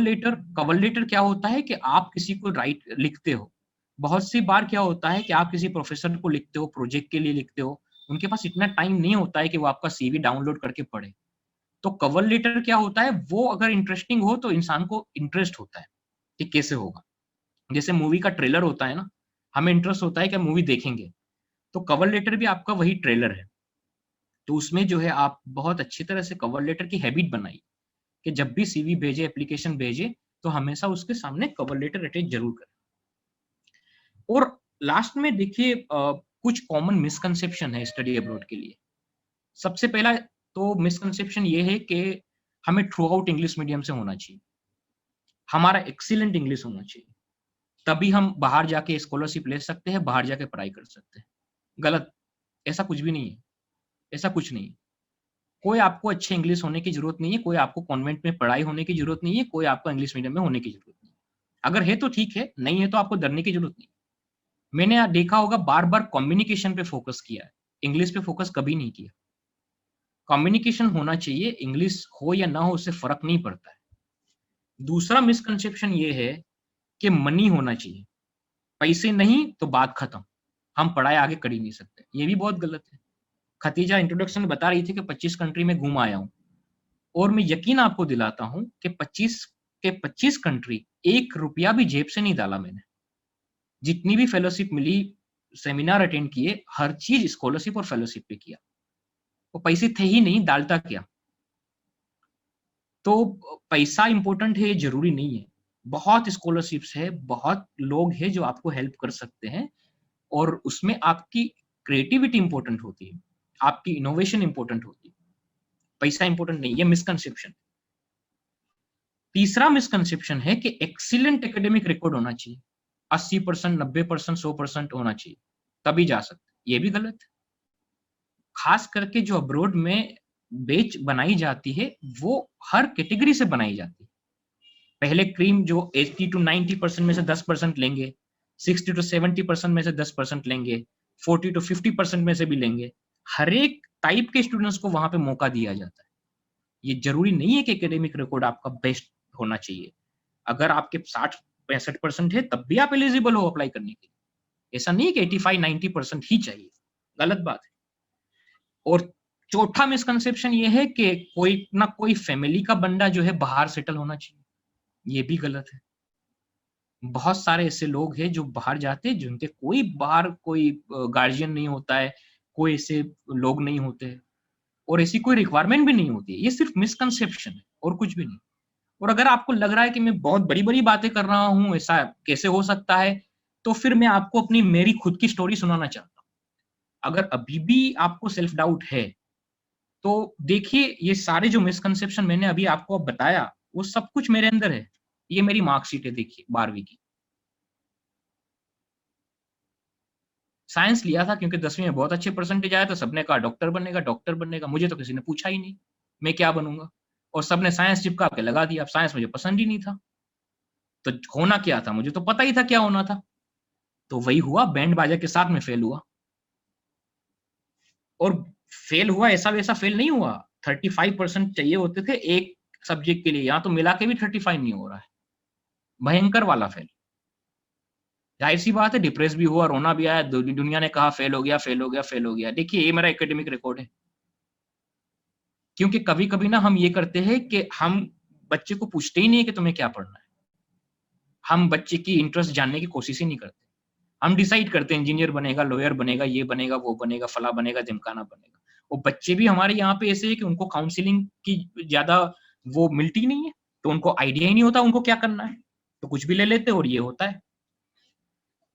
लेटर क्या होता है कि आप किसी को लिखते हो। बहुत सी बार क्या होता है कि आप किसी प्रोफेसर को लिखते हो, प्रोजेक्ट के लिए लिखते हो, उनके पास इतना टाइम नहीं होता है कि वो आपका सीवी डाउनलोड करके पढ़े। तो कवर लेटर क्या होता है, वो अगर इंटरेस्टिंग हो तो इंसान को इंटरेस्ट होता है कि कैसे होगा। जैसे मूवी का ट्रेलर होता है ना, हमें इंटरेस्ट होता है कि मूवी देखेंगे, तो कवर लेटर भी आपका वही ट्रेलर है। तो उसमें जो है आप बहुत अच्छी तरह से कवर लेटर की हैबिट बनाइए कि जब भी सीवी भेजे, एप्लीकेशन भेजे, तो हमेशा उसके सामने कवर लेटर अटैच जरूर करें। और लास्ट में देखिए, कुछ कॉमन मिसकंसेप्शन है स्टडी अब्रॉड के लिए। सबसे पहला तो मिसकंसेप्शन ये है कि हमें थ्रू आउट इंग्लिश मीडियम से होना चाहिए, हमारा एक्सीलेंट इंग्लिश होना चाहिए, तभी हम बाहर जाके स्कॉलरशिप ले सकते हैं, बाहर जाके पढ़ाई कर सकते हैं। गलत, ऐसा कुछ भी नहीं है, ऐसा कुछ नहीं है। कोई आपको अच्छे इंग्लिश होने की जरूरत नहीं है, कोई आपको कॉन्वेंट में पढ़ाई होने की जरूरत नहीं है, कोई आपको इंग्लिश मीडियम में होने की जरूरत नहीं है। अगर है तो ठीक है, नहीं है तो आपको डरने की जरूरत नहीं। मैंने देखा होगा बार बार कम्युनिकेशन पे फोकस किया है, इंग्लिश पे फोकस कभी नहीं किया। कम्युनिकेशन होना चाहिए, इंग्लिश हो या ना हो उससे फर्क नहीं पड़ता है। दूसरा मिसकंसेप्शन ये है कि मनी होना चाहिए, पैसे नहीं तो बात खत्म, हम पढ़ाई आगे कर ही नहीं सकते। ये भी बहुत गलत है। खतीजा इंट्रोडक्शन में बता रही थी कि 25 कंट्री में घूम आया हूं, और मैं यकीन आपको दिलाता हूं कि 25 कंट्री 1 रुपया भी जेब से नहीं डाला मैंने। जितनी भी फेलोशिप मिली, सेमिनार अटेंड किए, हर चीज स्कॉलरशिप और फेलोशिप पे किया। वो पैसे थे ही नहीं, डालता क्या। तो पैसा इंपॉर्टेंट है ये जरूरी नहीं है। बहुत स्कॉलरशिप्स है, बहुत लोग हैं जो आपको हेल्प कर सकते हैं, और उसमें आपकी क्रिएटिविटी इंपॉर्टेंट होती है, आपकी इनोवेशन इंपॉर्टेंट होती है, पैसा इंपॉर्टेंट नहीं। ये मिसकंसेप्शन। तीसरा मिसकंसेप्शन है कि एक्सीलेंट एकेडमिक रिकॉर्ड होना चाहिए, 80%, 90%, 100% होना चाहिए, तभी जा सकते। ये भी गलत है। खास करके जो अब्रोड में बैच बनाई जाती है, वो हर कैटेगरी से बनाई जाती है। पहले क्रीम जो 80 to 90% में से 10% लेंगे, 60 to 70% में से 10% लेंगे, 40 to 50% में से भी लेंगे। हर एक टाइप के स्टूडेंट्स को वहां पे मौका दिया जाता है। ये जरूरी नहीं है कि एकेडमिक रिकॉर्ड आपका बेस्ट होना चाहिए। अगर आपके 60-65% है तब भी आप एलिजिबल हो अप्लाई करने के लिए। ऐसा नहीं है कि 85-90% ही चाहिए, गलत बात है। और चौथा मिसकंसेप्शन ये है कि कोई ना कोई फैमिली का बंदा जो है बाहर सेटल होना चाहिए, ये भी गलत है। बहुत सारे ऐसे लोग हैं जो बाहर जाते हैं, जिनके कोई बाहर कोई गार्जियन नहीं होता है, कोई ऐसे लोग नहीं होते हैं, और ऐसी कोई रिक्वायरमेंट भी नहीं होती है। ये सिर्फ मिसकंसेप्शन है और कुछ भी नहीं। और अगर आपको लग रहा है कि मैं बहुत बड़ी-बड़ी बातें कर रहा हूँ, ऐसा कैसे हो सकता है? तो फिर मैं आपको मेरी खुद की स्टोरी सुनाना चाहता हूँ। अगर अभी भी आपको सेल्फ डाउट है, तो देखिए ये सारे जो मिसकंसेप्शन मैंने अभी आपको बताया, वो सब कुछ मेरे अंदर है। ये मेरी मार्कशीट है, देखिए 12वीं की। साइंस लिया था क्योंकि 10वीं में बहुत अच्छे परसेंटेज आया, तो सबने कहा डॉक्टर बनेगा, डॉक्टर बनेगा। मुझे तो किसी ने पूछा ही नहीं, मैं क्या बनूंगा? और सबने साइंस चिपका के लगा दिया। अब साइंस मुझे पसंद ही नहीं था, तो होना क्या था? मुझे तो पता ही था क्या होना था। तो वही हुआ, बैंड बाजा के साथ में फेल हुआ। और फेल हुआ ऐसा वैसा फेल नहीं हुआ, 35% चाहिए होते थे एक सब्जेक्ट के लिए, यहाँ तो मिला के भी 35 नहीं हो रहा है। भयंकर वाला फेल। जाहिर सी बात है, डिप्रेस भी हुआ, रोना भी आया, दुनिया ने कहा फेल हो गया, फेल हो गया, फेल हो गया। देखिए ये मेरा एकेडमिक रिकॉर्ड है। क्योंकि कभी कभी ना हम ये करते हैं कि हम बच्चे को पूछते ही नहीं है कि तुम्हें क्या पढ़ना है। हम बच्चे की इंटरेस्ट जानने की कोशिश ही नहीं करते। हम डिसाइड करते हैं इंजीनियर बनेगा, लॉयर बनेगा, ये बनेगा, वो बनेगा, फला बनेगा, ढिमकाना बनेगा। और बच्चे भी हमारे यहाँ पे ऐसे है कि उनको काउंसलिंग की ज्यादा वो मिलती नहीं है, तो उनको आइडिया ही नहीं होता उनको क्या करना है, तो कुछ भी ले लेते और ये होता है।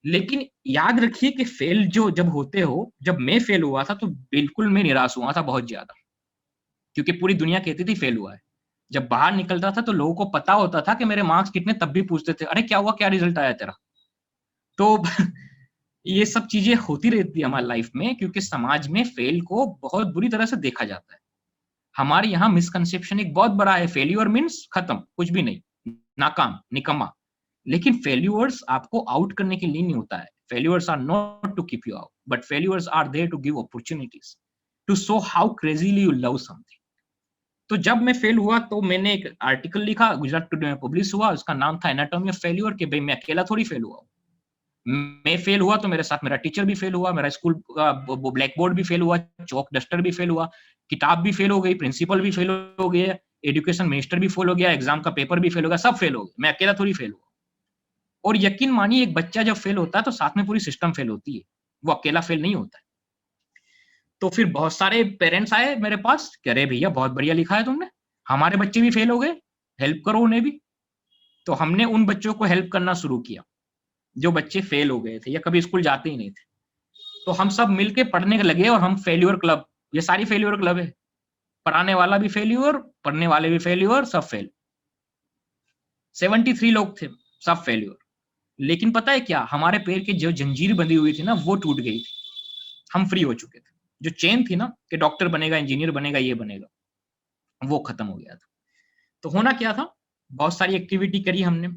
लेकिन याद रखिए कि फेल जो जब होते हो, जब मैं फेल हुआ था तो बिल्कुल मैं निराश हुआ था बहुत ज्यादा, क्योंकि पूरी दुनिया कहती थी फेल हुआ है। जब बाहर निकलता था तो लोगों को पता होता था कि मेरे मार्क्स कितने, तब भी पूछते थे अरे क्या हुआ, क्या रिजल्ट आया तेरा। तो ये सब चीजें होती रहती है हमारी लाइफ में, क्योंकि समाज में फेल को बहुत बुरी तरह से देखा जाता है। हमारे यहाँ मिसकंसेप्शन एक बहुत बड़ा है, फेल्यूर मीन्स खत्म, कुछ भी नहीं, नाकाम, निकम्मा। लेकिन फेल्यूर्स आपको आउट करने के लिए नहीं होता है, failures are not to keep you out, but failures are there to give opportunities to show how crazily you love something. तो जब मैं फेल हुआ तो मैंने एक आर्टिकल लिखा, गुजरात टुडे में पब्लिश हुआ, उसका नाम था एनाटॉमी ऑफ फेल्यूर, कि भाई मैं अकेला थोड़ी फेल हुआ, मैं फेल हुआ तो मेरे साथ मेरा टीचर भी फेल हुआ, मेरा स्कूल का ब्लैक बोर्ड भी फेल हुआ, चौक डस्टर भी फेल हुआ, किताब भी फेल हो गई, प्रिंसिपल भी फेल हो गया, एजुकेशन मिनिस्टर भी फेल हो गया, एग्जाम का पेपर भी फेल हो गया, सब फेल हो गए, मैं अकेला थोड़ी फेल हुआ। और यकीन मानिए एक बच्चा जब फेल होता है तो साथ में पूरी सिस्टम फेल होती है, वो अकेला फेल नहीं होता है। तो फिर बहुत सारे पेरेंट्स आए मेरे पास कि अरे भैया बहुत बढ़िया लिखा है तुमने, हमारे बच्चे भी फेल हो गए, हेल्प करो उन्हें भी। तो हमने उन बच्चों को हेल्प करना शुरू किया जो बच्चे फेल हो गए थे या कभी स्कूल जाते ही नहीं थे। तो हम सब मिलके पढ़ने लगे और हम फेल्यूर क्लब, ये सारी फेल्यूर क्लब है, पढ़ाने वाला भी फेल्यूर, पढ़ने वाले भी फेल्यूर, सब फेल। 73 लोग थे, सब फेल्यूर। लेकिन पता है क्या, हमारे पैर की जो जंजीर बंधी हुई थी ना वो टूट गई थी, हम फ्री हो चुके थे। जो चेन थी ना कि डॉक्टर बनेगा, इंजीनियर बनेगा, ये बनेगा, वो खत्म हो गया था। तो होना क्या था, बहुत सारी एक्टिविटी करी हमने,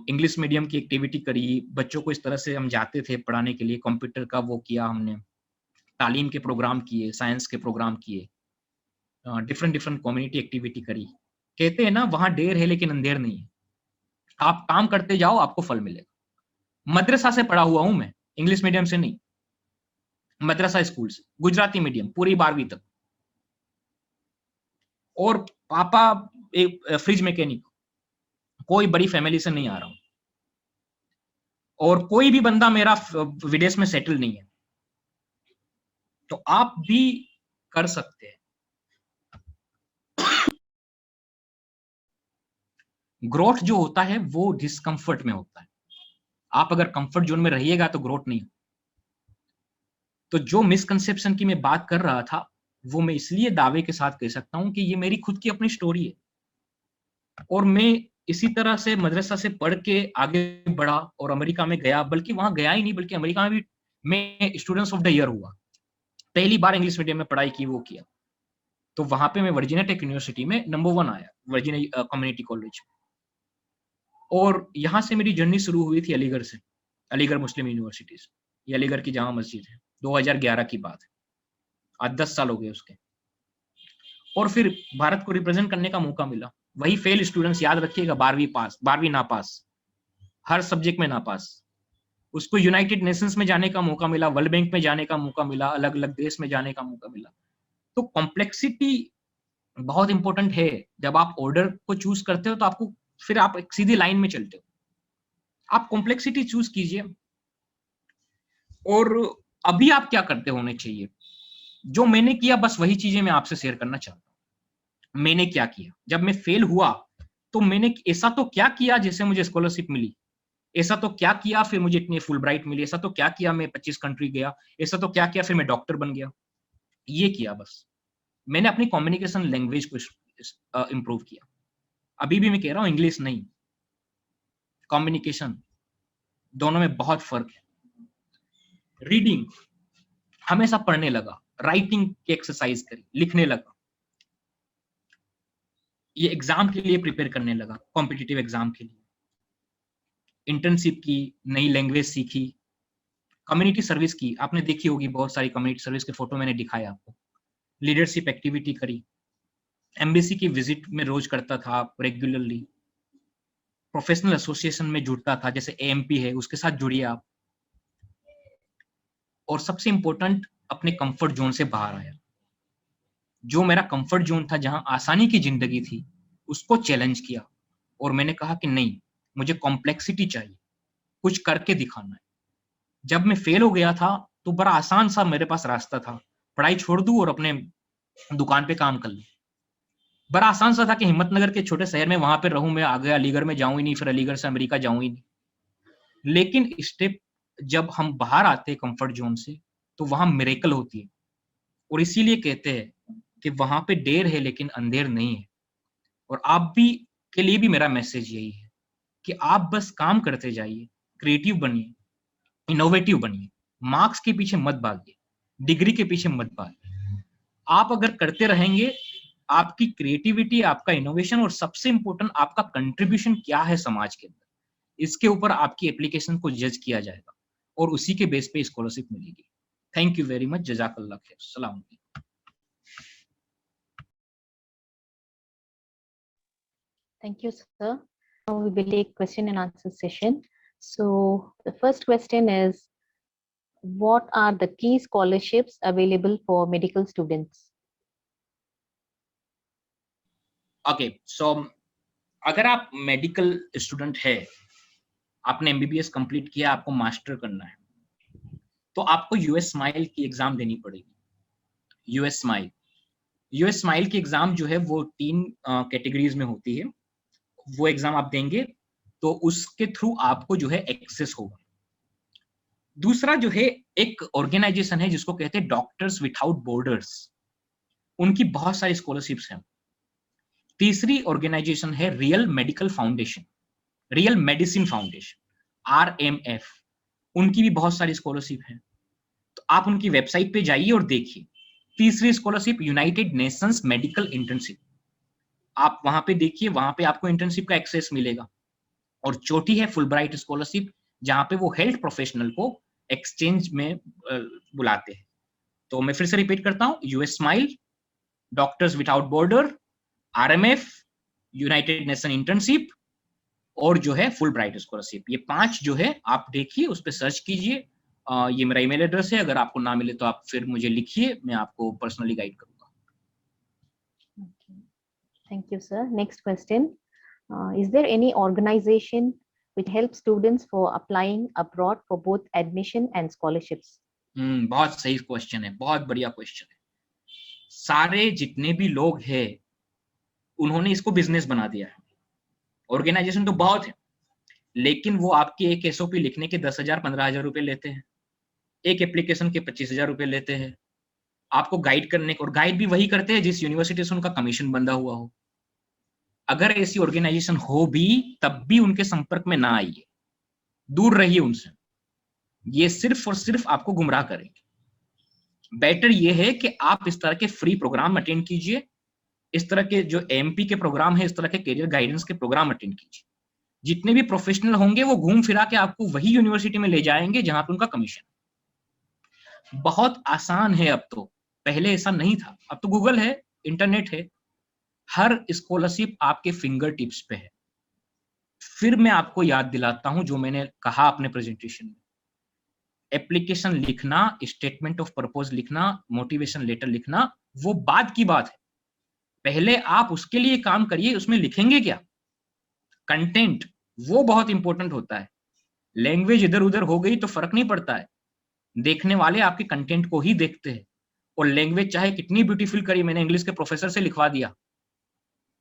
इंग्लिश मीडियम की एक्टिविटी करी, बच्चों को इस तरह से हम जाते थे पढ़ाने के लिए, कंप्यूटर का वो किया हमने, तालीम के प्रोग्राम किए, साइंस के प्रोग्राम किए, डिफरेंट डिफरेंट कम्युनिटी एक्टिविटी करी। कहते हैं ना वहां देर है लेकिन अंधेर नहीं है, आप काम करते जाओ आपको फल मिलेगा। मदरसा से पढ़ा हुआ हूं मैं, इंग्लिश मीडियम से नहीं, मदरसा स्कूल से, गुजराती मीडियम पूरी 12वीं तक। और पापा एक फ्रिज मैकेनिक, कोई बड़ी फैमिली से नहीं आ रहा हूं, और कोई भी बंदा मेरा विदेश में सेटल नहीं है। तो आप भी कर सकते हैं। ग्रोथ जो होता है वो डिस्कंफर्ट में होता है, आप अगर कंफर्ट जोन में रहिएगा तो ग्रोथ नहीं। तो जो मिसकंसेप्शन की मैं बात कर रहा था वो मैं इसलिए दावे के साथ कह सकता हूं कि ये मेरी खुद की अपनी स्टोरी है। और मैं इसी तरह से मदरसा से पढ़ के आगे बढ़ा और अमेरिका में गया, बल्कि वहां गया ही नहीं, बल्कि अमेरिका में भी मैं स्टूडेंट्स ऑफ द ईयर हुआ, पहली बार इंग्लिश मीडियम में पढ़ाई की, वो किया। तो वहां पे मैं वर्जीनिया टेक यूनिवर्सिटी में नंबर 1 आया, वर्जीनिया कम्युनिटी कॉलेज। और यहाँ से मेरी जर्नी शुरू हुई थी अलीगढ़ से, अलीगढ़ मुस्लिम यूनिवर्सिटी से, ये अलीगढ़ की जामा मस्जिद है, 2011 की बात है, आज 10 साल हो गए उसके। और फिर भारत को रिप्रेजेंट करने का मौका मिला। वही फेल स्टूडेंट्स, याद रखिएगा, 12वीं पास, 12वीं ना पास, हर सब्जेक्ट में ना पास, उसको यूनाइटेड नेशंस में जाने का मौका मिला, वर्ल्ड बैंक में जाने का मौका मिला, अलग अलग देश में जाने का मौका मिला। तो कॉम्प्लेक्सिटी बहुत इंपॉर्टेंट है। जब आप ऑर्डर को चूज करते हो तो आपको, फिर आप एक सीधी लाइन में चलते हो, आप कॉम्प्लेक्सिटी चूज कीजिए। और अभी आप क्या करते होने चाहिए, जो मैंने किया बस वही चीजें मैं आपसे शेयर करना चाहता हूं। मैंने क्या किया जब मैं फेल हुआ, तो मैंने ऐसा तो क्या किया जिससे मुझे स्कॉलरशिप मिली, ऐसा तो क्या किया फिर मुझे इतनी फुल ब्राइट मिली, ऐसा तो क्या किया मैं 25 कंट्री गया, ऐसा तो क्या किया फिर मैं डॉक्टर बन गया। ये किया बस, मैंने अपनी कम्युनिकेशन लैंग्वेज को इंप्रूव किया। अभी भी मैं कह रहा हूं, इंग्लिश नहीं, कम्युनिकेशन, दोनों में बहुत फर्क है। रीडिंग, हमेशा पढ़ने लगा, राइटिंग की एक्सरसाइज करी, लिखने लगा, ये एग्जाम के लिए प्रिपेयर करने लगा, कॉम्पिटिटिव एग्जाम के लिए। इंटर्नशिप की, नई लैंग्वेज सीखी, कम्युनिटी सर्विस की, आपने देखी होगी बहुत सारी कम्युनिटी सर्विस के फोटो मैंने दिखाए आपको। लीडरशिप एक्टिविटी करी, एम्बेसी की विजिट में रोज करता था रेगुलरली, प्रोफेशनल एसोसिएशन में जुड़ता था, जैसे एएमपी है उसके साथ जुड़िए आप। और सबसे इंपॉर्टेंट, अपने कंफर्ट जोन से बाहर आया। जो मेरा कंफर्ट जोन था, जहां आसानी की जिंदगी थी, उसको चैलेंज किया। और मैंने कहा कि नहीं, मुझे कॉम्प्लेक्सिटी चाहिए, कुछ करके दिखाना है। जब मैं फेल हो गया था तो बड़ा आसान सा मेरे पास रास्ता था, पढ़ाई छोड़ दूं और अपने दुकान पे काम कर लूं। बड़ा आसान सा था कि हिम्मतनगर के छोटे शहर में वहां पे रहूं, मैं आगे अलीगढ़ में जाऊं ही नहीं, फिर अलीगढ़ से अमेरिका जाऊं ही नहीं। लेकिन स्टेप जब हम बाहर आते हैं कंफर्ट जोन से, तो वहां मिरेकल होती है। और इसीलिए कहते हैं कि वहां पे देर है लेकिन अंधेर नहीं है। और आप भी के लिए भी मेरा मैसेज यही है कि आप बस काम करते जाइए, क्रिएटिव बनिए, इनोवेटिव बनिए, मार्क्स के पीछे मत भागिए, डिग्री के पीछे मत भागिए। आप अगर करते रहेंगे, आपकी क्रिएटिविटी, आपका इनोवेशन और सबसे इंपॉर्टेंट आपका कंट्रीब्यूशन क्या है समाज के अंदर, इसके ऊपर आपकी एप्लीकेशन को जज किया जाएगा और उसी के बेस पे स्कॉलरशिप मिलेगी। Thank you very much. जज़ाकल्लाह खैर। सलाम अलैकुम। Thank you, sir. Now we will take question and answer session. So the first question is, what are the key scholarships available for medical students? Okay, so अगर आप medical student है, आपने MBBS complete किया, आपको master करना है, तो आपको यूएस स्माइल की एग्जाम देनी पड़ेगी। यूएस स्माइल की एग्जाम जो है वो 3 कैटेगरीज में होती है। वो एग्जाम आप देंगे तो उसके थ्रू आपको जो है एक्सेस होगा। दूसरा जो है, एक ऑर्गेनाइजेशन है जिसको कहते हैं डॉक्टर्स विदाउट बॉर्डर्स, उनकी बहुत सारी स्कॉलरशिप्स हैं। तीसरी ऑर्गेनाइजेशन है real medical foundation, real medicine foundation, RMF, उनकी भी बहुत सारी स्कॉलरशिप है। तो आप उनकी वेबसाइट पे जाइए और देखिए। तीसरी scholarship United Nations medical internship, आप वहां पे देखिए, वहां पे आपको इंटर्नशिप का एक्सेस मिलेगा। और चौथी है फुलब्राइट स्कॉलरशिप, जहां पे वो हेल्थ प्रोफेशनल को एक्सचेंज में बुलाते हैं। तो मैं फिर से रिपीट करता हूं, US smile, doctors without border, RMF, United nation internship और जो है फुलब्राइट स्कॉलरशिप। ये 5 जो है आप देखिए, उस पर सर्च कीजिए। ये मेरा ईमेल एड्रेस है, अगर आपको ना मिले तो आप फिर मुझे लिखिए, मैं आपको पर्सनली गाइड करूंगा। Okay. Thank you, sir. Next question. Is there any organization which helps students for applying abroad for both admission and scholarships? बहुत सही क्वेश्चन है, बहुत बढ़िया क्वेश्चन है। सारे जितने भी लोग हैं, उन्होंने इसको बिजनेस बना दिया है। ऑर्गेनाइजेशन तो बहुत है, लेकिन वो आपकी एक एसओपी लिखने के 10,000 15,000 रुपए लेते हैं, एक एप्लीकेशन के 25,000 रुपए लेते हैं आपको गाइड करने को, और गाइड भी वही करते हैं जिस यूनिवर्सिटी से उनका कमीशन बंधा हुआ हो। अगर ऐसी ऑर्गेनाइजेशन हो भी, तब भी उनके संपर्क में ना आइए, दूर रहिए उनसे। ये सिर्फ और सिर्फ आपको गुमराह करेंगे। बेटर ये है कि आप इस तरह के फ्री प्रोग्राम अटेंड कीजिए, इस तरह के जो एमपी के प्रोग्राम है, इस तरह के करियर गाइडेंस के प्रोग्राम अटेंड कीजिए। जितने भी प्रोफेशनल होंगे वो घूम फिरा के आपको वही यूनिवर्सिटी में ले जाएंगे जहां पे उनका कमीशन। बहुत आसान है अब तो, पहले ऐसा नहीं था। अब तो गूगल है, इंटरनेट है, हर स्कॉलरशिप आपके फिंगर टिप्स पे है। फिर मैं आपको याद दिलाता हूं जो मैंने कहा अपने प्रेजेंटेशन में, एप्लीकेशन लिखना, स्टेटमेंट ऑफ पर्पस लिखना, मोटिवेशन लेटर लिखना, वो बाद की बात है। पहले आप उसके लिए काम करिए। उसमें लिखेंगे क्या? कंटेंट, वो बहुत इंपॉर्टेंट होता है। लैंग्वेज इधर उधर हो गई तो फर्क नहीं पड़ता है, देखने वाले आपके कंटेंट को ही देखते हैं। और लैंग्वेज चाहे कितनी ब्यूटीफुल करी, मैंने इंग्लिश के प्रोफेसर से लिखवा दिया,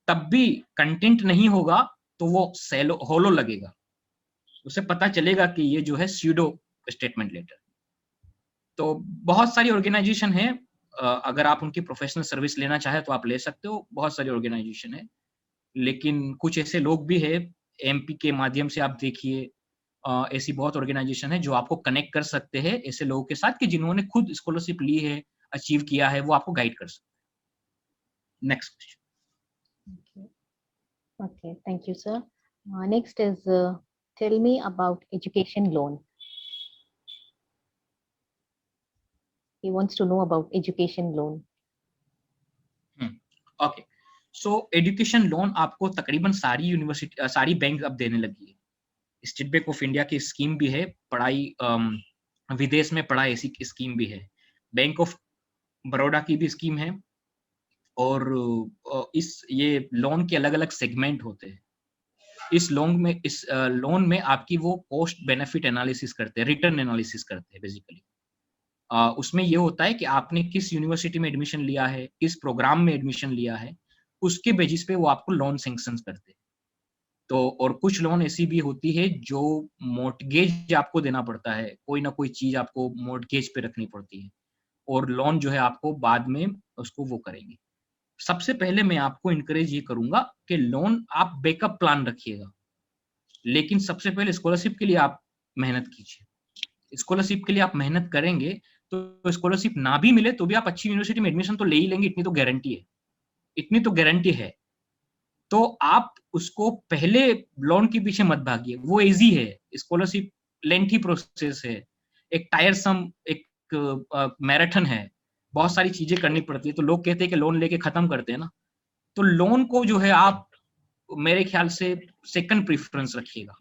तब भी कंटेंट नहीं होगा तो वो होलो लगेगा, उसे पता चलेगा कि ये जो है स्यूडो स्टेटमेंट लेटर। तो बहुत सारी ऑर्गेनाइजेशन है, अगर आप उनकी प्रोफेशनल सर्विस लेना चाहे तो आप ले सकते हो, बहुत सारी ऑर्गेनाइजेशन है। लेकिन कुछ ऐसे लोग भी है, एमपी के माध्यम से आप देखिए, ऐसी बहुत ऑर्गेनाइजेशन है जो आपको कनेक्ट कर सकते हैं ऐसे लोगों के साथ कि जिन्होंने खुद स्कॉलरशिप ली है, अचीव किया है, वो आपको गाइड कर सकते हैं। Next question. Okay, thank you, sir. Next is, tell me about education loan. He wants to know about education loan. Okay, so education loan आपको तकरीबन सारी यूनिवर्सिटी, सारी बैंक अब देने लगी है। स्टेट बैंक ऑफ इंडिया की स्कीम भी है, पढ़ाई विदेश में पढ़ाई, ऐसी स्कीम भी है। बैंक ऑफ बड़ौदा की भी स्कीम है। और ये लोन के अलग अलग सेगमेंट होते हैं। इस लोन में आपकी वो कॉस्ट बेनिफिट एनालिसिस करते हैं, रिटर्न एनालिसिस करते हैं बेसिकली। उसमें ये होता है कि आपने किस यूनिवर्सिटी में एडमिशन लिया है, किस प्रोग्राम में एडमिशन लिया है, उसके बेसिस पे वो आपको लोन सैंक्शन करते हैं। तो और कुछ लोन ऐसी भी होती है जो मॉर्टगेज आपको देना पड़ता है, कोई ना कोई चीज आपको मॉर्टगेज पे रखनी पड़ती है, और लोन जो है आपको बाद में उसको वो करेंगे। सबसे पहले मैं आपको इनकरेज ये करूंगा कि लोन आप बैकअप प्लान रखिएगा, लेकिन सबसे पहले स्कॉलरशिप के लिए आप मेहनत कीजिए। स्कॉलरशिप के लिए आप मेहनत करेंगे तो स्कॉलरशिप ना भी मिले तो भी आप अच्छी यूनिवर्सिटी में एडमिशन तो ले ही लेंगे, इतनी तो गारंटी है, इतनी तो गारंटी है। तो आप उसको पहले लोन के पीछे मत भागिए, वो इजी है, स्कॉलरशिप लेंथी प्रोसेस है, एक टायरसम एक मैराथन है, बहुत सारी चीजें करनी पड़ती है। तो लोग कहते हैं कि लोन लेके खत्म करते हैं ना, तो लोन को जो है आप मेरे ख्याल से सेकंड प्रेफरेंस रखिएगा।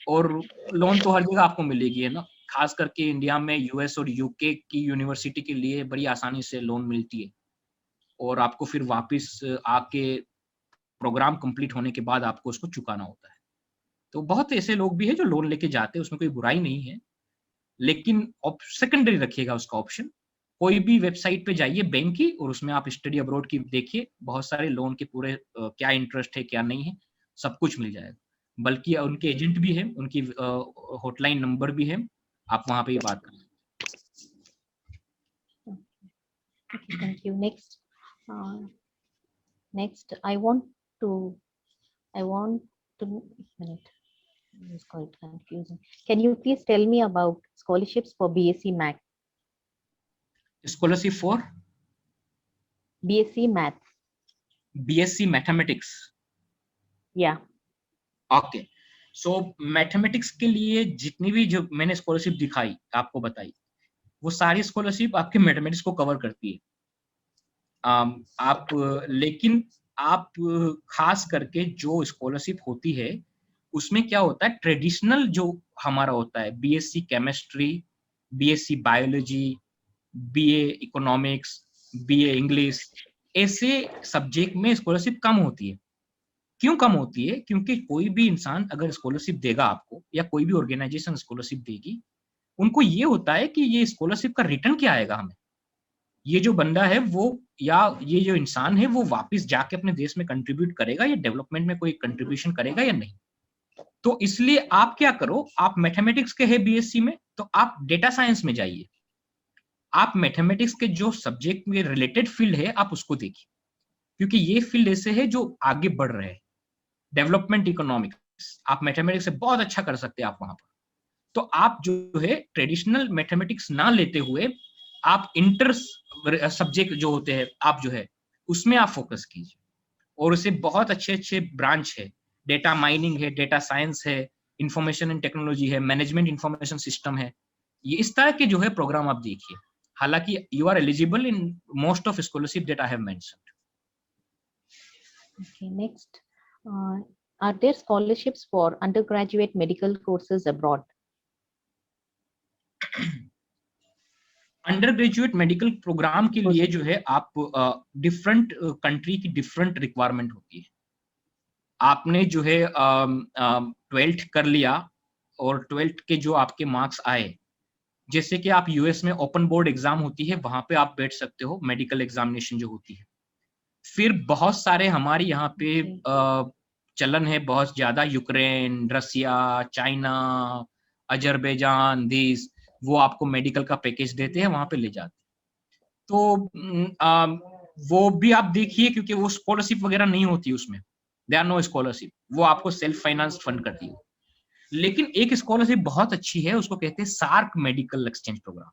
और लोन तो हर जगह आपको मिलेगी, है ना, खास करके इंडिया में यूएस और यूके की यूनिवर्सिटी के लिए बड़ी आसानी से लोन मिलती है, और आपको फिर वापस आके प्रोग्राम कंप्लीट होने के बाद आपको उसको चुकाना होता है। तो बहुत ऐसे लोग भी हैं जो लोन लेके जाते हैं, उसमें कोई बुराई नहीं है, लेकिन सेकेंडरी रखिएगा उसका ऑप्शन। कोई भी वेबसाइट पे जाइए बैंक की, और उसमें आप स्टडी अब्रॉड की देखिए, बहुत सारे लोन के पूरे क्या इंटरेस्ट है क्या नहीं है सब कुछ मिल जाएगा। बल्कि उनके एजेंट भी है, उनकी हॉटलाइन नंबर भी है, आप वहां पे ही बात करें। Okay, thank you. Next, next, I want to, one minute. It's quite confusing. Can you please tell me about scholarships for BSc Math? Scholarship for BSc Math. BSc mathematics. Yeah. Okay, so mathematics के लिए जितनी भी जो मैंने scholarship दिखाई आपको बताई, वो सारी स्कॉलरशिप आपके मैथमेटिक्स को कवर करती है। आप लेकिन आप खास करके जो स्कॉलरशिप होती है उसमें क्या होता है, ट्रेडिशनल जो हमारा होता है, BSc chemistry, BSc biology, BA economics, BA English, ऐसे सब्जेक्ट में स्कॉलरशिप कम होती है। क्यों कम होती है? क्योंकि कोई भी इंसान अगर स्कॉलरशिप देगा आपको, या कोई भी ऑर्गेनाइजेशन स्कॉलरशिप देगी, उनको ये होता है कि ये स्कॉलरशिप का रिटर्न क्या आएगा हमें, ये जो बंदा है वो, या ये जो इंसान है वो वापस जाके अपने देश में कंट्रीब्यूट करेगा या डेवलपमेंट में कोई कंट्रीब्यूशन करेगा या नहीं। तो इसलिए आप क्या करो, आप मैथमेटिक्स के है बीएससी में, तो आप डेटा साइंस में जाइए, आप मैथमेटिक्स के जो सब्जेक्ट में रिलेटेड फील्ड है आप उसको देखिए, क्योंकि ये फील्ड ऐसे है जो आगे बढ़ रहे हैं। डेवलपमेंट इकोनॉमिक्स, आप मैथमेटिक्स से बहुत अच्छा कर सकते हैं आप वहां पर। तो आप जो है ट्रेडिशनल मैथमेटिक्स ना लेते हुए आप इंटर सब्जेक्ट जो होते हैं आप जो है उसमें आप फोकस कीजिए, और उसे बहुत अच्छे अच्छे ब्रांच है, डेटा माइनिंग है, डेटा साइंस है, इंफॉर्मेशन एंड टेक्नोलॉजी है, मैनेजमेंट इंफॉर्मेशन सिस्टम है, ये इस तरह के जो है प्रोग्राम आप देखिए। हालांकि you are eligible in most of scholarship that I have mentioned. Okay, next, are there scholarships for undergraduate medical courses abroad? Undergraduate medical programme के लिए जो है आप डिफरेंट कंट्री की डिफरेंट रिक्वायरमेंट होती है। आपने जो है 12th कर लिया, और 12th के जो आपके मार्क्स आए, जैसे कि आप यूएस में ओपन बोर्ड एग्जाम होती है, वहां पे आप बैठ सकते हो, मेडिकल एग्जामिनेशन जो होती है। फिर बहुत सारे हमारे यहाँ पे चलन है बहुत ज्यादा, यूक्रेन, रसिया, चाइना, अजरबैजान, देश, वो आपको मेडिकल का पैकेज देते हैं, वहां पे ले जाते हैं। तो वो भी आप देखिए, क्योंकि वो स्कॉलरशिप वगैरह नहीं होती उसमें, दे आर नो स्कॉलरशिप, वो आपको सेल्फ फाइनेंस फंड करती है। लेकिन एक स्कॉलरशिप बहुत अच्छी है, उसको कहते हैं SAARC medical exchange program.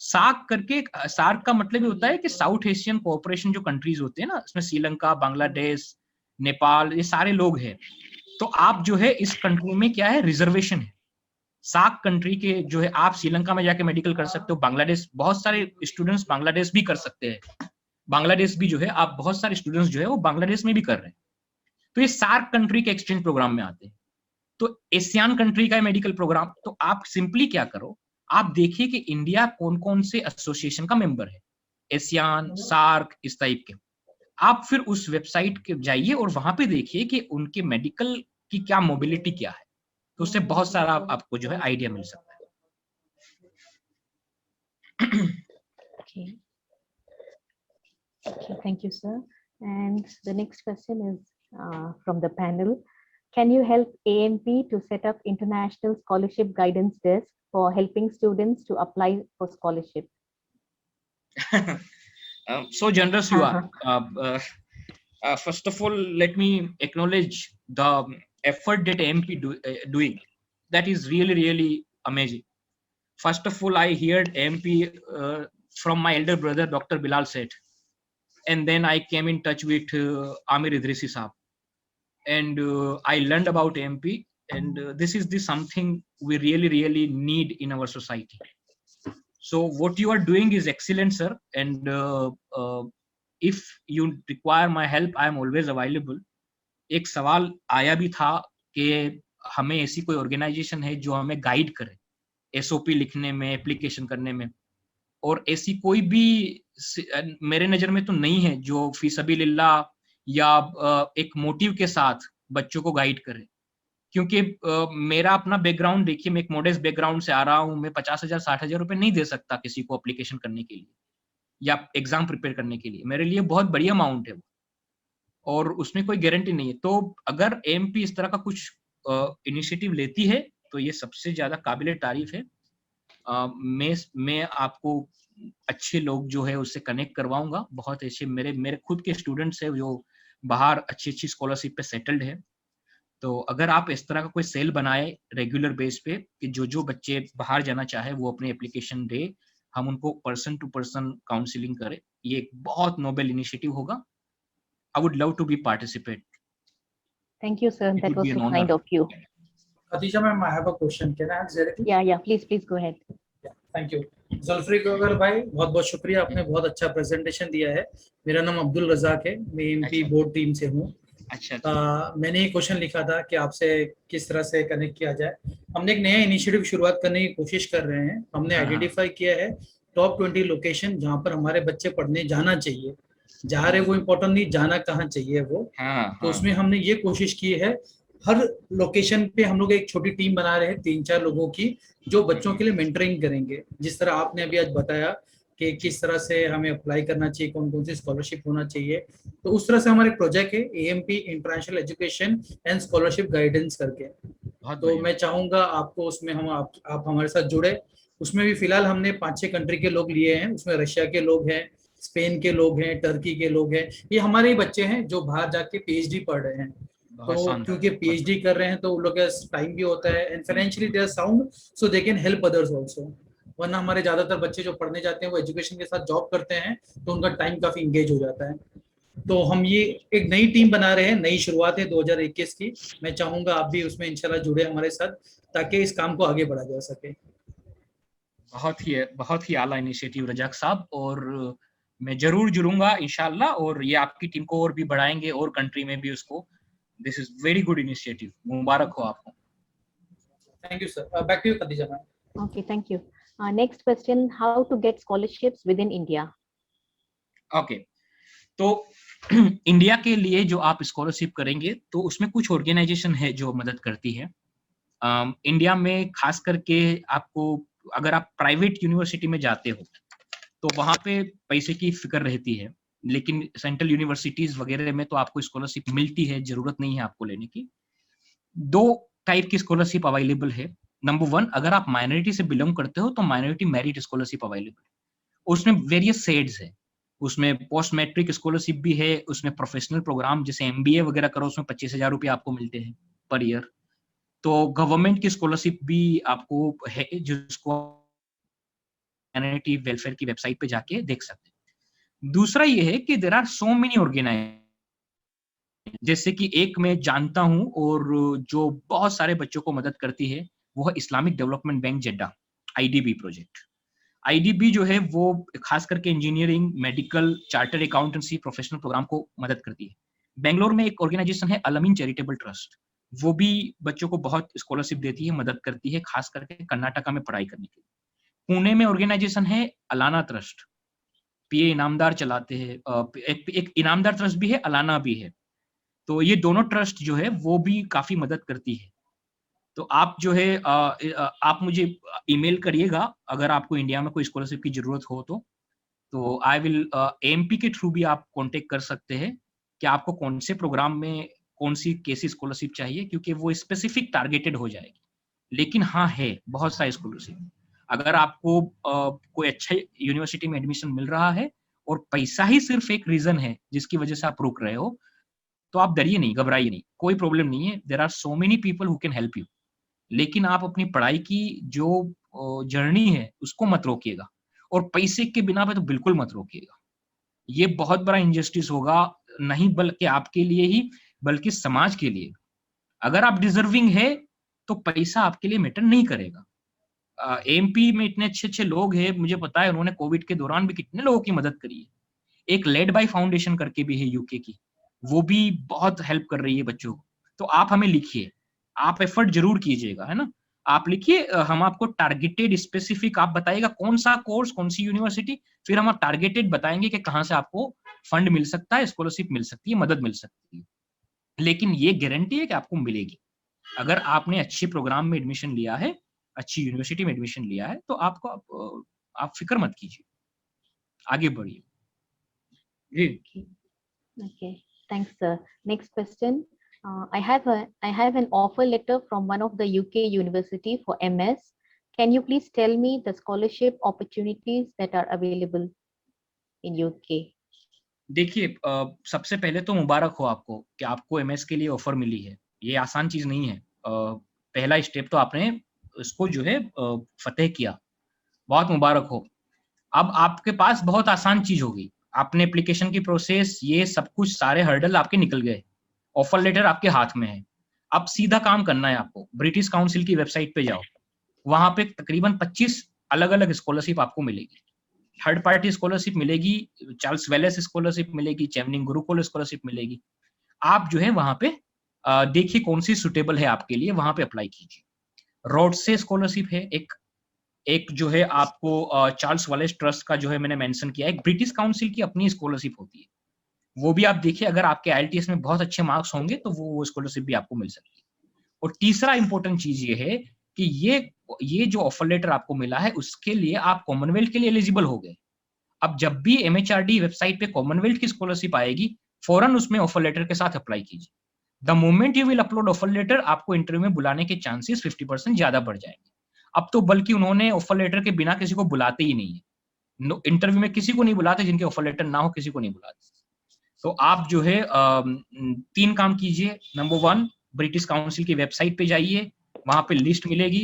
SAARC करके, सार्क का मतलब ये होता है कि साउथ एशियन कोऑपरेशन जो कंट्रीज होते हैं ना, इसमें श्रीलंका, बांग्लादेश, नेपाल, ये सारे लोग हैं। तो आप जो है इस कंट्री में क्या है, रिजर्वेशन है। सार्क कंट्री के जो है, आप श्रीलंका में जाके मेडिकल कर सकते हो, बांग्लादेश, बहुत सारे स्टूडेंट्स बांग्लादेश भी कर सकते हैं, बांग्लादेश भी जो है, आप बहुत सारे स्टूडेंट्स जो है वो बांग्लादेश में भी कर रहे हैं। तो ये सार्क कंट्री के एक्सचेंज प्रोग्राम में आते हैं। तो एशियन कंट्री का मेडिकल प्रोग्राम, तो आप सिंपली क्या करो, आप देखिए कि इंडिया कौन कौन से एसोसिएशन का मेंबर है, एशियन, सार्क, इस टाइप के। आप फिर उस वेबसाइट के जाइए और वहां पे देखिए कि उनके मेडिकल की क्या मोबिलिटी क्या है, तो उससे बहुत सारा आपको जो है आइडिया मिल सकता है। Okay. Okay, thank you, sir. And the next question is from the panel. Can you help AMP to set up international scholarship guidance desk for helping students to apply for scholarship? So generous you are. First of all, let me acknowledge the effort that AMP doing. That is really, really amazing. First of all, I heard MP from my elder brother, Dr. Bilal Seth. And then I came in touch with Amir Idrisi Saab. And I learned about MP. And this is the something we really, really need in our society. So what you are doing is excellent, sir. And if you require my help, I am always available. एक सवाल आया भी था कि हमें ऐसी कोई organisation है जो हमें गाइड करे एसओपी लिखने में, एप्लीकेशन करने में, और ऐसी कोई भी मेरे नजर में तो नहीं है जो फी सबीलिल्लाह या एक मोटिव के साथ बच्चों को गाइड करे। क्योंकि मेरा अपना बैकग्राउंड देखिए, मैं एक मॉडेस्ट बैकग्राउंड से आ रहा हूँ, मैं 50,000 60,000 रुपए नहीं दे सकता किसी को एप्लीकेशन करने के लिए या एग्जाम प्रिपेयर करने के लिए। मेरे लिए बहुत बड़ी अमाउंट है वो, और उसमें कोई गारंटी नहीं है। तो अगर एमपी इस तरह का कुछ इनिशिएटिव लेती है तो ये सबसे ज्यादा काबिले तारीफ है। मैं आपको अच्छे लोग जो है उससे कनेक्ट करवाऊंगा। बहुत अच्छे मेरे खुद के स्टूडेंट्स है जो बाहर अच्छी स्कॉलरशिप पे सेटल्ड है। तो अगर आप इस तरह का कोई सेल बनाए रेगुलर बेस पे कि जो बच्चे बाहर जाना चाहे वो अपने एप्लीकेशन दे, हम उनको पर्सन टू पर्सन काउंसलिंग करें, ये एक बहुत नोबल इनिशिएटिव होगा। I would love to be participate. Thank you, sir. It That would was be an so honor. kind of you. Khadija ma'am, I have a question. Can I ask directly? Yeah, please go ahead. Yeah, thank you. Zulfikar भाई, बहुत बहुत शुक्रिया, आपने बहुत अच्छा presentation दिया है। मेरा नाम अब्दुल रज़ाक है, मैं एमपी बोर्ड टीम से हूँ। अच्छा। मैंने एक क्वेश्चन लिखा था कि आपसे किस तरह से कनेक्ट किया जाए। हमने एक नया इनिशिएटिव शुरुआत करने की कोशिश कर रहे हैं। हमने आइडेंटिफाई किया है टॉप 20 लोकेशन जहाँ पर हमारे बच्चे पढ़ने जाना चाहिए। जा रहे वो इम्पोर्टेंट नहीं, जाना कहाँ चाहिए वो। तो उसमें हमने ये कोशिश की है, हर लोकेशन पे हम लोग एक छोटी टीम बना रहे हैं 3-4 लोगों की, जो बच्चों के लिए मेंटरिंग करेंगे। जिस तरह आपने अभी आज बताया कि किस तरह से हमें अप्लाई करना चाहिए, कौन कौन सी स्कॉलरशिप होना चाहिए, तो उस तरह से हमारे प्रोजेक्ट है AMP international education and scholarship guidance करके। तो मैं चाहूंगा आपको उसमें आप हमारे साथ जुड़े। उसमें भी फिलहाल हमने 5-6 कंट्री के लोग लिए हैं। उसमें रशिया के लोग हैं, स्पेन के लोग हैं, टर्की के लोग हैं। ये हमारे ही बच्चे हैं जो बाहर जाके पीएचडी पढ़ रहे हैं। तो क्योंकि पीएचडी कर रहे हैं तो उन लोग के टाइम भी होता है and financially they are sound, so they can help others also. वरना हमारे ज्यादातर बच्चे जो पढ़ने जाते हैं वो एजुकेशन के साथ जॉब करते हैं, तो उनका टाइम काफी इंगेज हो जाता है। तो हम ये एक नई टीम बना रहे हैं, नई शुरुआत है 2021 की। मैं चाहूंगा आप भी उसमें इंशाल्लाह जुड़े हमारे साथ, ताकि इस काम को आगे बढ़ाया जा सके। बहुत ही आला इनिशिएटिव रजाक साहब, और मैं जरूर जुड़ूंगा इंशाल्लाह, और ये आपकी टीम को और भी बढ़ाएंगे और कंट्री में भी उसको। This is very good initiative, मुबारक हो आपको। Thank you sir. Back to you Khadija ma'am. Okay, thank you. Next question, how to get scholarships within India? Okay, तो इंडिया के लिए जो आप स्कॉलरशिप करेंगे तो उसमें कुछ ऑर्गेनाइजेशन है जो मदद करती है। इंडिया में खास करके आपको, अगर आप प्राइवेट यूनिवर्सिटी में जाते हो तो वहां पे पैसे की फिक्र रहती है, लेकिन सेंट्रल यूनिवर्सिटीज वगैरह में तो आपको स्कॉलरशिप मिलती है, जरूरत नहीं है आपको लेने की। 2 टाइप की स्कॉलरशिप अवेलेबल है। नंबर 1, अगर आप माइनॉरिटी से बिलोंग करते हो तो माइनॉरिटी मेरिट स्कॉलरशिप अवेलेबल है। उसमें वेरियस शेड्स है, उसमें पोस्ट मैट्रिक स्कॉलरशिप भी है, उसमें प्रोफेशनल प्रोग्राम जैसे एमबीए वगैरह करो उसमें 25,000 रुपये आपको मिलते हैं पर ईयर। तो गवर्नमेंट की स्कॉलरशिप भी आपको है, जिसको माइनॉरिटी वेलफेयर की वेबसाइट पे जाके देख सकते हैं। दूसरा ये है कि there are so many organisation, जैसे कि एक मैं जानता हूं और जो बहुत सारे बच्चों को मदद करती है, वो है Islamic development bank Jeddah, IDB project. IDB जो है वो खास करके engineering, medical, charter accountancy, professional program को मदद करती है। बेंगलोर में एक ऑर्गेनाइजेशन है अलमीन चैरिटेबल ट्रस्ट, वो भी बच्चों को बहुत स्कॉलरशिप देती है, मदद करती है, खास करके कर्नाटका में पढ़ाई करने के लिए। पुणे में ऑर्गेनाइजेशन है अलाना ट्रस्ट, पीए इनामदार चलाते हैं। एक इनामदार ट्रस्ट भी है, अलाना भी है। तो ये दोनों ट्रस्ट जो है वो भी काफी मदद करती है। तो आप जो है आप मुझे ईमेल करिएगा अगर आपको इंडिया में कोई स्कॉलरशिप की जरूरत हो तो आई विल एमपी के थ्रू भी आप कांटेक्ट कर सकते हैं कि आपको कौन से प्रोग्राम में कौन सी कैसी स्कॉलरशिप चाहिए, क्योंकि वो स्पेसिफिक टारगेटेड हो जाएगी। लेकिन हाँ, है बहुत सारी स्कॉलरशिप। अगर आपको कोई अच्छे यूनिवर्सिटी में एडमिशन मिल रहा है और पैसा ही सिर्फ एक रीजन है जिसकी वजह से आप रुक रहे हो, तो आप डरिए नहीं, घबराइए नहीं, कोई प्रॉब्लम नहीं है। There are so many people who can help you. लेकिन आप अपनी पढ़ाई की जो जर्नी है उसको मत रोकिएगा, और पैसे के बिना पे तो बिल्कुल मत रोकिएगा। ये बहुत बड़ा इंजस्टिस होगा, नहीं बल्कि आपके लिए ही बल्कि समाज के लिए। अगर आप डिजर्विंग है तो पैसा आपके लिए मैटर नहीं करेगा। एमपी में इतने अच्छे लोग हैं, मुझे पता है उन्होंने कोविड के दौरान भी कितने लोगों की मदद करी है। एक लेड बाय फाउंडेशन करके भी है यूके की, वो भी बहुत हेल्प कर रही है बच्चों को। तो आप हमें लिखिए, आप एफर्ट जरूर कीजिएगा, है ना। आप लिखिए, हम आपको टारगेटेड स्पेसिफिक आप बताइएगा कौन सा कोर्स, कौन सी यूनिवर्सिटी, फिर हम आप टारगेटेड बताएंगे कि कहाँ से आपको फंड मिल सकता है, स्कॉलरशिप मिल सकती है, मदद मिल सकती है। लेकिन ये गारंटी है कि आपको मिलेगी। अगर आपने अच्छे प्रोग्राम में एडमिशन लिया है, अच्छी यूनिवर्सिटी में एडमिशन लिया है, तो आपको आप फिक्र मत कीजिए, आगे बढ़िए। जी। Okay, thanks, sir. Next question. I have an offer letter from one of the UK university for MS. Can you please tell me the scholarship opportunities that are available in UK? देखिए, सबसे पहले तो मुबारक हो आपको कि आपको MS के लिए ऑफर मिली है। ये आसान चीज नहीं है। पहला स्टेप तो आपने इसको जो है फतेह किया, बहुत मुबारक हो। अब आपके पास बहुत आसान चीज होगी, आपने एप्लीकेशन की प्रोसेस, ये सब कुछ सारे हर्डल आपके निकल गए, ऑफर लेटर आपके हाथ में है। अब सीधा काम करना है आपको, ब्रिटिश काउंसिल की वेबसाइट पे जाओ, वहां पे तकरीबन 25 अलग अलग स्कॉलरशिप आपको मिलेगी। थर्ड पार्टी स्कॉलरशिप मिलेगी, चार्ल्स वेलेस स्कॉलरशिप मिलेगी, चेवनिंग गुरुकुल स्कॉलरशिप मिलेगी। आप जो है वहां पे देखिए कौन सी सुटेबल है आपके लिए, वहां पे अप्लाई कीजिए। रोड से स्कॉलरशिप है एक जो है आपको चार्ल्स वेलेस ट्रस्ट का जो है मैंने मेंशन किया है, एक ब्रिटिश काउंसिल की अपनी स्कॉलरशिप होती है, वो भी आप देखिए। अगर आपके आईएलटीएस में बहुत अच्छे मार्क्स होंगे तो वो स्कॉलरशिप भी आपको मिल सकती है। और तीसरा इंपॉर्टेंट चीज ये है कि ये जो ऑफर लेटर आपको मिला है उसके लिए आप कॉमनवेल्थ के लिए एलिजिबल हो गए। अब जब भी एमएचआरडी वेबसाइट पे कॉमनवेल्थ की स्कॉलरशिप आएगी, फौरन उसमें ऑफर लेटर के साथ अप्लाई कीजिए। The moment you will upload offer letter, आपको इंटरव्यू में बुलाने के चांसेस 50% ज्यादा बढ़ जाएंगे। अब तो बल्कि उन्होंने ऑफर लेटर के बिना किसी को बुलाते ही नहीं है, इंटरव्यू में किसी को नहीं बुलाते, जिनके ऑफर लेटर ना हो किसी को नहीं बुलाते। तो आप जो है 3 काम कीजिए। नंबर 1, ब्रिटिश काउंसिल की वेबसाइट पे जाइए, वहां पे लिस्ट मिलेगी।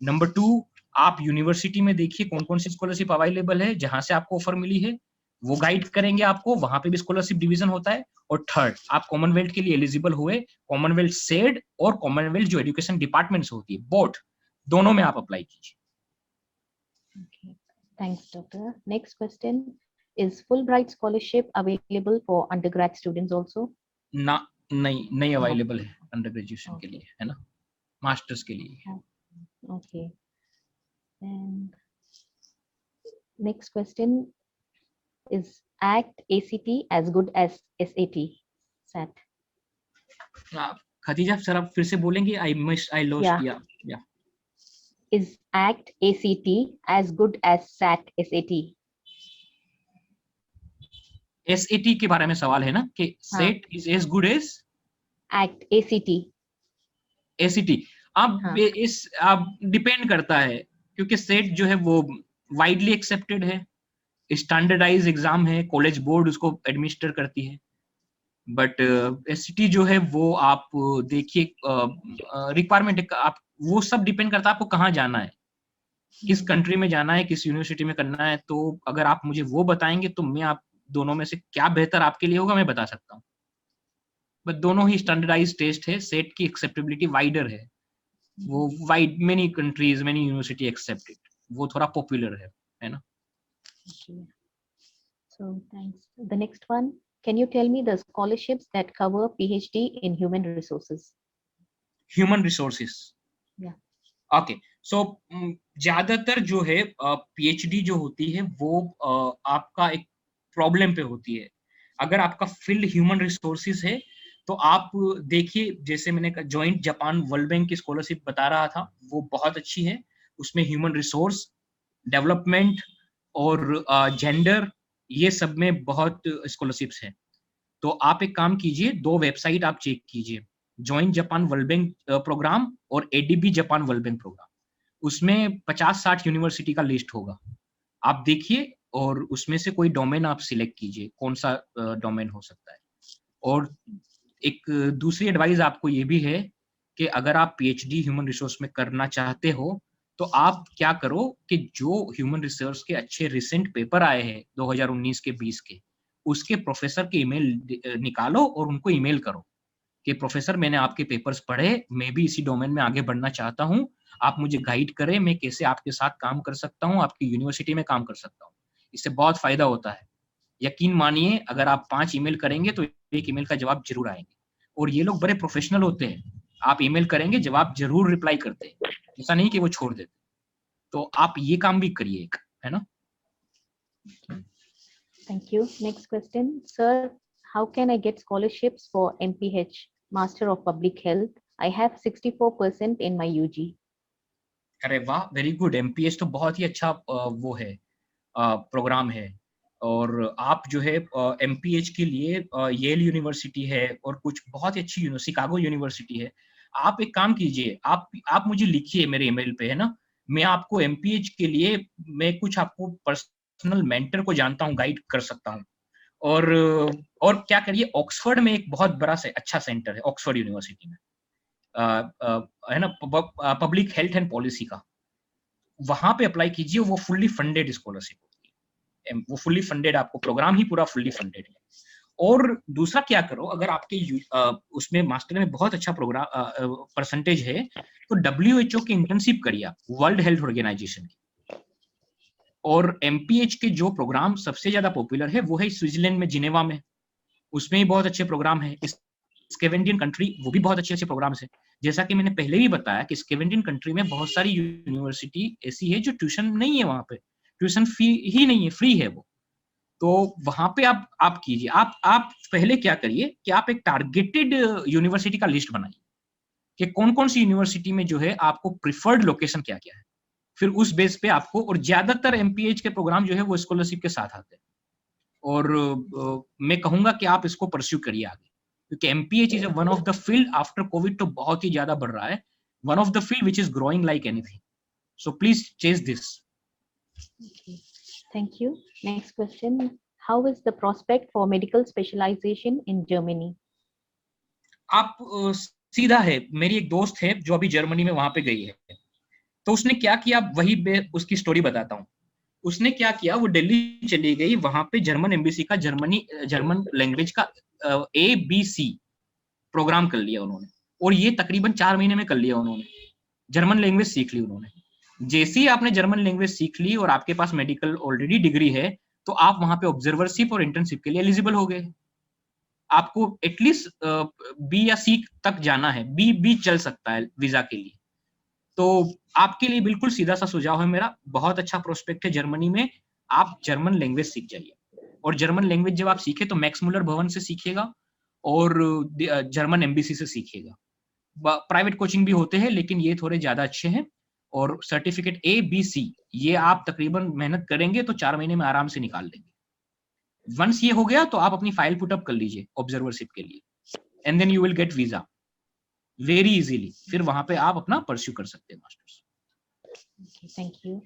नंबर 2, आप यूनिवर्सिटी में देखिए कौन कौन सी स्कॉलरशिप अवेलेबल है, जहां से आपको ऑफर मिली है वो गाइड करेंगे आपको, वहां पे भी स्कॉलरशिप डिवीजन होता है। और थर्ड, आप कॉमनवेल्थ के लिए एलिजिबल हुए, कॉमनवेल्थ सेड और कॉमनवेल्थ जो एजुकेशन डिपार्टमेंट्स होती है, बोथ दोनों में आप अप्लाई कीजिए। Okay, thanks, doctor. Next question. Is Fulbright scholarship available for undergrad students also? ना, नहीं No. अवेलेबल है अंडर ग्रेजुएशन के Okay. लिए, है ना, मास्टर्स के लिए। Okay. And next question, is ACT as good as SAT? SAT. Khadija sir आप फिर से बोलेंगे, आई लॉस्ट Yeah. या Is ACT as good as SAT SAT? SAT के बारे में सवाल है ना, कि SAT is as good as ACT. ACT. अब हाँ. इस अब डिपेंड करता है, क्योंकि सेट जो है वो वाइडली एक्सेप्टेड है, स्टैंडर्डाइज एग्जाम है, कॉलेज बोर्ड उसको एडमिनिस्टर करती है। बट एससीटी जो है वो आप देखिए रिक्वायरमेंट, आप वो सब डिपेंड करता है आपको कहाँ जाना है, किस कंट्री में जाना है, किस यूनिवर्सिटी में करना है। तो अगर आप मुझे वो बताएंगे तो मैं आप दोनों में से क्या बेहतर आपके लिए होगा मैं बता सकता हूँ। बट दोनों ही स्टैंडर्डाइज टेस्ट है, सेट की एक्सेप्टेबिलिटी वाइडर है, वो wide many countries many university accept it, वो थोड़ा पॉपुलर है ना। Okay. So thanks. The next one, can you tell me the scholarships that cover PhD in human resources? Human resources, Yeah. Okay. So ज्यादातर जो है PhD जो होती है वो आपका एक प्रॉब्लम पे होती है। अगर आपका फील्ड ह्यूमन रिसोर्सेज है तो आप देखिए, जैसे मैंने जॉइंट जापान वर्ल्ड बैंक की स्कॉलरशिप बता रहा था, वो बहुत अच्छी है। उसमें ह्यूमन रिसोर्स डेवलपमेंट और जेंडर, ये सब में बहुत स्कॉलरशिप्स हैं। तो आप एक काम कीजिए, 2 वेबसाइट आप चेक कीजिए, joint Japan world bank program और ADB Japan world bank program. उसमें 50-60 यूनिवर्सिटी का लिस्ट होगा, आप देखिए और उसमें से कोई डोमेन आप सिलेक्ट कीजिए, कौन सा डोमेन हो सकता है। और एक दूसरी एडवाइस आपको ये भी है कि अगर आप पीएचडी ह्यूमन रिसोर्स में करना चाहते हो तो आप क्या करो कि जो ह्यूमन रिसोर्स के अच्छे रिसेंट पेपर आए हैं 2019 के 20 के, उसके प्रोफेसर के ईमेल निकालो और उनको ईमेल करो कि प्रोफेसर मैंने आपके पेपर्स पढ़े, मैं भी इसी डोमेन में आगे बढ़ना चाहता हूँ, आप मुझे गाइड करें, मैं कैसे आपके साथ काम कर सकता हूँ, आपकी यूनिवर्सिटी में काम कर सकता हूँ। इससे बहुत फायदा होता है। यकीन मानिए अगर आप 5 ईमेल करेंगे तो एक ईमेल का जवाब जरूर आएंगे, और ये लोग बड़े प्रोफेशनल होते हैं। आप ईमेल करेंगे, जवाब जरूर रिप्लाई करते हैं, ऐसा नहीं कि वो छोड़ देते। तो आप ये काम भी करिए, है ना? Thank you. Next question. Sir, how can I get scholarships for MPH, Master of Public Health? I have 64% in my UG. अरे वाह, वेरी गुड। एमपीएच तो बहुत ही अच्छा वो है, प्रोग्राम है। और आप जो है एमपीएच के लिए येल यूनिवर्सिटी है और कुछ बहुत ही अच्छी शिकागो यूनिवर्सिटी है। आप एक काम कीजिए, आप मुझे लिखिए मेरे ईमेल पे, है ना? मैं आपको एमपीएच के लिए मैं कुछ आपको पर्सनल मेंटर को जानता हूँ, गाइड कर सकता हूँ। और क्या करिए, ऑक्सफोर्ड में एक बहुत बड़ा से अच्छा सेंटर है, ऑक्सफोर्ड यूनिवर्सिटी में, है ना, पब्लिक हेल्थ एंड पॉलिसी का। वहां पे अप्लाई कीजिए, वो फुल्ली फंडेड स्कॉलरशिप होती है, वो फुल्ली फंडेड, आपको प्रोग्राम ही पूरा फुल्ली फंडेड है। और दूसरा क्या करो, अगर आपके उसमें मास्टर में बहुत अच्छा प्रोग्राम परसेंटेज है, तो WHO की इंटर्नशिप करिए आप, वर्ल्ड हेल्थ ऑर्गेनाइजेशन की। और एमपीएच के जो प्रोग्राम सबसे ज्यादा पॉपुलर है वो है स्विट्जरलैंड में, जिनेवा में, उसमें ही बहुत अच्छे प्रोग्राम है। स्कैवेंडियन कंट्री, वो भी बहुत अच्छे अच्छे प्रोग्राम्स है। जैसा कि मैंने पहले भी बताया कि स्कैवेंडियन कंट्री में बहुत सारी यूनिवर्सिटी ऐसी है जो ट्यूशन नहीं है, वहां पे ट्यूशन फी ही नहीं है, फ्री है वो। तो वहां पे आप कीजिए। आप पहले क्या करिए कि आप एक टारगेटेड यूनिवर्सिटी का लिस्ट बनाइए कि कौन कौन सी यूनिवर्सिटी में जो है आपको प्रिफर्ड लोकेशन क्या क्या है। फिर उस बेस पे आपको, और ज्यादातर एमपीएच के प्रोग्राम जो है वो स्कॉलरशिप के साथ आते हैं। और मैं कहूंगा कि आप इसको परस्यू करिए आगे, क्योंकि MPH is one of the field after Covid तो बहुत ही ज्यादा बढ़ रहा है, one of the field which is growing like anything. So please chase this. Okay. Thank you. Next question. How is the prospect for medical specialization in Germany? आप सीधा है, मेरी एक दोस्त है जो अभी जर्मनी में वहां पे गई है, तो उसने क्या किया, वही मैं उसकी स्टोरी बताता हूँ। उसने क्या किया, वो दिल्ली चली गई, वहां पे जर्मन एम्बेसी का जर्मन लैंग्वेज का ABC प्रोग्राम कर लिया उन्होंने, और ये तकरीबन 4 महीने में कर लिया उन्होंने। जर्मन लैंग्वेज सीख ली उन्होंने। जैसे ही आपने जर्मन लैंग्वेज सीख ली और आपके पास मेडिकल ऑलरेडी डिग्री है, तो आप वहां पे ऑब्जर्वरशिप और इंटर्नशिप के लिए एलिजिबल हो गए। आपको एटलीस्ट बी या सी तक जाना है, बी चल सकता है वीजा के लिए। तो आपके लिए बिल्कुल सीधा सा सुझाव है मेरा, बहुत अच्छा प्रोस्पेक्ट है जर्मनी में, आप जर्मन लैंग्वेज सीख जाइए। और जर्मन लैंग्वेज जब आप सीखे तो मैक्स मुलर भवन से सीखिएगा और जर्मन एम्बेसी से सीखिएगा। प्राइवेट कोचिंग भी होते हैं लेकिन ये थोड़े ज्यादा अच्छे हैं। और सर्टिफिकेट ABC ये आप तकरीबन मेहनत करेंगे तो 4 महीने में आराम से निकाल लेंगे। वंस ये हो गया तो आप अपनी फाइल पुटअप कर लीजिए ऑब्जर्वरशिप के लिए, and then you will get visa very easily. फिर वहां पे आप अपना परस्यू कर सकते हैं masters. Okay, thank you.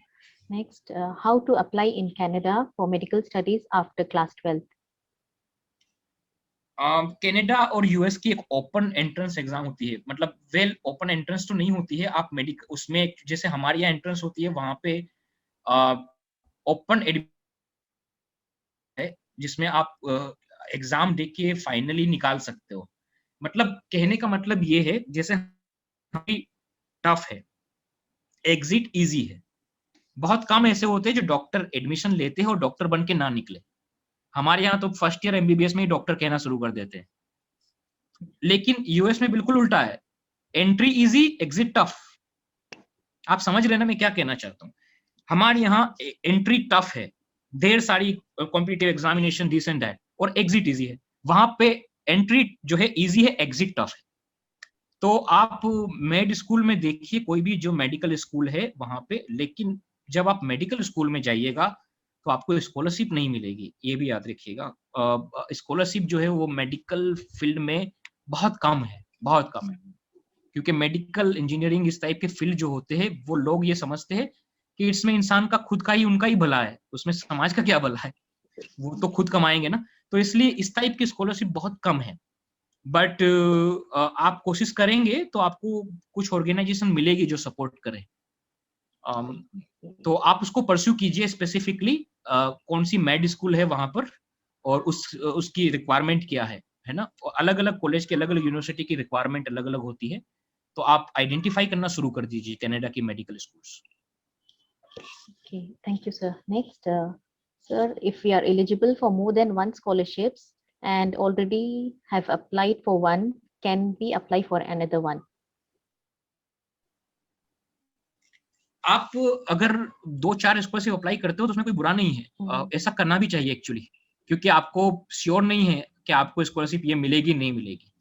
Next, how to apply in Canada for medical studies after class 12th? Canada और यूएस की एक ओपन एंट्रेंस एग्जाम होती है, मतलब वेल ओपन एंट्रेंस तो नहीं होती है, आप मेडिकल उसमें जैसे हमारी यहाँ एंट्रेंस होती है, वहां पे ओपन है जिसमें आप एग्जाम दे के फाइनली निकाल सकते हो। मतलब कहने का मतलब ये है जैसे टफ है, एग्जिट इजी है। बहुत कम ऐसे होते हैं जो डॉक्टर एडमिशन लेते हैं और डॉक्टर बन के ना निकले। हमारे यहाँ तो फर्स्ट ईयर एमबीबीएस में ही डॉक्टर कहना शुरू कर देते हैं, लेकिन यूएस में बिल्कुल उल्टा है, एंट्री इजी एग्जिट टफ। आप समझ रहे ना मैं क्या कहना चाहता हूँ? हमारे यहाँ एंट्री टफ है, ढेर सारी competitive examination this and that, और एग्जिट इजी है। वहां पे एंट्री जो है इजी है, एग्जिट टफ है। तो आप मेड स्कूल में देखिए, कोई भी जो मेडिकल स्कूल है वहां पे, लेकिन जब आप मेडिकल स्कूल में जाइएगा तो आपको स्कॉलरशिप नहीं मिलेगी, ये भी याद रखिएगा। स्कॉलरशिप जो है वो मेडिकल फील्ड में बहुत कम है, बहुत कम है, क्योंकि मेडिकल इंजीनियरिंग इस टाइप के फील्ड जो होते हैं वो लोग ये समझते हैं कि इसमें इंसान का खुद का ही उनका ही भला है, उसमें समाज का क्या भला है, वो तो खुद कमाएंगे ना। तो इसलिए इस टाइप की स्कॉलरशिप बहुत कम है। बट आप कोशिश करेंगे तो आपको कुछ ऑर्गेनाइजेशन मिलेगी जो सपोर्ट करे। तो आप उसको परस्यू कीजिए स्पेसिफिकली कौन सी मेड स्कूल है वहां पर और उसकी रिक्वायरमेंट क्या है ना। अलग अलग कॉलेज के अलग अलग यूनिवर्सिटी की रिक्वायरमेंट अलग अलग होती है, तो आप आइडेंटिफाई करना शुरू कर दीजिए कनाडा की medical schools. Okay, thank you, sir. Next, sir, if we are eligible for more than one scholarships and already have applied for one, can we apply for another one? आप अगर 2-4 scholarship apply करते हो तो उसमें कोई बुरा नहीं है, ऐसा करना भी चाहिए एक्चुअली, क्योंकि आपको श्योर नहीं है कि आपको स्कॉलरशिप ये मिलेगी नहीं मिलेगी,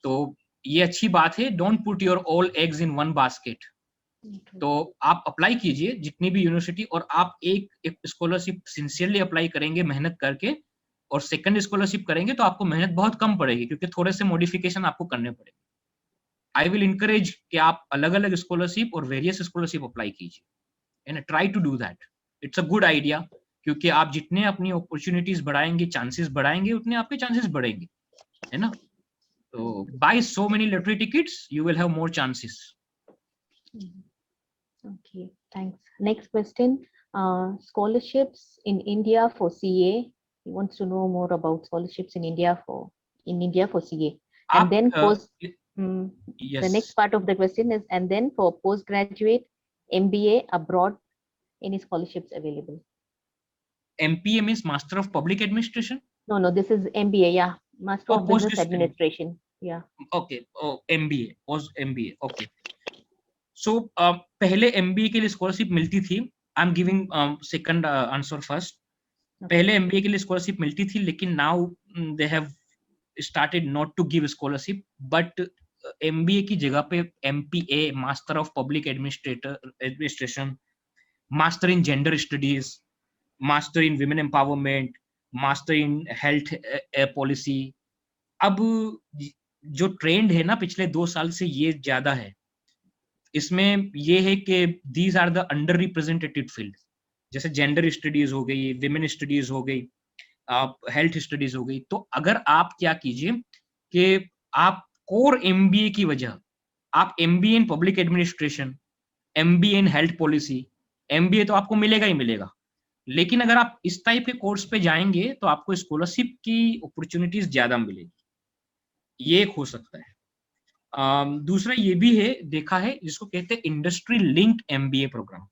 तो ये अच्छी बात है। Don't put your all eggs in one basket. तो आप अप्लाई कीजिए जितनी भी यूनिवर्सिटी, और आप एक स्कॉलरशिप सिंसियरली अप्लाई करेंगे मेहनत करके, और सेकंड स्कॉलरशिप करेंगे तो आपको मेहनत बहुत कम पड़ेगी क्योंकि थोड़े से मॉडिफिकेशन आपको करने पड़ेंगे। आई विल इनकरेज कि आप अलग अलग स्कॉलरशिप और वेरियस स्कॉलरशिप अप्लाई कीजिए and try to do that. It's a good idea, क्योंकि आप जितने अपनी अपॉर्चुनिटीज बढ़ाएंगे, चांसेस बढ़ाएंगे, उतने आपके चांसेस बढ़ेंगे, है ना। तो by so many lottery tickets you will have more chances. Okay, thanks. Next question, scholarships in India for CA. He wants to know more about scholarships in India for CA. And then the next part of the question is, and then for postgraduate MBA abroad, any scholarships available? MPA means Master of Public Administration? No, this is MBA, yeah. Master of Business Administration, yeah. Okay, MBA, MBA, okay. So पहले MBA के लिए scholarship मिलती थी। I am giving second answer first. पहले MBA के लिए scholarship मिलती थी, लेकिन now they have started not to give scholarship, but MBA की जगह पे MPA, master of public administration, master in gender studies, master in women empowerment, master in health policy. अब जो ट्रेंड है ना पिछले 2 साल से, ये ज्यादा है। इसमें ये है कि these are the under represented field, जैसे जेंडर स्टडीज हो गई, विमेन स्टडीज हो गई, हेल्थ स्टडीज हो गई। तो अगर आप क्या कीजिए कि आप कोर MBA की वजह, आप MBA in public administration, MBA in health policy, MBA तो आपको मिलेगा ही मिलेगा, लेकिन अगर आप इस टाइप के कोर्स पे जाएंगे तो आपको स्कॉलरशिप की अपॉर्चुनिटीज ज्यादा मिलेगी। ये हो सकता है। दूसरा ये भी है, देखा है, जिसको कहते हैं industry linked MBA program.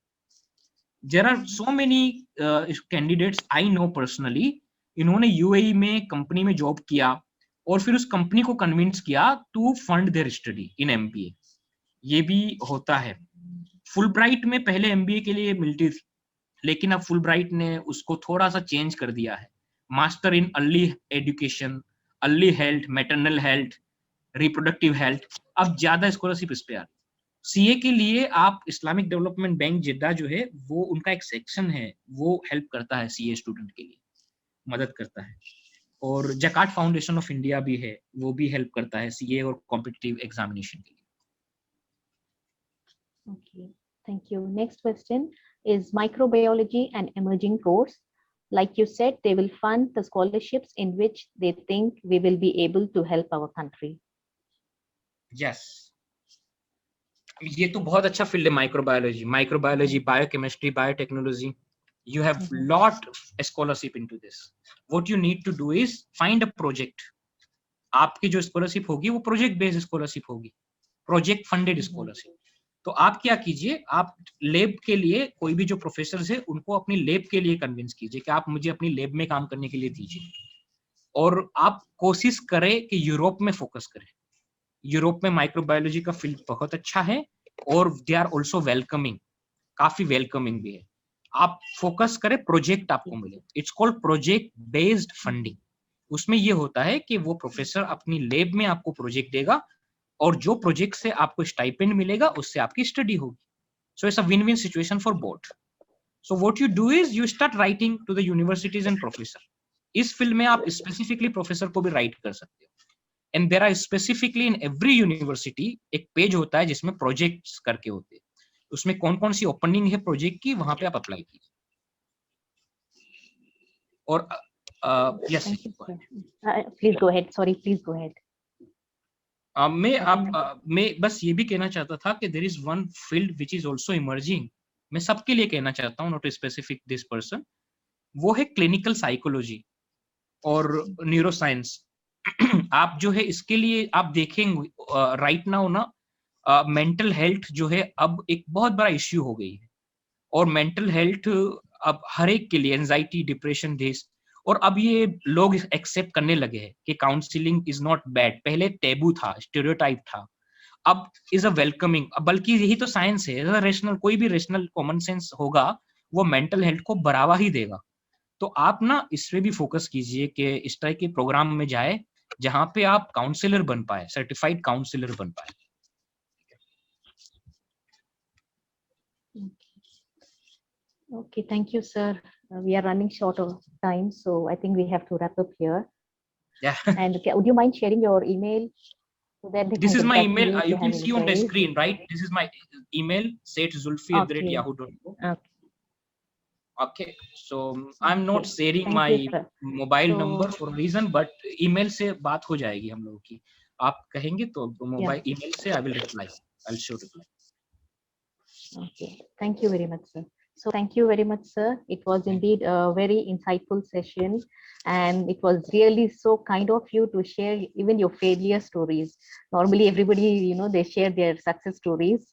There are so many candidates I know personally, इन्होंने UAE में कंपनी में जॉब किया और फिर उस कंपनी को कन्विंस किया to fund their study in MBA। ये भी होता है। फुलब्राइट में पहले MBA के लिए मिलती थी, लेकिन अब फुलब्राइट ने उसको थोड़ा सा चेंज कर दिया है। Master in early education, early health, maternal health, reproductive health, अब ज्यादा स्कॉलरशिप इस पे आ रही। CA के लिए आप इस्लामिक डेवलपमेंट बैंक जिद्दा जो है, वो उनका एक सेक्शन है, वो हेल्प करता है CA स्टूडेंट के लिए, मदद करता है। और जकार्ट फाउंडेशन ऑफ इंडिया भी है, वो भी हेल्प करता है CA और कॉम्पिटिटिव एग्जामिनेशन के लिए। Okay, thank you. Next question is microbiology and emerging course. Like you said, they will fund the scholarships in which they think we will be able to help our country. Yes. ये तो बहुत अच्छा field है microbiology, biochemistry, biotechnology. You have lot scholarship into this. What you need to do is find a project. आपकी जो scholarship होगी वो project based scholarship होगी, प्रोजेक्ट फंडेड स्कॉलरशिप। तो आप क्या कीजिए, आप लैब के लिए कोई भी जो प्रोफेसर है उनको अपनी लैब के लिए कन्विंस कीजिए कि आप मुझे अपनी लैब में काम करने के लिए दीजिए, और आप कोशिश करें कि यूरोप में फोकस करें। यूरोप में माइक्रोबायोलॉजी का फील्ड बहुत अच्छा है और दे आर ऑल्सो वेलकमिंग, काफी वेलकमिंग भी है। आप फोकस करें, प्रोजेक्ट आपको मिले। It's called project based funding. उसमें ये होता है कि वो प्रोफेसर अपनी लैब में आपको प्रोजेक्ट देगा और जो प्रोजेक्ट से आपको स्टाइपेंड मिलेगा उससे आपकी स्टडी होगी। So it's a win win situation for both. So what you do is you start writing to the universities and professor. इस फील्ड में आप स्पेसिफिकली प्रोफेसर को भी राइट कर सकते हो। And there are specifically in every university एक page होता है जिसमें प्रोजेक्ट्स करके होते हैं, उसमें कौन कौन सी ओपनिंग है प्रोजेक्ट की, वहां पे आप अप्लाई कीजिए। और yes please go ahead, sorry please go ahead. मैं बस ये भी कहना चाहता था कि there is one field which is also emerging, मैं सबके लिए कहना चाहता हूँ, नॉट स्पेसिफिक दिस पर्सन, वो है क्लिनिकल साइकोलॉजी और न्यूरोसाइंस। आप जो है इसके लिए आप देखेंगे राइट नाउ ना, मेंटल हेल्थ जो है अब एक बहुत बड़ा इश्यू हो गई है, और मेंटल हेल्थ अब हर एक के लिए, एंजाइटी, डिप्रेशन, दिस, और अब ये लोग एक्सेप्ट करने लगे हैं कि काउंसलिंग इज नॉट बैड। पहले टैबू था, स्टेरियोटाइप था, अब इज अ वेलकमिंग। बल्कि यही तो साइंस है, रेशनल, कोई भी रेशनल कॉमन सेंस होगा वो मेंटल हेल्थ को बढ़ावा ही देगा। तो आप ना इस पे भी फोकस कीजिए कि इस तरह के प्रोग्राम में जाए जहां पे आप काउंसलर बन पाए, सर्टिफाइड काउंसलर बन पाए। Okay, thank you, sir. We are running short of time, so I think we have to wrap up here. Yeah. And okay, would you mind sharing your email so that they This can is get my back to email. you if You they can have any see on the queries? screen, right? This is my email, saidhzulfi@yahoo.com. Okay. Okay. So I'm not Okay. sharing Thank you, my sir. mobile So- number for a reason, but email से बात हो जाएगी हम लोगों की। आप कहेंगे तो मोबाइल email से I will reply. I'll sure reply. Okay. Thank you very much, sir. So thank you very much, sir. It was indeed a very insightful session, and it was really so kind of you to share even your failure stories. Normally, everybody, they share their success stories,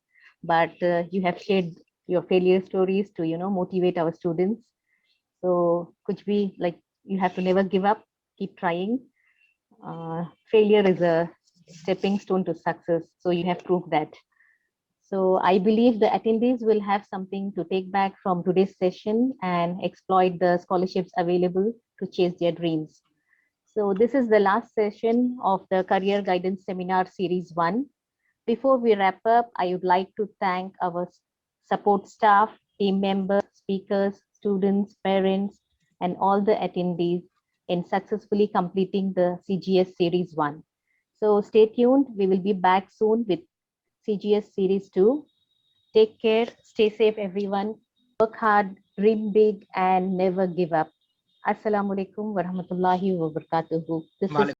but you have shared your failure stories to, motivate our students. So could be like, you have to never give up, keep trying. Failure is a stepping stone to success. So you have proved that. So I believe the attendees will have something to take back from today's session and exploit the scholarships available to chase their dreams. So this is the last session of the Career Guidance Seminar Series 1. Before we wrap up, I would like to thank our support staff, team members, speakers, students, parents, and all the attendees in successfully completing the CGS Series 1. So stay tuned. We will be back soon with CGS Series 2. Take care, stay safe, everyone. Work hard, dream big, and never give up. Assalamu alaikum wa rahmatullahi wa barakatuhu. This is